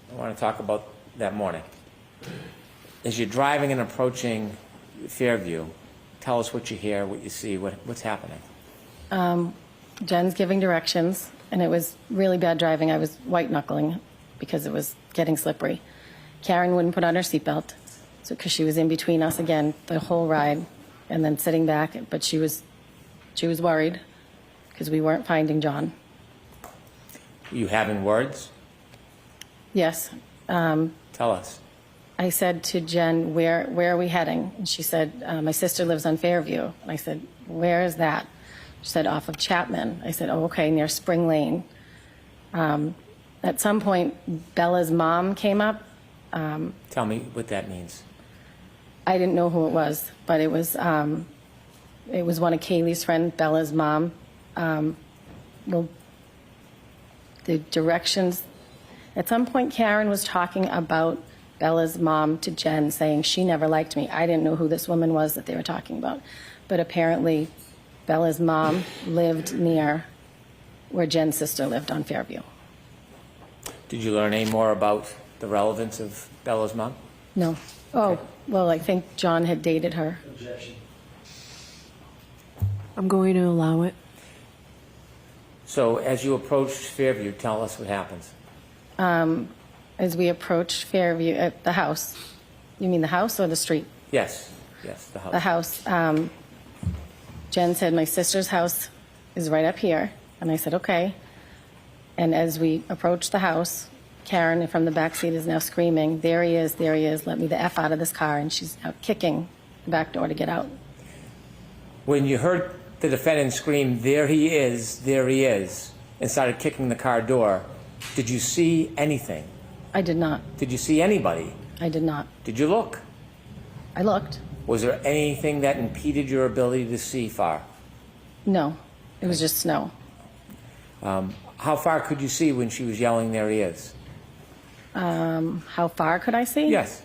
I want to talk about that morning. As you're driving and approaching Fairview, tell us what you hear, what you see, what's happening. Jen's giving directions, and it was really bad driving. I was white-knuckling because it was getting slippery. Karen wouldn't put on her seatbelt because she was in between us again the whole ride, and then sitting back. But she was worried because we weren't finding John. Were you having words? Yes. Tell us. I said to Jen, where are we heading? And she said, my sister lives on Fairview. And I said, where is that? She said, off of Chapman. I said, oh, okay, near Spring Lane. At some point, Bella's mom came up. Tell me what that means. I didn't know who it was, but it was one of Kaylee's friends, Bella's mom. Well, the directions, at some point Karen was talking about Bella's mom to Jen, saying she never liked me. I didn't know who this woman was that they were talking about, but apparently Bella's mom lived near where Jen's sister lived on Fairview. Did you learn any more about the relevance of Bella's mom? No. Oh, well, I think John had dated her. Objection. I'm going to allow it. So as you approached Fairview, tell us what happens. As we approached Fairview, at the house. You mean the house or the street? Yes, the house. The house. Jen said my sister's house is right up here. And I said, okay. And as we approached the house, Karen from the back seat is now screaming, there he is, let me the F out of this car. And she's now kicking the back door to get out. When you heard the defendant scream, there he is, and started kicking the car door, did you see anything? I did not. Did you see anybody? I did not. Did you look? I looked. Was there anything that impeded your ability to see far? No, it was just snow. How far could you see when she was yelling, there he is? How far could I see? Yes.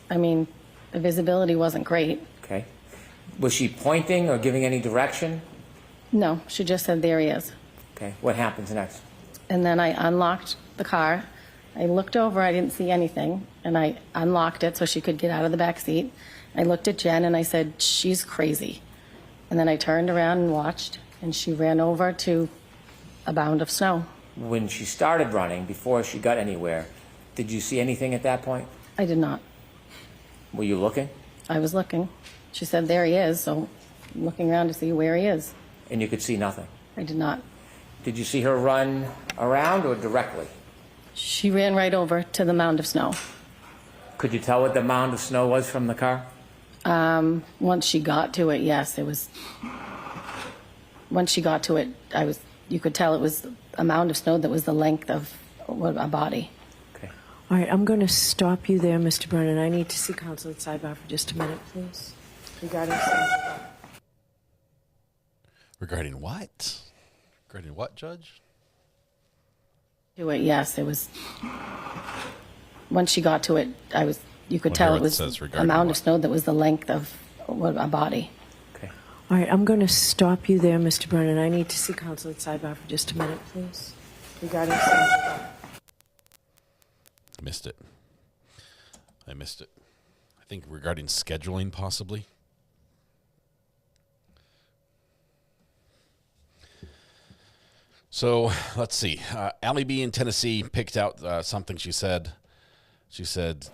I mean, the visibility wasn't great. Okay. Was she pointing or giving any direction? No, she just said, there he is. Okay. What happens next? And then I unlocked the car. I looked over, I didn't see anything, and I unlocked it so she could get out of the back seat. I looked at Jen and I said, she's crazy. And then I turned around and watched, and she ran over to a mound of snow. When she started running, before she got anywhere, did you see anything at that point? I did not. Were you looking? I was looking. She said, there he is, so I'm looking around to see where he is. And you could see nothing? I did not. Did you see her run around or directly? She ran right over to the mound of snow. Could you tell what the mound of snow was from the car? Once she got to it, yes, it was. Once she got to it, you could tell it was a mound of snow that was the length of a body. Okay. All right, I'm going to stop you there, Mr. Brennan. I need to see counsel at sidebar for just a minute, please. Regarding Regarding what? Regarding what, Judge? To it, yes, it was. Once she got to it, you could tell it was a mound of snow that was the length of a body. Okay. All right, I'm going to stop you there, Mr. Brennan. I need to see counsel at sidebar for just a minute, please. Regarding I missed it. I think regarding scheduling, possibly. So let's see. Allie B in Tennessee picked out something she said. She said,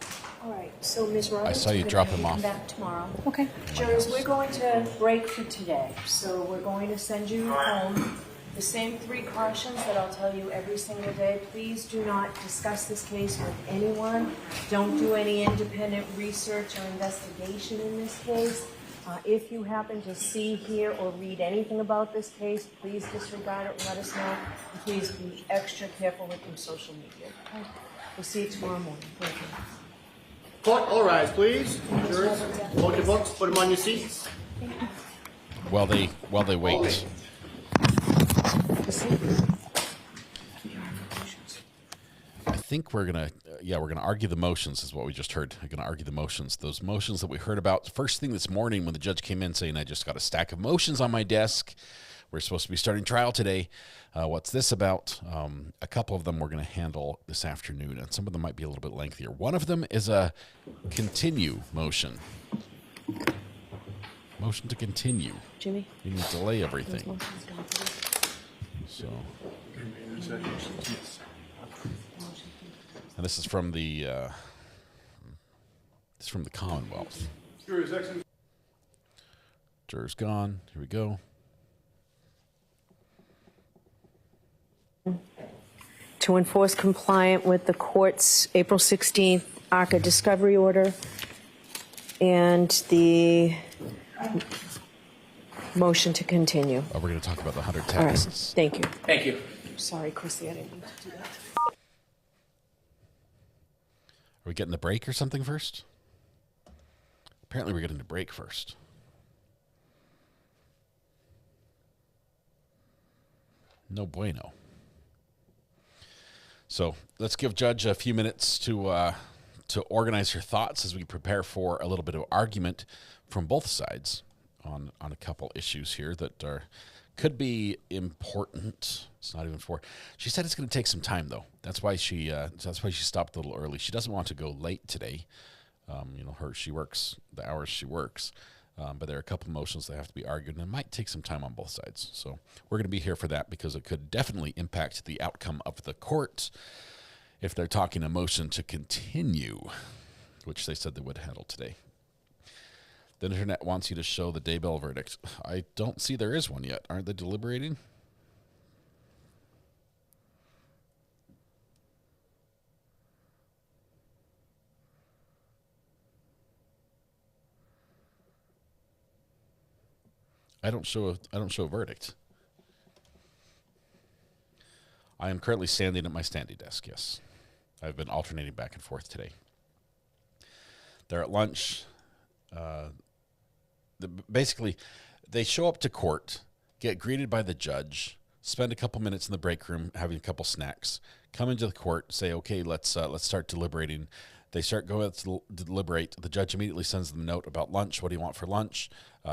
all right, so Ms. Roberts, I saw you drop him off. Come back tomorrow. Okay. Jurors, we're going to break for today, so we're going to send you home. The same 3 cautions that I'll tell you every single day. Please do not discuss this case with anyone. Don't do any independent research or investigation in this case. If you happen to see, hear, or read anything about this case, please disregard it and let us know. And please be extra careful with your social media. Okay? We'll see you tomorrow morning. Thank you. Court, all rise, please. Jurors, hold your books, put them on your seats. While they wait. I think we're gonna argue the motions is what we just heard. We're gonna argue the motions. Those motions that we heard about first thing this morning when the judge came in saying, I just got a stack of motions on my desk. We're supposed to be starting trial today. What's this about? A couple of them we're going to handle this afternoon, and some of them might be a little bit lengthier. One of them is a continue motion. Motion to continue. Jimmy? You need to delay everything. So. And this is from the Commonwealth. Jurors gone. Here we go. To enforce compliant with the court's April 16th ARCA discovery order and the motion to continue. Oh, we're going to talk about the 100 All right. texts. Thank you. Thank you. Sorry, Chrissy, I didn't mean to do that. Are we getting the break or something first? Apparently we're getting the break first. No bueno. So let's give Judge a few minutes to organize her thoughts as we prepare for a little bit of argument from both sides on a couple issues here that could be important. It's not even for. She said it's going to take some time though. That's why she stopped a little early. She doesn't want to go late today. She works the hours she works. But there are a couple motions that have to be argued, and it might take some time on both sides. So we're going to be here for that because it could definitely impact the outcome of the court if they're talking a motion to continue, which they said they would handle today. The internet wants you to show the Daybell verdict. I don't see there is one yet. Aren't they deliberating? I don't show a verdict. I am currently standing at my standing desk, yes. I've been alternating back and forth today. They're at lunch. Basically, they show up to court, get greeted by the judge, spend a couple minutes in the break room having a couple snacks, come into the court, say, okay, let's start deliberating. They start going to deliberate. The judge immediately sends them a note about lunch. What do you want for lunch?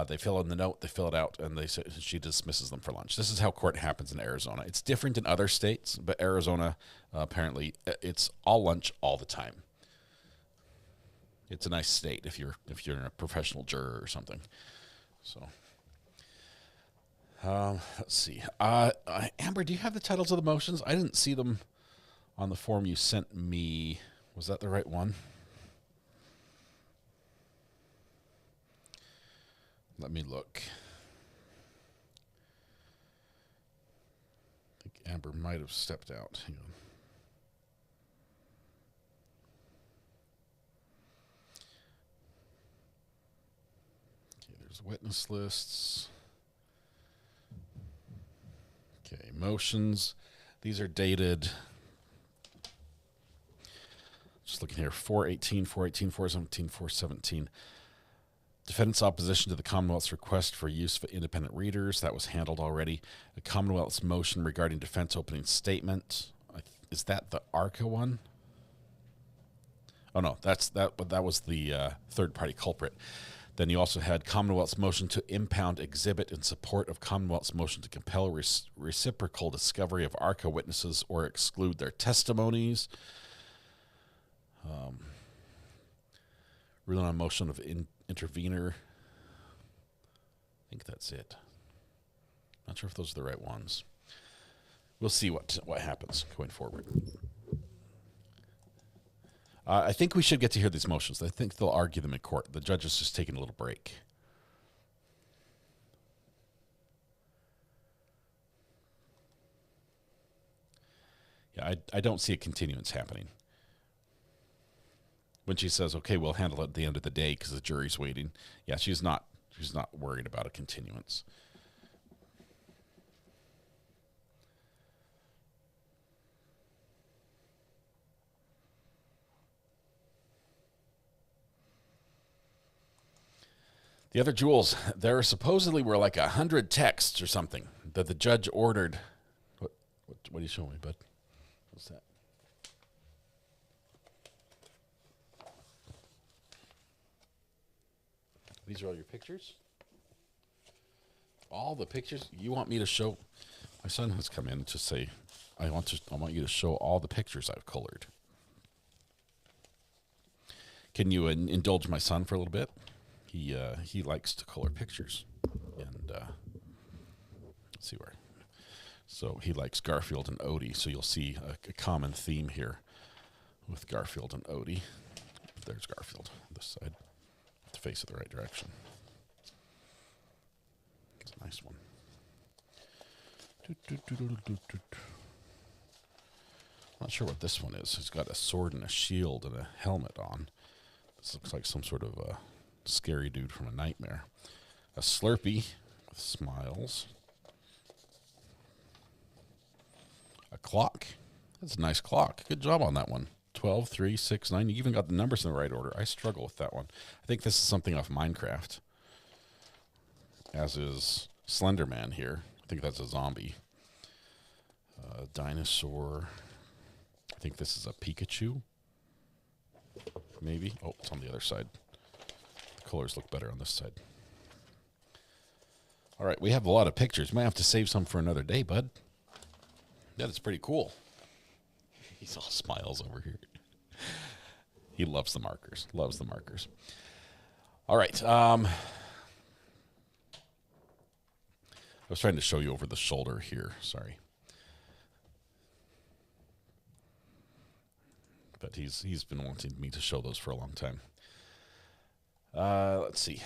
They fill in the note, they fill it out, and she dismisses them for lunch. This is how court happens in Arizona. It's different in other states, but Arizona, apparently, it's all lunch all the time. It's a nice state if you're a professional juror or something. So, let's see. Amber, do you have the titles of the motions? I didn't see them on the form you sent me. Was that the right one? Let me look. I think Amber might have stepped out. Hang on. Okay, there's witness lists. Okay, motions. These are dated. Just looking here, 4/18, 4/18, 4/17, 4/17. Defendant's opposition to the Commonwealth's request for use of independent readers. That was handled already. The Commonwealth's motion regarding defense opening statement. Is that the ARCA one? Oh, no, that was the third-party culprit. Then you also had Commonwealth's motion to impound exhibit in support of Commonwealth's motion to compel reciprocal discovery of ARCA witnesses or exclude their testimonies. Ruling on motion of intervener. I think that's it. Not sure if those are the right ones. We'll see what happens going forward. I think we should get to hear these motions. I think they'll argue them in court. The judge is just taking a little break. Yeah, I don't see a continuance happening. When she says, okay, we'll handle it at the end of the day because the jury's waiting. Yeah, she's not worried about a continuance. The other jewels, there supposedly were like 100 texts or something that the judge ordered. What are you showing me, bud? What's that? These are all your pictures? All the pictures? You want me to show? My son has come in to say, I want you to show all the pictures I've colored. Can you indulge my son for a little bit? He likes to color pictures, and let's see where. So he likes Garfield and Odie. So you'll see a common theme here with Garfield and Odie. There's Garfield on this side. To face it the right direction. It's a nice one. Not sure what this one is. He's got a sword and a shield and a helmet on. This looks like some sort of a scary dude from a nightmare. A Slurpee with smiles. A clock. That's a nice clock. Good job on that one. 12, 3, 6, 9. You even got the numbers in the right order. I struggle with that one. I think this is something off Minecraft. As is Slender Man here. I think that's a zombie. Dinosaur. I think this is a Pikachu. Maybe. Oh, it's on the other side. The colors look better on this side. All right, we have a lot of pictures. Might have to save some for another day, bud. Yeah, that's pretty cool. He's all smiles over here. He loves the markers. Loves the markers. All right. I was trying to show you over the shoulder here. Sorry. But he's been wanting me to show those for a long time. Let's see.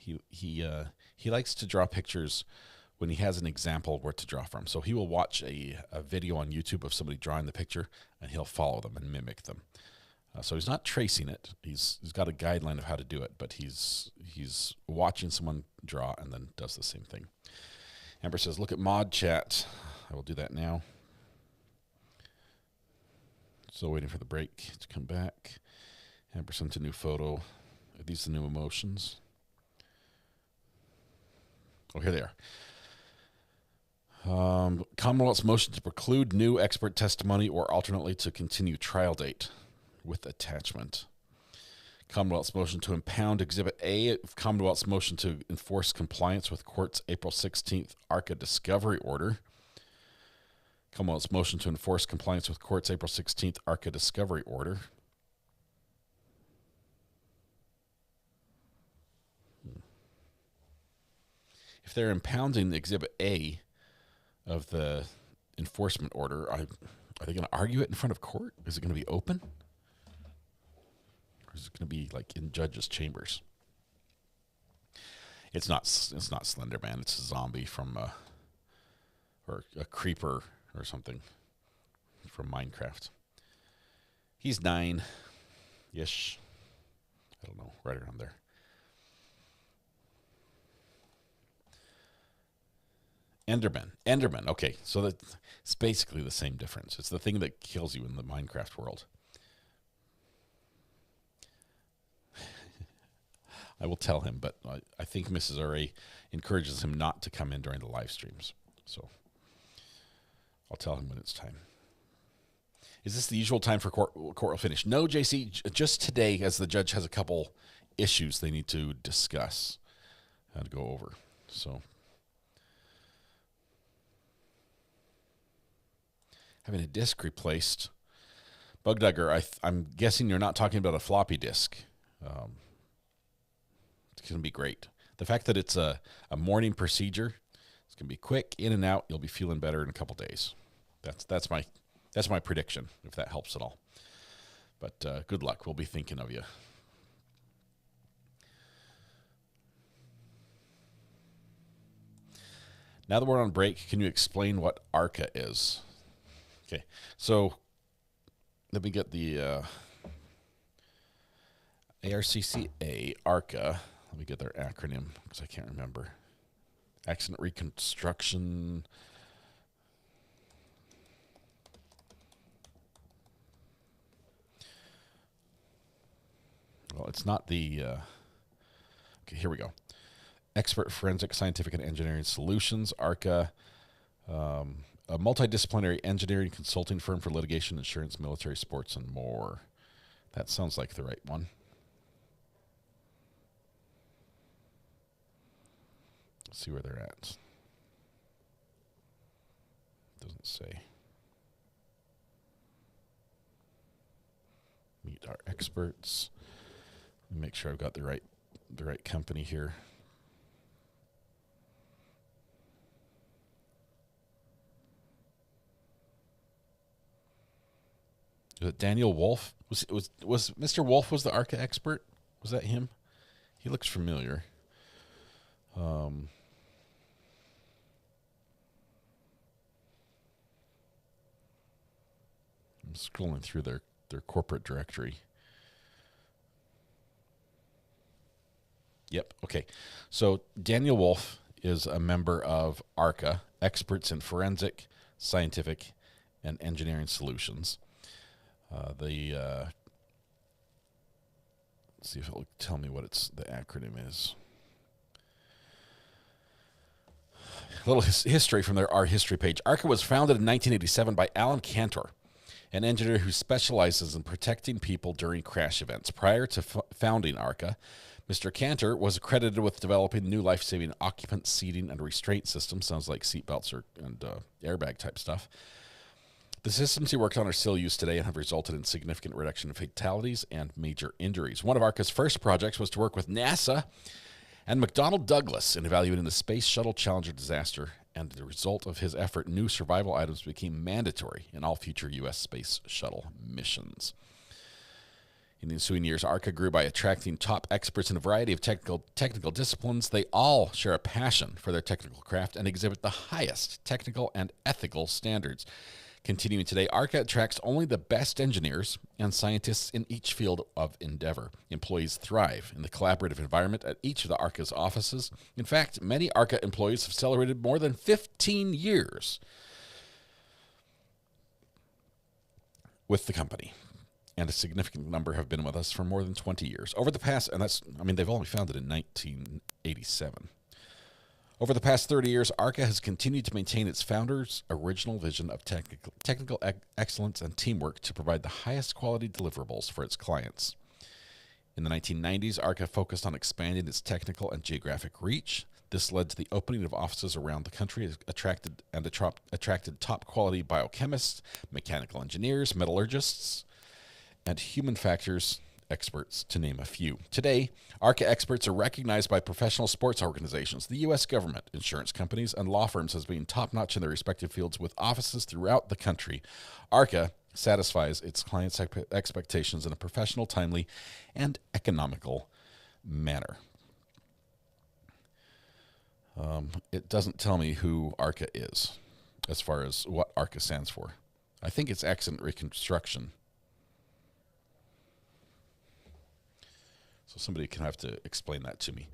He likes to draw pictures when he has an example where to draw from. So he will watch a video on YouTube of somebody drawing the picture, and he'll follow them and mimic them. So he's not tracing it. He's got a guideline of how to do it, but he's watching someone draw and then does the same thing. Amber says, look at mod chat. I will do that now. Still waiting for the break to come back. Amber sent a new photo. Are these the new emotions? Oh, here they are. Commonwealth's motion to preclude new expert testimony or alternately to continue trial date with attachment. Commonwealth's motion to impound Exhibit A. Commonwealth's motion to enforce compliance with court's April 16th ARCA discovery order. Commonwealth's motion to enforce compliance with court's April 16th ARCA discovery order. If they're impounding Exhibit A of the enforcement order, are they going to argue it in front of court? Is it going to be open? Or is it going to be like in judges' chambers? It's not Slender Man. It's a zombie from, or a creeper or something from Minecraft. He's 9-ish. I don't know, right around there. Enderman. Okay, so it's basically the same difference. It's the thing that kills you in the Minecraft world. I will tell him, but I think Mrs. RA encourages him not to come in during the live streams. So I'll tell him when it's time. Is this the usual time for court will finish? No, JC, just today, as the judge has a couple issues they need to discuss and go over. So having a disc replaced. Bug Dugger, I'm guessing you're not talking about a floppy disk. It's going to be great. The fact that it's a morning procedure, it's going to be quick, in and out. You'll be feeling better in a couple days. That's my prediction, if that helps at all. But good luck. We'll be thinking of you. Now that we're on break, can you explain what ARCA is? Okay, so let me get the ARCCA, ARCA. Let me get their acronym because I can't remember. Accident Reconstruction. Well, it's not the... okay, here we go. Expert Forensic Scientific and Engineering Solutions, ARCA. A multidisciplinary engineering consulting firm for litigation, insurance, military, sports, and more. That sounds like the right one. Let's see where they're at. Doesn't say. Meet our experts. Make sure I've got the right company here. Was it Daniel Wolf? Was Mr. Wolf was the ARCA expert? Was that him? He looks familiar. I'm scrolling through their corporate directory. Yep. Okay. So Daniel Wolf is a member of ARCA, Experts in Forensic, Scientific, and Engineering Solutions. Let's see if it'll tell me what the acronym is. A little history from our history page. ARCA was founded in 1987 by Alan Cantor, an engineer who specializes in protecting people during crash events. Prior to founding ARCA, Mr. Cantor was accredited with developing new life-saving occupant seating and restraint systems. Sounds like seatbelts and airbag type stuff. The systems he worked on are still used today and have resulted in significant reduction in fatalities and major injuries. One of ARCA's first projects was to work with NASA and McDonnell Douglas in evaluating the Space Shuttle Challenger disaster, and the result of his effort, new survival items became mandatory in all future U.S. Space Shuttle missions. In the ensuing years, ARCA grew by attracting top experts in a variety of technical disciplines. They all share a passion for their technical craft and exhibit the highest technical and ethical standards. Continuing today, ARCA attracts only the best engineers and scientists in each field of endeavor. Employees thrive in the collaborative environment at each of the ARCA's offices. In fact, many ARCA employees have celebrated more than 15 years with the company, and a significant number have been with us for more than 20 years. Over the past, and they've only founded in 1987. Over the past 30 years, ARCA has continued to maintain its founder's original vision of technical excellence and teamwork to provide the highest quality deliverables for its clients. In the 1990s, ARCA focused on expanding its technical and geographic reach. This led to the opening of offices around the country, attracted top quality biochemists, mechanical engineers, metallurgists, and human factors experts, to name a few. Today, ARCA experts are recognized by professional sports organizations, the U.S. government, insurance companies, and law firms as being top-notch in their respective fields with offices throughout the country. ARCA satisfies its clients' expectations in a professional, timely, and economical manner. It doesn't tell me who ARCA is as far as what ARCA stands for. I think it's accident reconstruction. So somebody can have to explain that to me.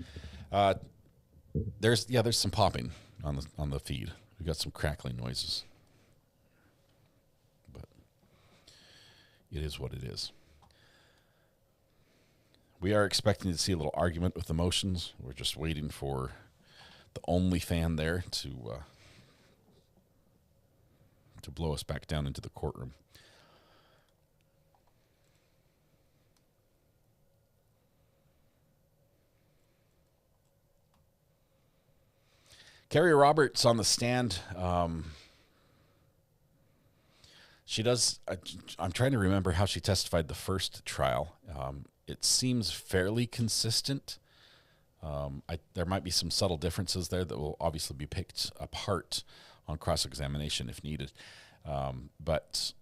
There's some popping on the feed. We've got some crackling noises. But it is what it is. We are expecting to see a little argument with the motions. We're just waiting for the only fan there to blow us back down into the courtroom. Carrie Roberts on the stand. She does. I'm trying to remember how she testified the first trial. It seems fairly consistent. There might be some subtle differences there that will obviously be picked apart on cross-examination if needed. But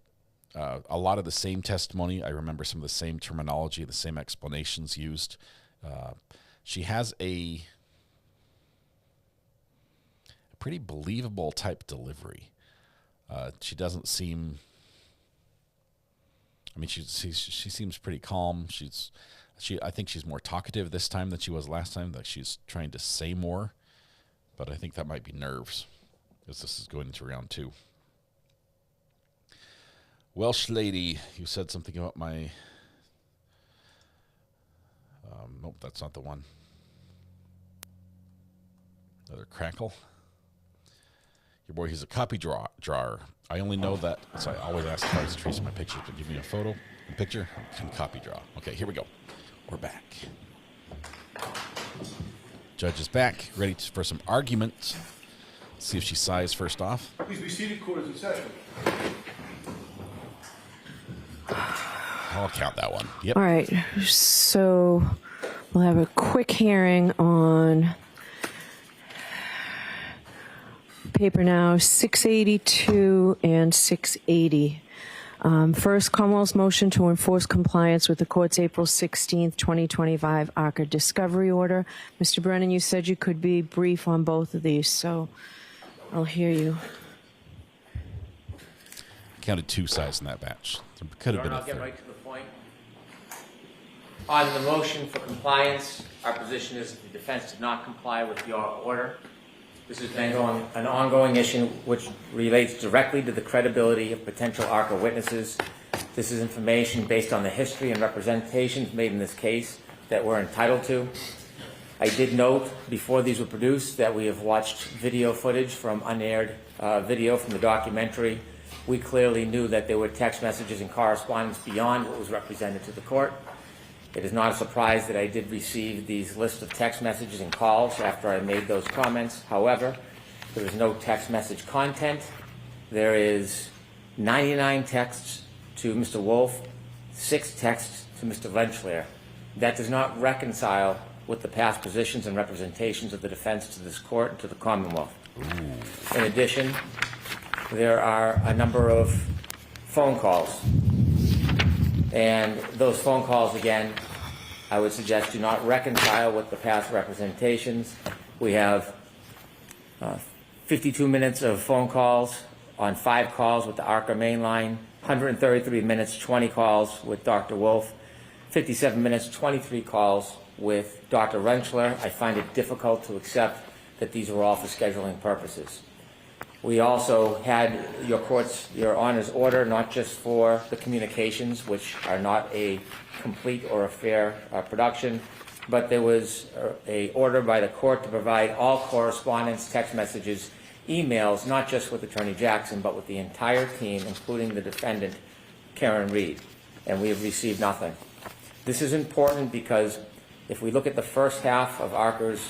a lot of the same testimony. I remember some of the same terminology, the same explanations used. She has a pretty believable type delivery. She doesn't seem. I mean, she seems pretty calm. I think she's more talkative this time than she was last time. Like she's trying to say more, but I think that might be nerves, as this is going into round 2. Welsh lady, you said something about my. Nope, that's not the one. Another crackle. Your boy, he's a copy drawer. I only know that, so I always ask if I was tracing my pictures to give me a picture, and copy draw. Okay, here we go. We're back. Judge is back, ready for some arguments. Let's see if she sighs first off. Please be seated, court is in session. I'll count that one. Yep. All right, so we'll have a quick hearing on paper now 682 and 680. First, Commonwealth's motion to enforce compliance with the court's April 16th, 2025 ARCA discovery order. Mr. Brennan, you said you could be brief on both of these, so I'll hear you. I counted 2 sides in that batch. There could have been a third. I'll get right to the point. On the motion for compliance, our position is that the defense did not comply with the order. This has been an ongoing issue which relates directly to the credibility of potential ARCA witnesses. This is information based on the history and representations made in this case that we're entitled to. I did note before these were produced that we have watched video footage from unaired video from the documentary. We clearly knew that there were text messages and correspondence beyond what was represented to the court. It is not a surprise that I did receive these lists of text messages and calls after I made those comments. However, there is no text message content. There is 99 texts to Mr. Wolf, 6 texts to Mr. Venchler. That does not reconcile with the past positions and representations of the defense to this court and to the Commonwealth. In addition, there are a number of phone calls And those phone calls, again, I would suggest do not reconcile with the past representations. We have 52 minutes of phone calls on 5 calls with the ARCA main line, 133 minutes, 20 calls with Dr. Wolf, 57 minutes, 23 calls with Dr. Rentschler. I find it difficult to accept that these were all for scheduling purposes. We also had your Honor's order, not just for the communications, which are not a complete or a fair production, but there was a order by the court to provide all correspondence, text messages, emails, not just with Attorney Jackson, but with the entire team, including the defendant, Karen Reed, and we have received nothing. This is important because if we look at the first half of ARCA's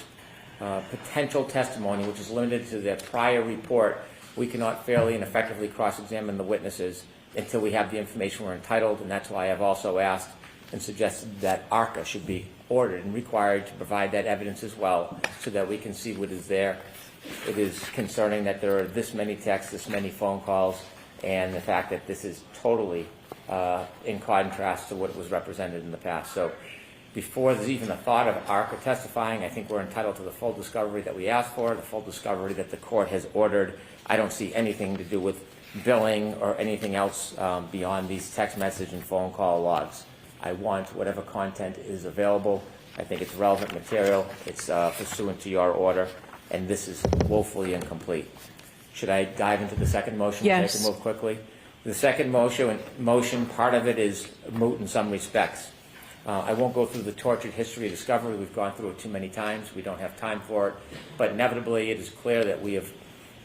potential testimony, which is limited to their prior report, we cannot fairly and effectively cross-examine the witnesses until we have the information we're entitled, and that's why I've also asked and suggested that ARCA should be ordered and required to provide that evidence as well so that we can see what is there. It is concerning that there are this many texts, this many phone calls, and the fact that this is totally in contrast to what was represented in the past. So before there's even a thought of ARCA testifying, I think we're entitled to the full discovery that we asked for, the full discovery that the court has ordered. I don't see anything to do with billing or anything else beyond these text message and phone call logs. I want whatever content is available. I think it's relevant material. It's pursuant to your order, and this is woefully incomplete. Should I dive into the second motion? Yes. So I can move quickly. The second motion, part of it is moot in some respects. I won't go through the tortured history of discovery. We've gone through it too many times. We don't have time for it. But inevitably, it is clear that we have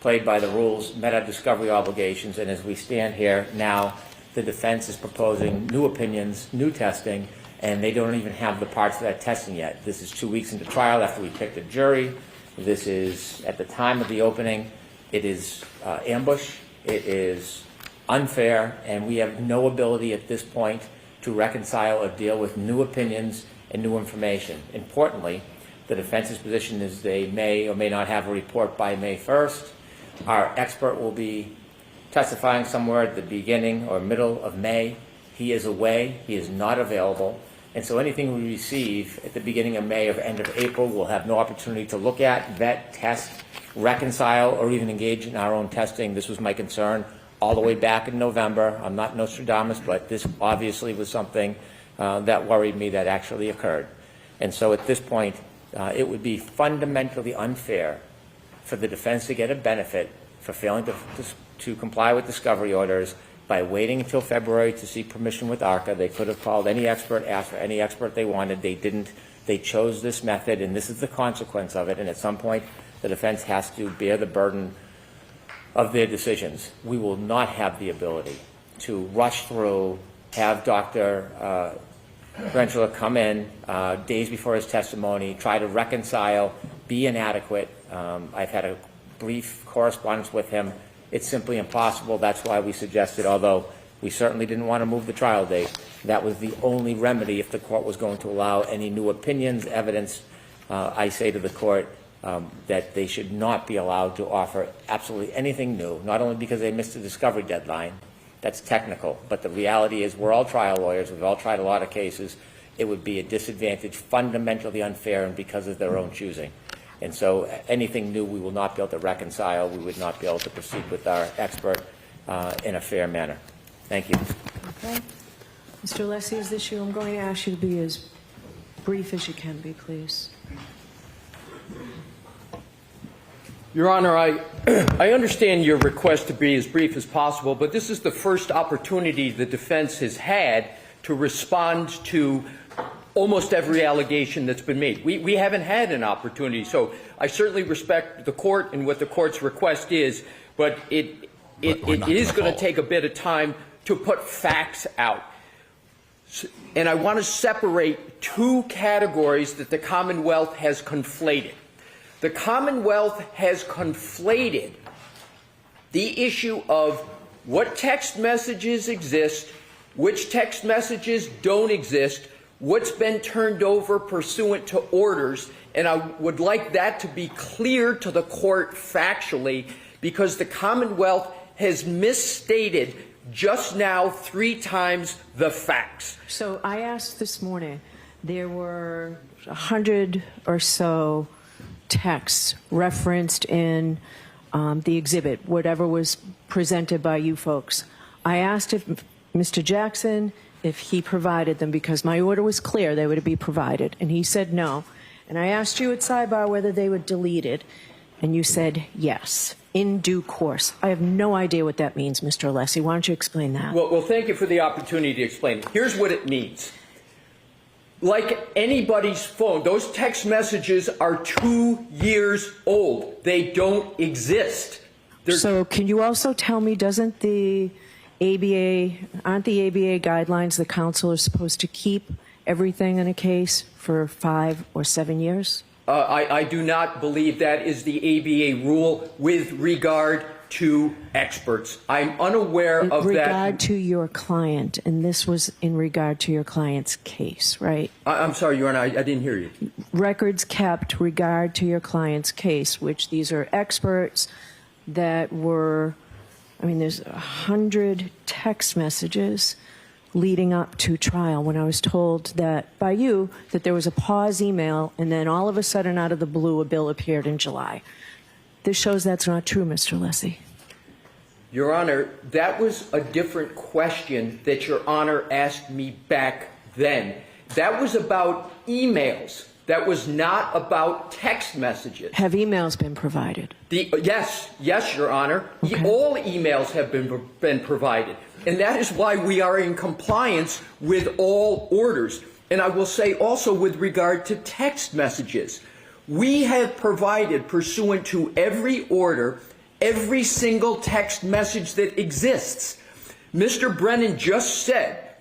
played by the rules, met our discovery obligations, and as we stand here now, the defense is proposing new opinions, new testing, and they don't even have the parts of that testing yet. This is 2 weeks into trial after we picked a jury. This is, at the time of the opening, it is ambush, it is unfair, and we have no ability at this point to reconcile or deal with new opinions and new information. Importantly, the defense's position is they may or may not have a report by May 1st. Our expert will be testifying somewhere at the beginning or middle of May. He is away. He is not available. And so anything we receive at the beginning of May or end of April, we'll have no opportunity to look at, vet, test, reconcile, or even engage in our own testing. This was my concern all the way back in November. I'm not Nostradamus, but this obviously was something that worried me that actually occurred. And so at this point, it would be fundamentally unfair for the defense to get a benefit for failing to comply with discovery orders by waiting until February to seek permission with ARCA. They could have called any expert, asked for any expert they wanted. They didn't. They chose this method, and this is the consequence of it. And at some point, the defense has to bear the burden of their decisions. We will not have the ability to rush through, have Dr. Rentschler come in days before his testimony, try to reconcile, be inadequate. I've had a brief correspondence with him. It's simply impossible. That's why we suggested, although we certainly didn't want to move the trial date, that was the only remedy if the court was going to allow any new opinions, evidence. I say to the court that they should not be allowed to offer absolutely anything new, not only because they missed the discovery deadline. That's technical. But the reality is we're all trial lawyers. We've all tried a lot of cases. It would be a disadvantage, fundamentally unfair, and because of their own choosing. And so anything new we will not be able to reconcile. We would not be able to proceed with our expert in a fair manner. Thank you. Okay. Mr. Alessi, this issue, I'm going to ask you to be as brief as you can be, please. Your Honor, I understand your request to be as brief as possible, but this is the first opportunity the defense has had to respond to almost every allegation that's been made. We haven't had an opportunity, so I certainly respect the court and what the court's request is, but it is going to take a bit of time to put facts out. And I want to separate two categories that the Commonwealth has conflated. The Commonwealth has conflated the issue of what text messages exist, which text messages don't exist, what's been turned over pursuant to orders, and I would like that to be clear to the court factually, because the Commonwealth has misstated just now 3 times the facts. So I asked this morning, there were 100 or so texts referenced in the exhibit, whatever was presented by you folks. I asked if Mr. Jackson, if he provided them, because my order was clear they would be provided, and he said no. And I asked you at sidebar whether they were deleted, and you said yes, in due course. I have no idea what that means, Mr. Alessi. Why don't you explain that? Well, thank you for the opportunity to explain it. Here's what it means. Like anybody's phone, those text messages are 2 years old. They don't exist. So can you also tell me, aren't the ABA guidelines the council is supposed to keep everything in a case for 5 or 7 years? I do not believe that is the ABA rule with regard to experts. I'm unaware of that. In regard to your client, and this was in regard to your client's case, right? I'm sorry, Your Honor, I didn't hear you. Records kept regard to your client's case, which these are experts that were, I mean, there's 100 text messages leading up to trial when I was told that by you that there was a pause email and then all of a sudden out of the blue a bill appeared in July. This shows that's not true, Mr. Alessi. Your Honor, that was a different question that Your Honor asked me back then. That was about emails. That was not about text messages. Have emails been provided? Yes, Your Honor. Okay. All emails have been provided. And that is why we are in compliance with all orders. And I will say also with regard to text messages, we have provided, pursuant to every order, every single text message that exists. Mr. Brennan just said,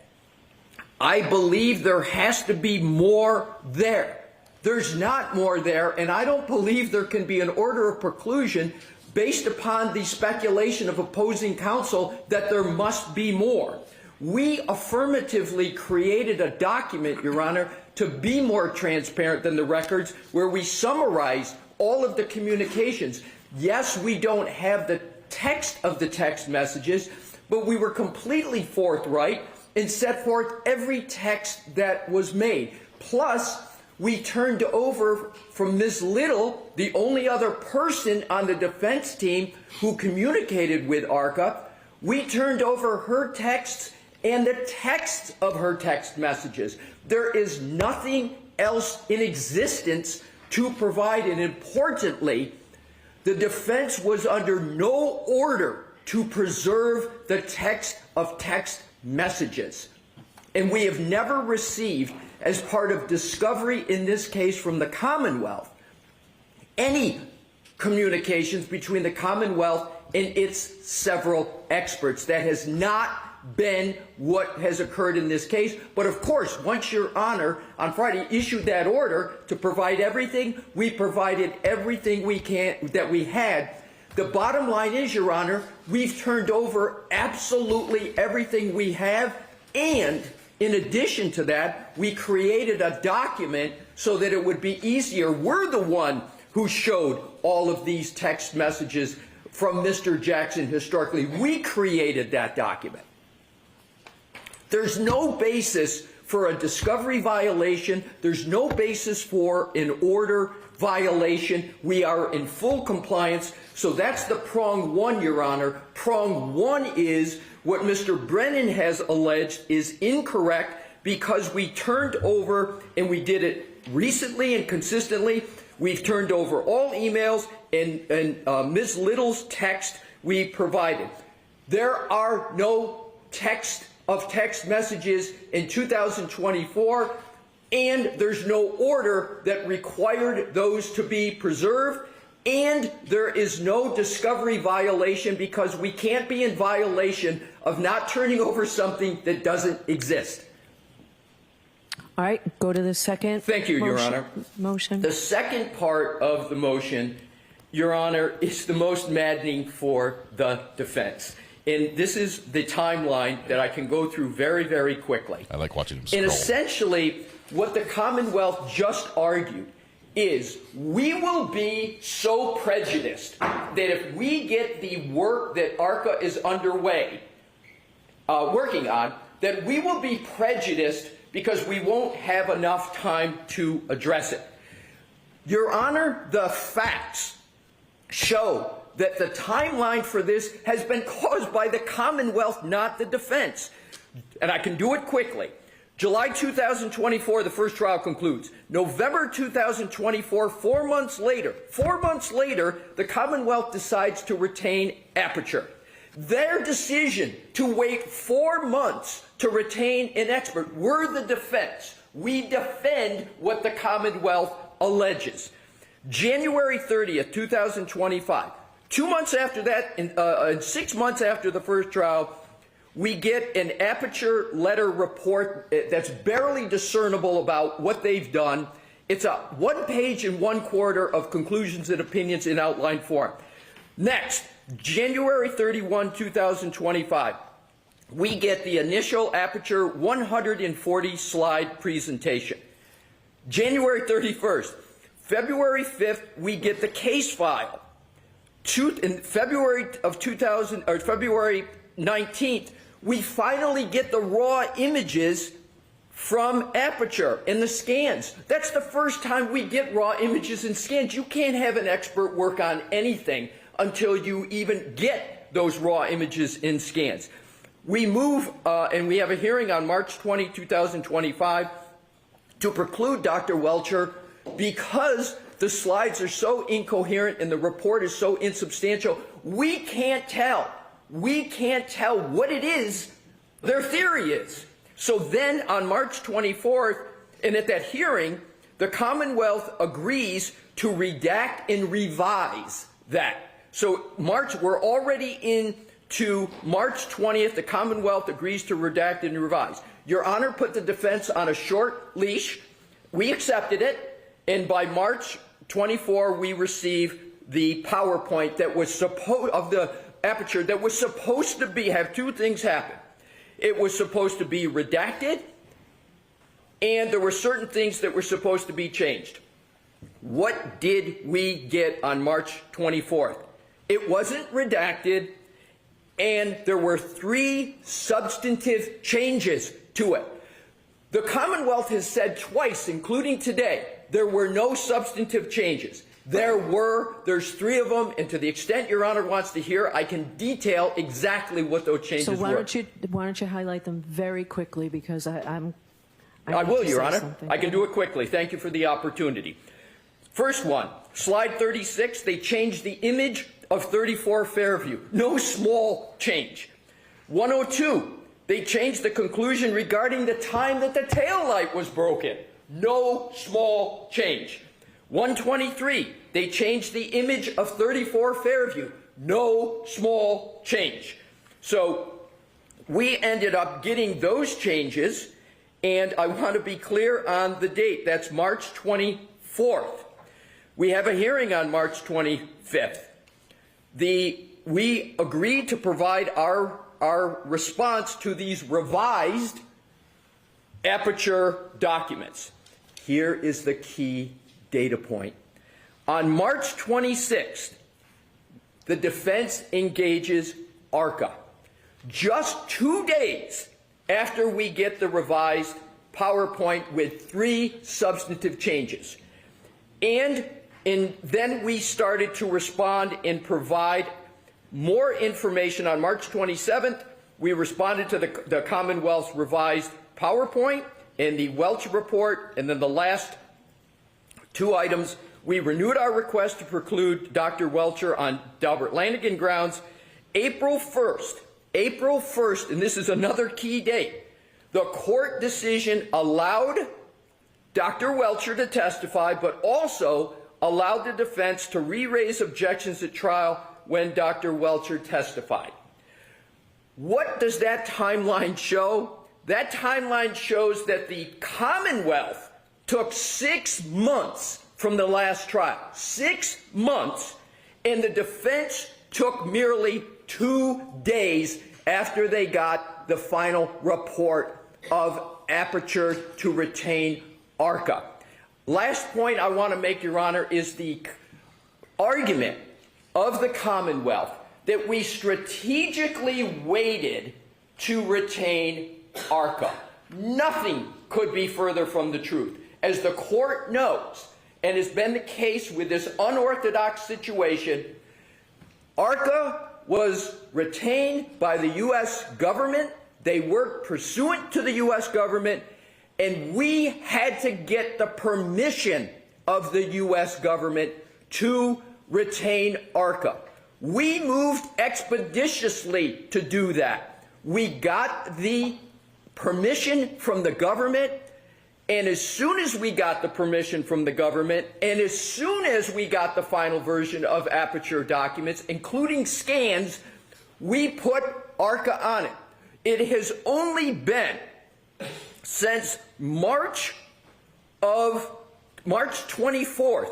I believe there has to be more there. There's not more there, and I don't believe there can be an order of preclusion based upon the speculation of opposing counsel that there must be more. We affirmatively created a document, Your Honor, to be more transparent than the records, where we summarize all of the communications. Yes, we don't have the text of the text messages, but we were completely forthright and set forth every text that was made. Plus, we turned over from Ms. Little, the only other person on the defense team who communicated with ARCA, we turned over her texts and the text of her text messages. There is nothing else in existence to provide, and importantly, the defense was under no order to preserve the text of text messages. And we have never received, as part of discovery in this case from the Commonwealth, any communications between the Commonwealth and its several experts. That has not been what has occurred in this case. But of course, once Your Honor on Friday issued that order to provide everything, we provided everything that we had. The bottom line is, Your Honor, we've turned over absolutely everything we have, and in addition to that, we created a document so that it would be easier. We're the one who showed all of these text messages from Mr. Jackson historically. We created that document. There's no basis for a discovery violation. There's no basis for an order violation. We are in full compliance. So that's the prong one, Your Honor. Prong one is what Mr. Brennan has alleged is incorrect because we turned over, and we did it recently and consistently, we've turned over all emails and Ms. Little's text we provided. There are no text messages in 2024, and there's no order that required those to be preserved, and there is no discovery violation because we can't be in violation of not turning over something that doesn't exist. All right, go to the second. Thank you, Your Honor. Motion. The second part of the motion, Your Honor, is the most maddening for the defense. And this is the timeline that I can go through very, very quickly. I like watching him scroll. And essentially, what the Commonwealth just argued is we will be so prejudiced that if we get the work that ARCA is underway, working on, that we will be prejudiced because we won't have enough time to address it. Your Honor, the facts show that the timeline for this has been caused by the Commonwealth, not the defense. And I can do it quickly. July 2024, the first trial concludes. November 2024, 4 months later, the Commonwealth decides to retain Aperture. Their decision to wait 4 months to retain an expert, we're the defense. We defend what the Commonwealth alleges. January 30th, 2025, 2 months after that, and 6 months after the first trial, we get an Aperture letter report that's barely discernible about what they've done. It's a 1 page and 1/4 of conclusions and opinions in outline form. Next, January 31, 2025, we get the initial Aperture 140 slide presentation. January 31st, February 5th, we get the case file. In February 19th, we finally get the raw images from Aperture in the scans. That's the first time we get raw images and scans. You can't have an expert work on anything until you even get those raw images in scans. We move, and we have a hearing on March 20, 2025, to preclude Dr. Welcher because the slides are so incoherent and the report is so insubstantial. We can't tell what it is their theory is. So then on March 24th, and at that hearing, the Commonwealth agrees to redact and revise that. So we're already into March 20th. The Commonwealth agrees to redact and revise. Your Honor put the defense on a short leash. We accepted it, and by March 24, we received the PowerPoint that was of the Aperture that was supposed to have two things happen. It was supposed to be redacted, and there were certain things that were supposed to be changed. What did we get on March 24th? It wasn't redacted, and there were 3 substantive changes to it. The Commonwealth has said twice, including today, there were no substantive changes. There's 3 of them, and to the extent Your Honor wants to hear, I can detail exactly what those changes were. So why don't you highlight them very quickly, because I will, Your Honor. I can do it quickly. Thank you for the opportunity. First one, slide 36, they changed the image of 34 Fairview. No small change. 102, they changed the conclusion regarding the time that the tail light was broken. No small change. 123, they changed the image of 34 Fairview. No small change. So we ended up getting those changes, and I want to be clear on the date. That's March 24th. We have a hearing on March 25th. We agreed to provide our response to these revised Aperture documents. Here is the key data point. On March 26th, the defense engages ARCA. Just 2 days after we get the revised PowerPoint with 3 substantive changes. And then we started to respond and provide more information. On March 27th, we responded to the Commonwealth's revised PowerPoint and the Welch report, and then the last 2 items, we renewed our request to preclude Dr. Welcher on Delbert Lanigan grounds. April 1st, and this is another key date, the court decision allowed Dr. Welcher to testify, but also allowed the defense to re-raise objections at trial when Dr. Welcher testified. What does that timeline show? That timeline shows that the Commonwealth took 6 months from the last trial. 6 months, and the defense took merely 2 days after they got the final report of Aperture to retain ARCA. Last point I want to make, Your Honor, is the argument of the Commonwealth that we strategically waited to retain ARCA. Nothing could be further from the truth. As the court knows, and has been the case with this unorthodox situation, ARCA was retained by the U.S. government. They worked pursuant to the U.S. government, and we had to get the permission of the U.S. government to retain ARCA. We moved expeditiously to do that. We got the permission from the government, and as soon as we got the permission from the government, and as soon as we got the final version of Aperture documents, including scans, we put ARCA on it. It has only been since March 24th,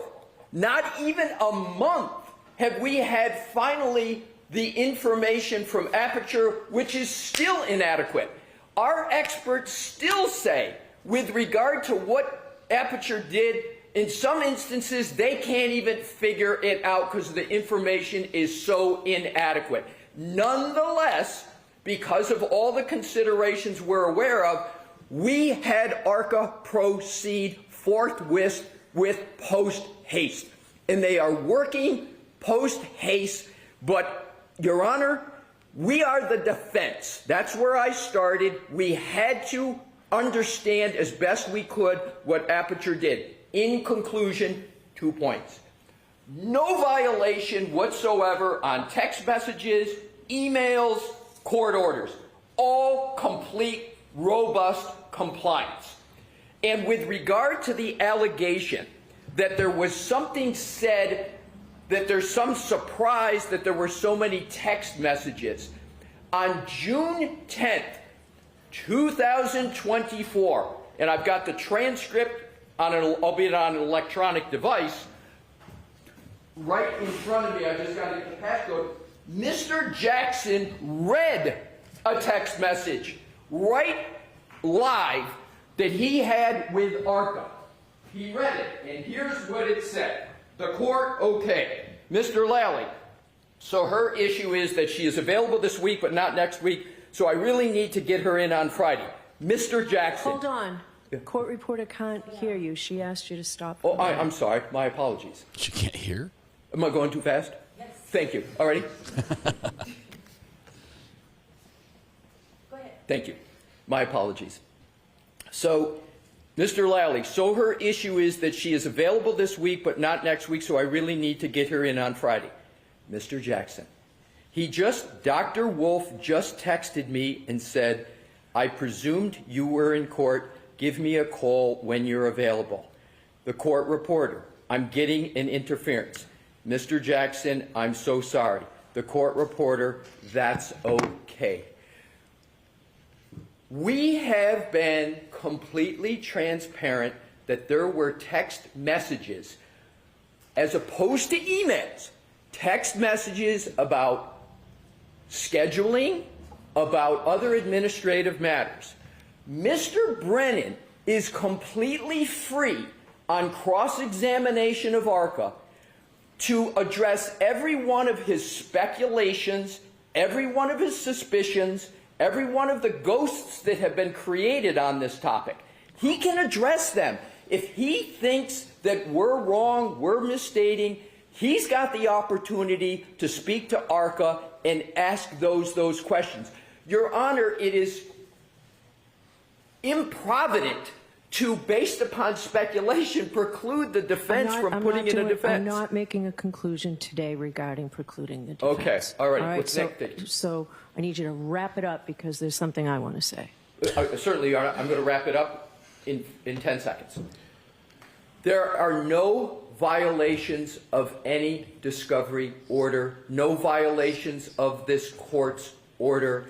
not even a month, have we had finally the information from Aperture, which is still inadequate. Our experts still say, with regard to what Aperture did, in some instances, they can't even figure it out because the information is so inadequate. Nonetheless, because of all the considerations we're aware of, we had ARCA proceed forthwith with post-haste. And they are working post-haste, but, Your Honor, we are the defense. That's where I started. We had to understand as best we could what Aperture did. In conclusion, 2 points. No violation whatsoever on text messages, emails, court orders. All complete, robust compliance. And with regard to the allegation that there was something said, that there's some surprise that there were so many text messages, on June 10th, 2024, and I've got the transcript, albeit on an electronic device, right in front of me, I just got to get the passcode, Mr. Jackson read a text message right live that he had with ARCA. He read it, and here's what it said. The court, okay. Mr. Lally, so her issue is that she is available this week but not next week, so I really need to get her in on Friday. Mr. Jackson. Hold on. Court reporter can't hear you. She asked you to stop. Oh, I'm sorry. My apologies. She can't hear? Am I going too fast? Yes. Thank you. All righty. Go ahead. Thank you. My apologies. So, Mr. Lally, so her issue is that she is available this week but not next week, so I really need to get her in on Friday. Mr. Jackson. Dr. Wolf just texted me and said, I presumed you were in court. Give me a call when you're available. The court reporter, I'm getting an interference. Mr. Jackson, I'm so sorry. The court reporter, that's okay. We have been completely transparent that there were text messages, as opposed to emails, text messages about scheduling, about other administrative matters. Mr. Brennan is completely free on cross-examination of ARCA to address every one of his speculations, every one of his suspicions, every one of the ghosts that have been created on this topic. He can address them. If he thinks that we're wrong, we're misstating, he's got the opportunity to speak to ARCA and ask those questions. Your Honor, it is improvident to, based upon speculation, preclude the defense from putting in a defense. I'm not making a conclusion today regarding precluding the defense. Okay, all right. All right, so I need you to wrap it up because there's something I want to say. Certainly, Your Honor. I'm going to wrap it up in 10 seconds. There are no violations of any discovery order, no violations of this court's order,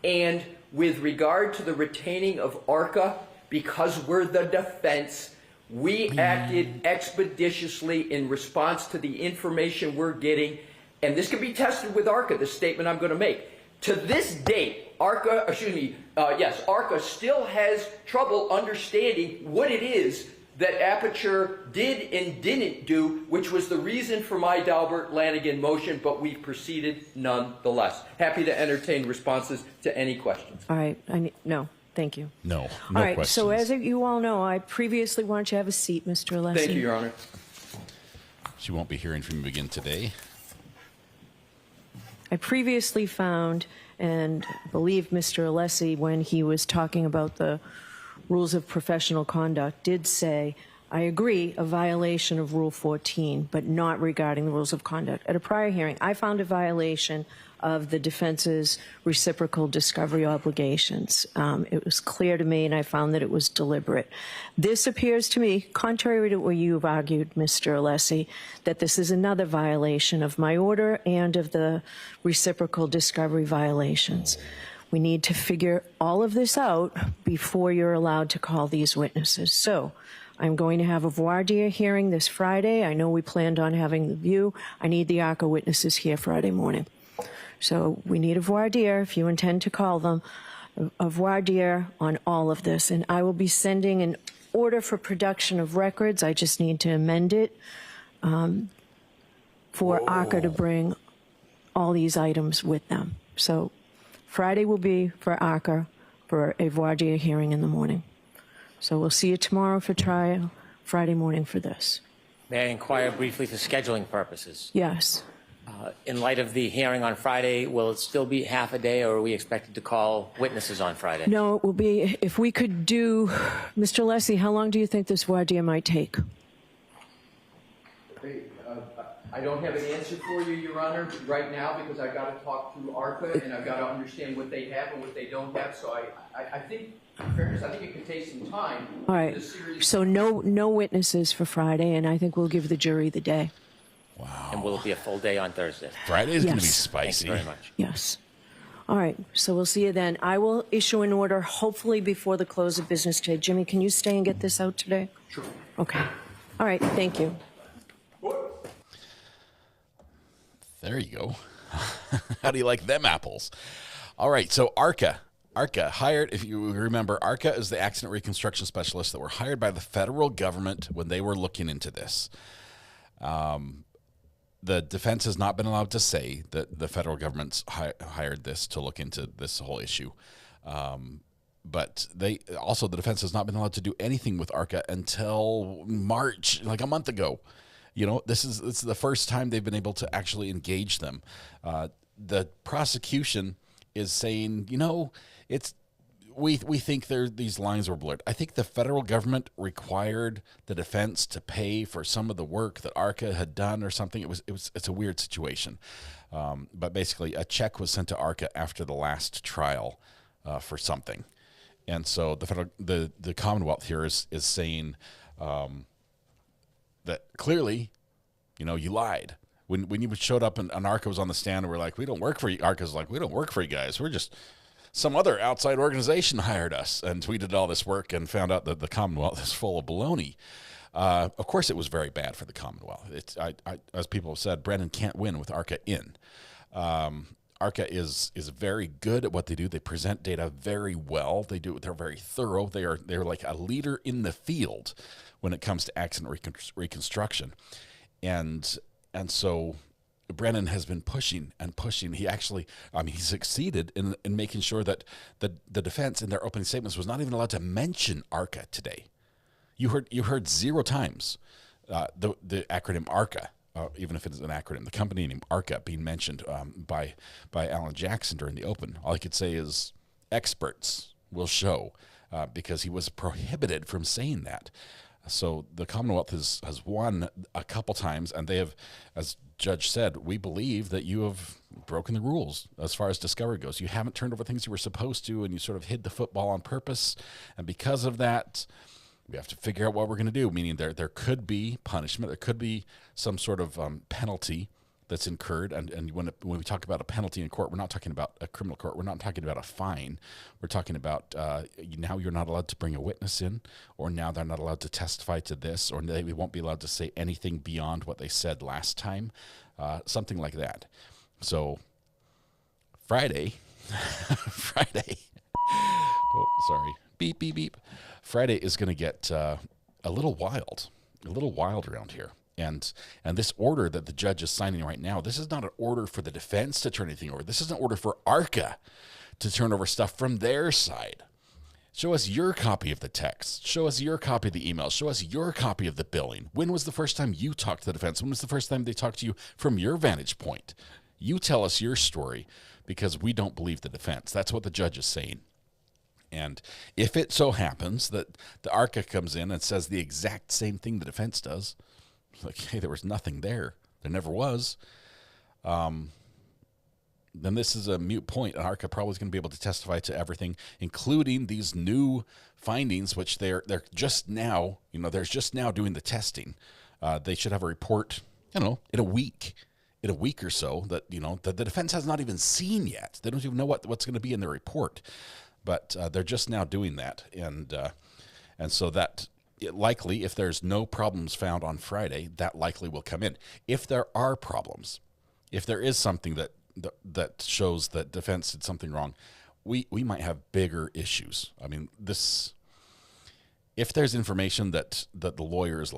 and with regard to the retaining of ARCA, because we're the defense, we acted expeditiously in response to the information we're getting, and this can be tested with ARCA, the statement I'm going to make. To this date, ARCA still has trouble understanding what it is that Aperture did and didn't do, which was the reason for my Dalbert Lanigan motion, but we proceeded nonetheless. Happy to entertain responses to any questions. All right. No, thank you. No All right. questions. So as you all know, I previously wanted you to have a seat, Mr. Alessi. Thank you, Your Honor. She won't be hearing from you again today. I previously found and believe Mr. Alessi, when he was talking about the rules of professional conduct, did say, I agree, a violation of Rule 14, but not regarding the rules of conduct. At a prior hearing, I found a violation of the defense's reciprocal discovery obligations. It was clear to me, and I found that it was deliberate. This appears to me, contrary to what you've argued, Mr. Alessi, that this is another violation of my order and of the reciprocal discovery violations. We need to figure all of this out before you're allowed to call these witnesses. So I'm going to have a voir dire hearing this Friday. I know we planned on having the view. I need the ARCA witnesses here Friday morning. So we need a voir dire, if you intend to call them, a voir dire on all of this. And I will be sending an order for production of records. I just need to amend it for ARCA to bring all these items with them. So Friday will be for ARCA for a voir dire hearing in the morning. So we'll see you tomorrow for trial, Friday morning for this. May I inquire briefly for scheduling purposes? Yes. In light of the hearing on Friday, will it still be half a day, or are we expected to call witnesses on Friday? No, it will be, if we could do, Mr. Alessi, how long do you think this voir dire might take? I don't have an answer for you, Your Honor, right now, because I've got to talk to ARCA and I've got to understand what they have and what they don't have. So I think, in fairness, I think it could take some time. All right. So no witnesses for Friday, and I think we'll give the jury the day. Wow. And will it be a full day on Thursday? Friday is going to be Yes. spicy. Thank you very much. Yes. All right. So we'll see you then. I will issue an order, hopefully before the close of business today. Jimmy, can you stay and get this out today? Sure. Okay. All right. Thank you. There you go. How do you like them apples? All right, so ARCA hired, if you remember, ARCA is the accident reconstruction specialists that were hired by the federal government when they were looking into this. The defense has not been allowed to say that the federal government's hired this to look into this whole issue. But the defense has not been allowed to do anything with ARCA until March, like a month ago. You know, this is the first time they've been able to actually engage them. The prosecution is saying, you know, we think these lines were blurred. I think the federal government required the defense to pay for some of the work that ARCA had done or something. It's a weird situation. But basically, a check was sent to ARCA after the last trial for something, and so the Commonwealth here is saying. That clearly, you know, you lied. When you showed up and ARCA was on the stand and we're like, we don't work for you. ARCA's like, we don't work for you guys. We're just some other outside organization hired us. And we did all this work and found out that the Commonwealth is full of baloney. Of course, it was very bad for the Commonwealth. As people have said, Brennan can't win with ARCA in. ARCA is very good at what they do. They present data very well. They're very thorough. They're like a leader in the field when it comes to accident reconstruction. And so Brennan has been pushing and pushing. He actually, he succeeded in making sure that the defense in their opening statements was not even allowed to mention ARCA today. You heard 0 times the acronym ARCA, even if it is an acronym, the company name ARCA being mentioned by Alan Jackson during the open. All I could say is experts will show because he was prohibited from saying that. So the Commonwealth has won a couple times, and they have, as Judge said, we believe that you have broken the rules as far as discovery goes. You haven't turned over things you were supposed to, and you sort of hid the football on purpose. And because of that, we have to figure out what we're going to do, meaning there could be punishment. There could be some sort of penalty that's incurred. And when we talk about a penalty in court, we're not talking about a criminal court. We're not talking about a fine. We're talking about now you're not allowed to bring a witness in, or now they're not allowed to testify to this, or they won't be allowed to say anything beyond what they said last time, something like that. So Friday, oh, sorry, beep, beep, beep. Friday is going to get a little wild around here. And this order that the judge is signing right now, this is not an order for the defense to turn anything over. This is an order for ARCA to turn over stuff from their side. Show us your copy of the text. Show us your copy of the email. Show us your copy of the billing. When was the first time you talked to the defense? When was the first time they talked to you from your vantage point? You tell us your story, because we don't believe the defense. That's what the judge is saying. And if it so happens that the ARCA comes in and says the exact same thing the defense does, like, hey, there was nothing there. There never was. Then this is a moot point. ARCA probably is going to be able to testify to everything, including these new findings, which they're just now, they're just now doing the testing. They should have a report, in a week or so that, that the defense has not even seen yet. They don't even know what's going to be in their report, but they're just now doing that. And so that likely, if there's no problems found on Friday, that likely will come in. If there are problems, if there is something that shows that defense did something wrong, we might have bigger issues. I mean, if there's information that the lawyers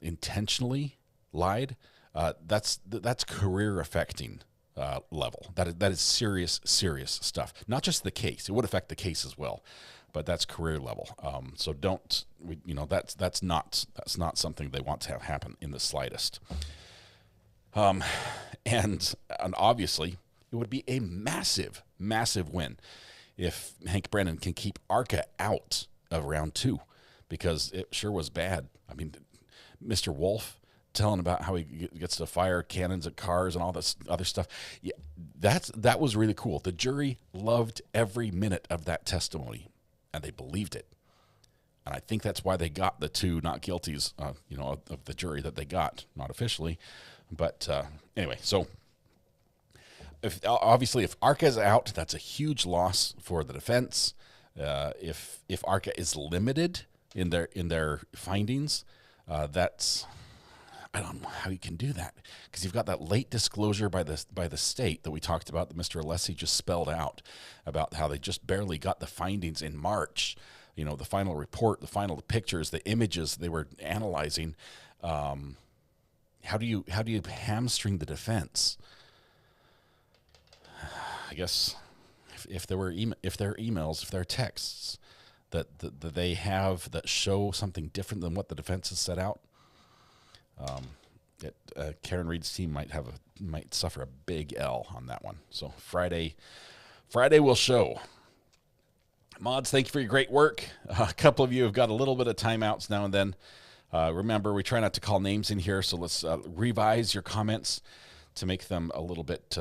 intentionally lied, that's career affecting level. That is serious stuff. Not just the case; it would affect the case as well, but that's career level. So that's not something they want to have happen in the slightest. And obviously, it would be a massive win if Hank Brennan can keep ARCA out of round 2, because it sure was bad. I mean, Mr. Wolf telling about how he gets to fire cannons at cars and all this other stuff. Yeah, that was really cool. The jury loved every minute of that testimony, and they believed it. And I think that's why they got the 2 not guilties, of the jury that they got, not officially. But anyway, so if ARCA is out, that's a huge loss for the defense. If ARCA is limited in their findings, that's, I don't know how you can do that, because you've got that late disclosure by the state that we talked about, that Mr. Alessi just spelled out, about how they just barely got the findings in March. The final report, the final pictures, the images they were analyzing. How do you hamstring the defense? I guess if there are emails, if there are texts that they have that show something different than what the defense has set out, Karen Reed's team might suffer a big L on that one. So Friday will show. Mods, thank you for your great work. A couple of you have got a little bit of timeouts now and then. Remember, we try not to call names in here, so let's revise your comments to make them a little bit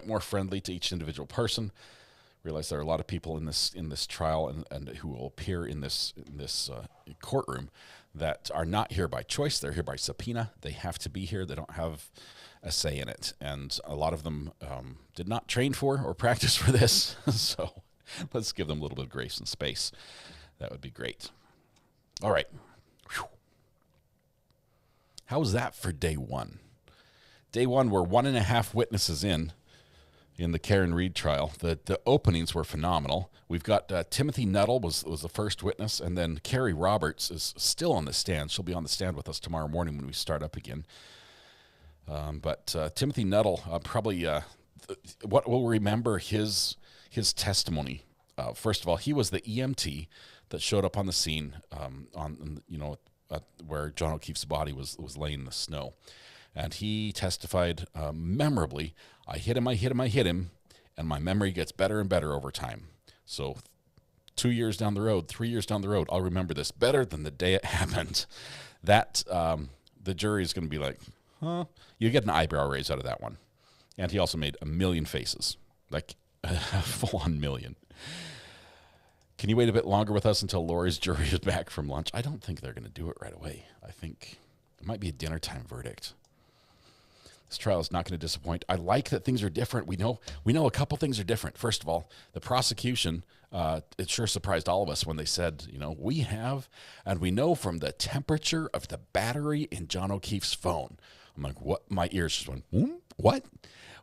more friendly to each individual person. Realize there are a lot of people in this trial and who will appear in this courtroom that are not here by choice. They're here by subpoena. They have to be here. They don't have a say in it, and a lot of them did not train for or practice for this. So let's give them a little bit of grace and space. That would be great. All right. Whew. How was that for day 1? Day 1, we're 1.5 witnesses in the Karen Reed trial. The openings were phenomenal. We've got Timothy Nuttall was the first witness, and then Carrie Roberts is still on the stand. She'll be on the stand with us tomorrow morning when we start up again. But Timothy Nuttall, probably what we'll remember his testimony. First of all, he was the EMT that showed up on the scene where John O'Keefe's body was laying in the snow. And he testified memorably, I hit him, and my memory gets better and better over time. So 2 years down the road, 3 years down the road, I'll remember this better than the day it happened. That the jury is going to be like, huh? You get an eyebrow raise out of that one. And he also made a million faces, like a full-on million. Can you wait a bit longer with us until Lori's jury is back from lunch? I don't think they're going to do it right away. I think it might be a dinner time verdict. This trial is not going to disappoint. I like that things are different. We know a couple things are different. First of all, the prosecution, it sure surprised all of us when they said, we have, and we know from the temperature of the battery in John O'Keefe's phone. I'm like, what? My ears just went, what?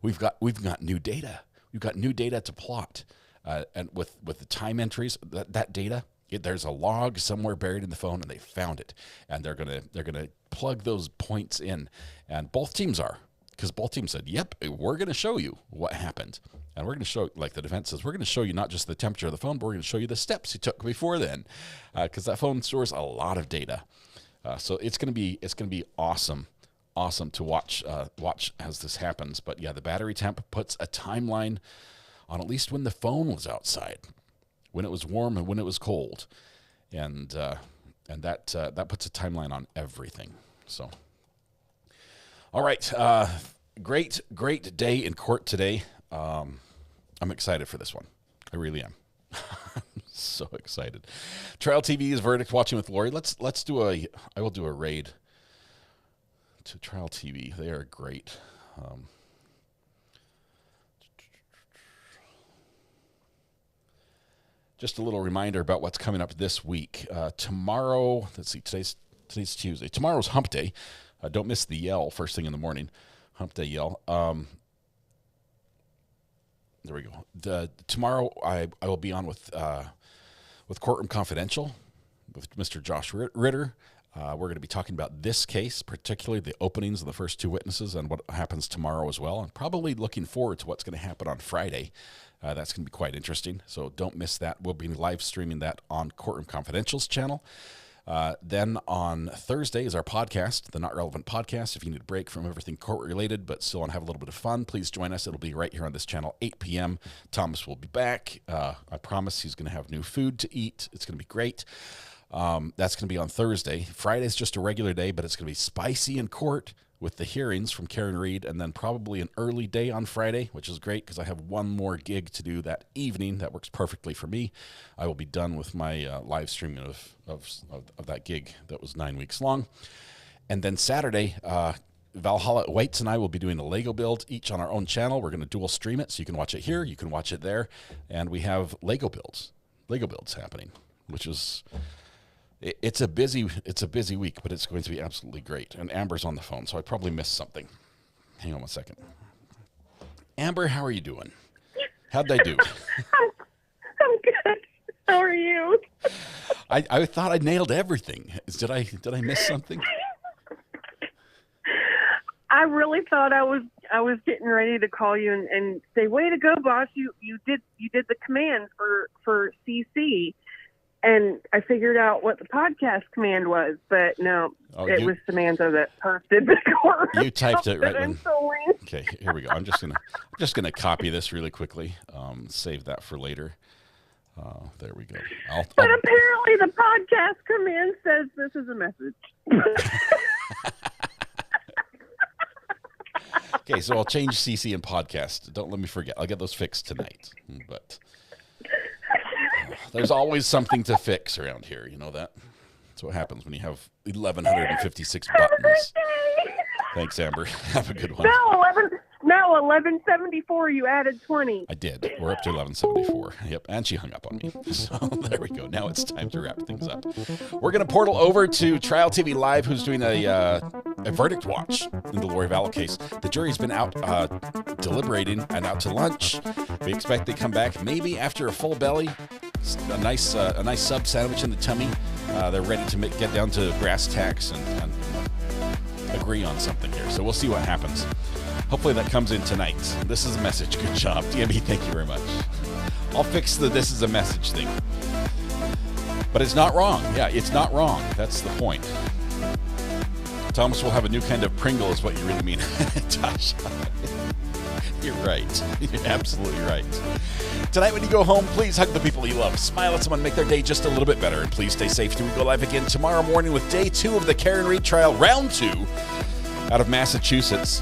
We've got new data. We've got new data to plot. And with the time entries, that data, There's a log somewhere buried in the phone, and they found it, and they're gonna plug those points in, and both teams are, because both teams said, "Yep, we're gonna show you what happened, and we're gonna show," like the defense says, "We're gonna show you not just the temperature of the phone, but we're gonna show you the steps you took before then," because that phone stores a lot of data. So it's gonna be awesome to watch as this happens. But yeah, the battery temp puts a timeline on at least when the phone was outside, when it was warm and when it was cold, and that puts a timeline on everything. So, all right, great day in court today. I'm excited for this one. I really am. I'm so excited. Trial TV's verdict watching with Lori. I will do a raid to Trial TV. They are great. Just a little reminder about what's coming up this week. Tomorrow, let's see, today's Tuesday. Tomorrow's Hump Day. Don't miss the yell first thing in the morning. Hump Day yell. There we go. Tomorrow I will be on with Courtroom Confidential with Mr. Josh Ritter. We're going to be talking about this case, particularly the openings of the first two witnesses and what happens tomorrow as well. And probably looking forward to what's going to happen on Friday. That's going to be quite interesting. So don't miss that. We'll be live streaming that on Courtroom Confidential's channel. Then on Thursday is our podcast, the Not Relevant Podcast. If you need a break from everything court-related but still want to have a little bit of fun, please join us. It'll be right here on this channel, 8 p.m. Thomas will be back. I promise he's going to have new food to eat. It's going to be great. That's going to be on Thursday. Friday's just a regular day, but it's going to be spicy in court with the hearings from Karen Reed, and then probably an early day on Friday, which is great because I have one more gig to do that evening. That works perfectly for me. I will be done with my live streaming of that gig that was 9 weeks long. And then Saturday, Valhalla Waits and I will be doing a Lego build, each on our own channel. We're going to dual stream it, so you can watch it here, you can watch it there, and we have Lego builds happening, which is... It's a busy week, but it's going to be absolutely great. And Amber's on the phone, so I probably missed something. Hang on one second. Amber, how are you doing? How'd I do? I'm good. How are you? I thought I nailed everything. Did I miss something? I really thought I was getting ready to call you and say, "Way to go, boss! You did the command for CC." And I figured out what the podcast command was, but no, it was Samantha that posted the court. You typed it right when. Okay, here we go. I'm just gonna copy this really quickly. Save that for later. There we go. But apparently, the podcast command says this is a message. Okay, so I'll change CC and podcast. Don't let me forget. I'll get those fixed tonight. But. There's always something to fix around here. You know that? That's what happens when you have 1,156 buttons. Thanks, Amber. Have a good one. No, 1174. You added 20. I did. We're up to 1174. Yep, and she hung up on me. So there we go. Now it's time to wrap things up. We're going to portal over to Trial TV Live, who's doing a verdict watch in the Lori Vallow case. The jury's been out deliberating and out to lunch. We expect they come back maybe after a full belly, a nice sub sandwich in the tummy. They're ready to get down to brass tacks and agree on something here. So we'll see what happens. Hopefully that comes in tonight. This is a message. Good job, DME. Thank you very much. I'll fix the "this is a message" thing. But it's not wrong. Yeah, it's not wrong. That's the point. Thomas will have a new kind of Pringle is what you really mean. Tasha. You're right. You're absolutely right. Tonight when you go home, please hug the people you love. Smile at someone, make their day just a little bit better. And please stay safe till we go live again tomorrow morning with day 2 of the Karen Reed trial, round 2, out of Massachusetts.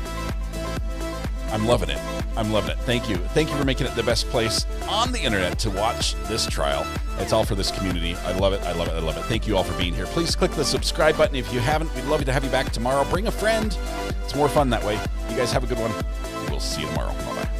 I'm loving it. I'm loving it. Thank you. Thank you for making it the best place on the internet to watch this trial. It's all for this community. I love it. I love it. I love it. Thank you all for being here. Please click the subscribe button if you haven't. We'd love to have you back tomorrow. Bring a friend. It's more fun that way. You guys have a good one. We'll see you tomorrow. Bye-bye.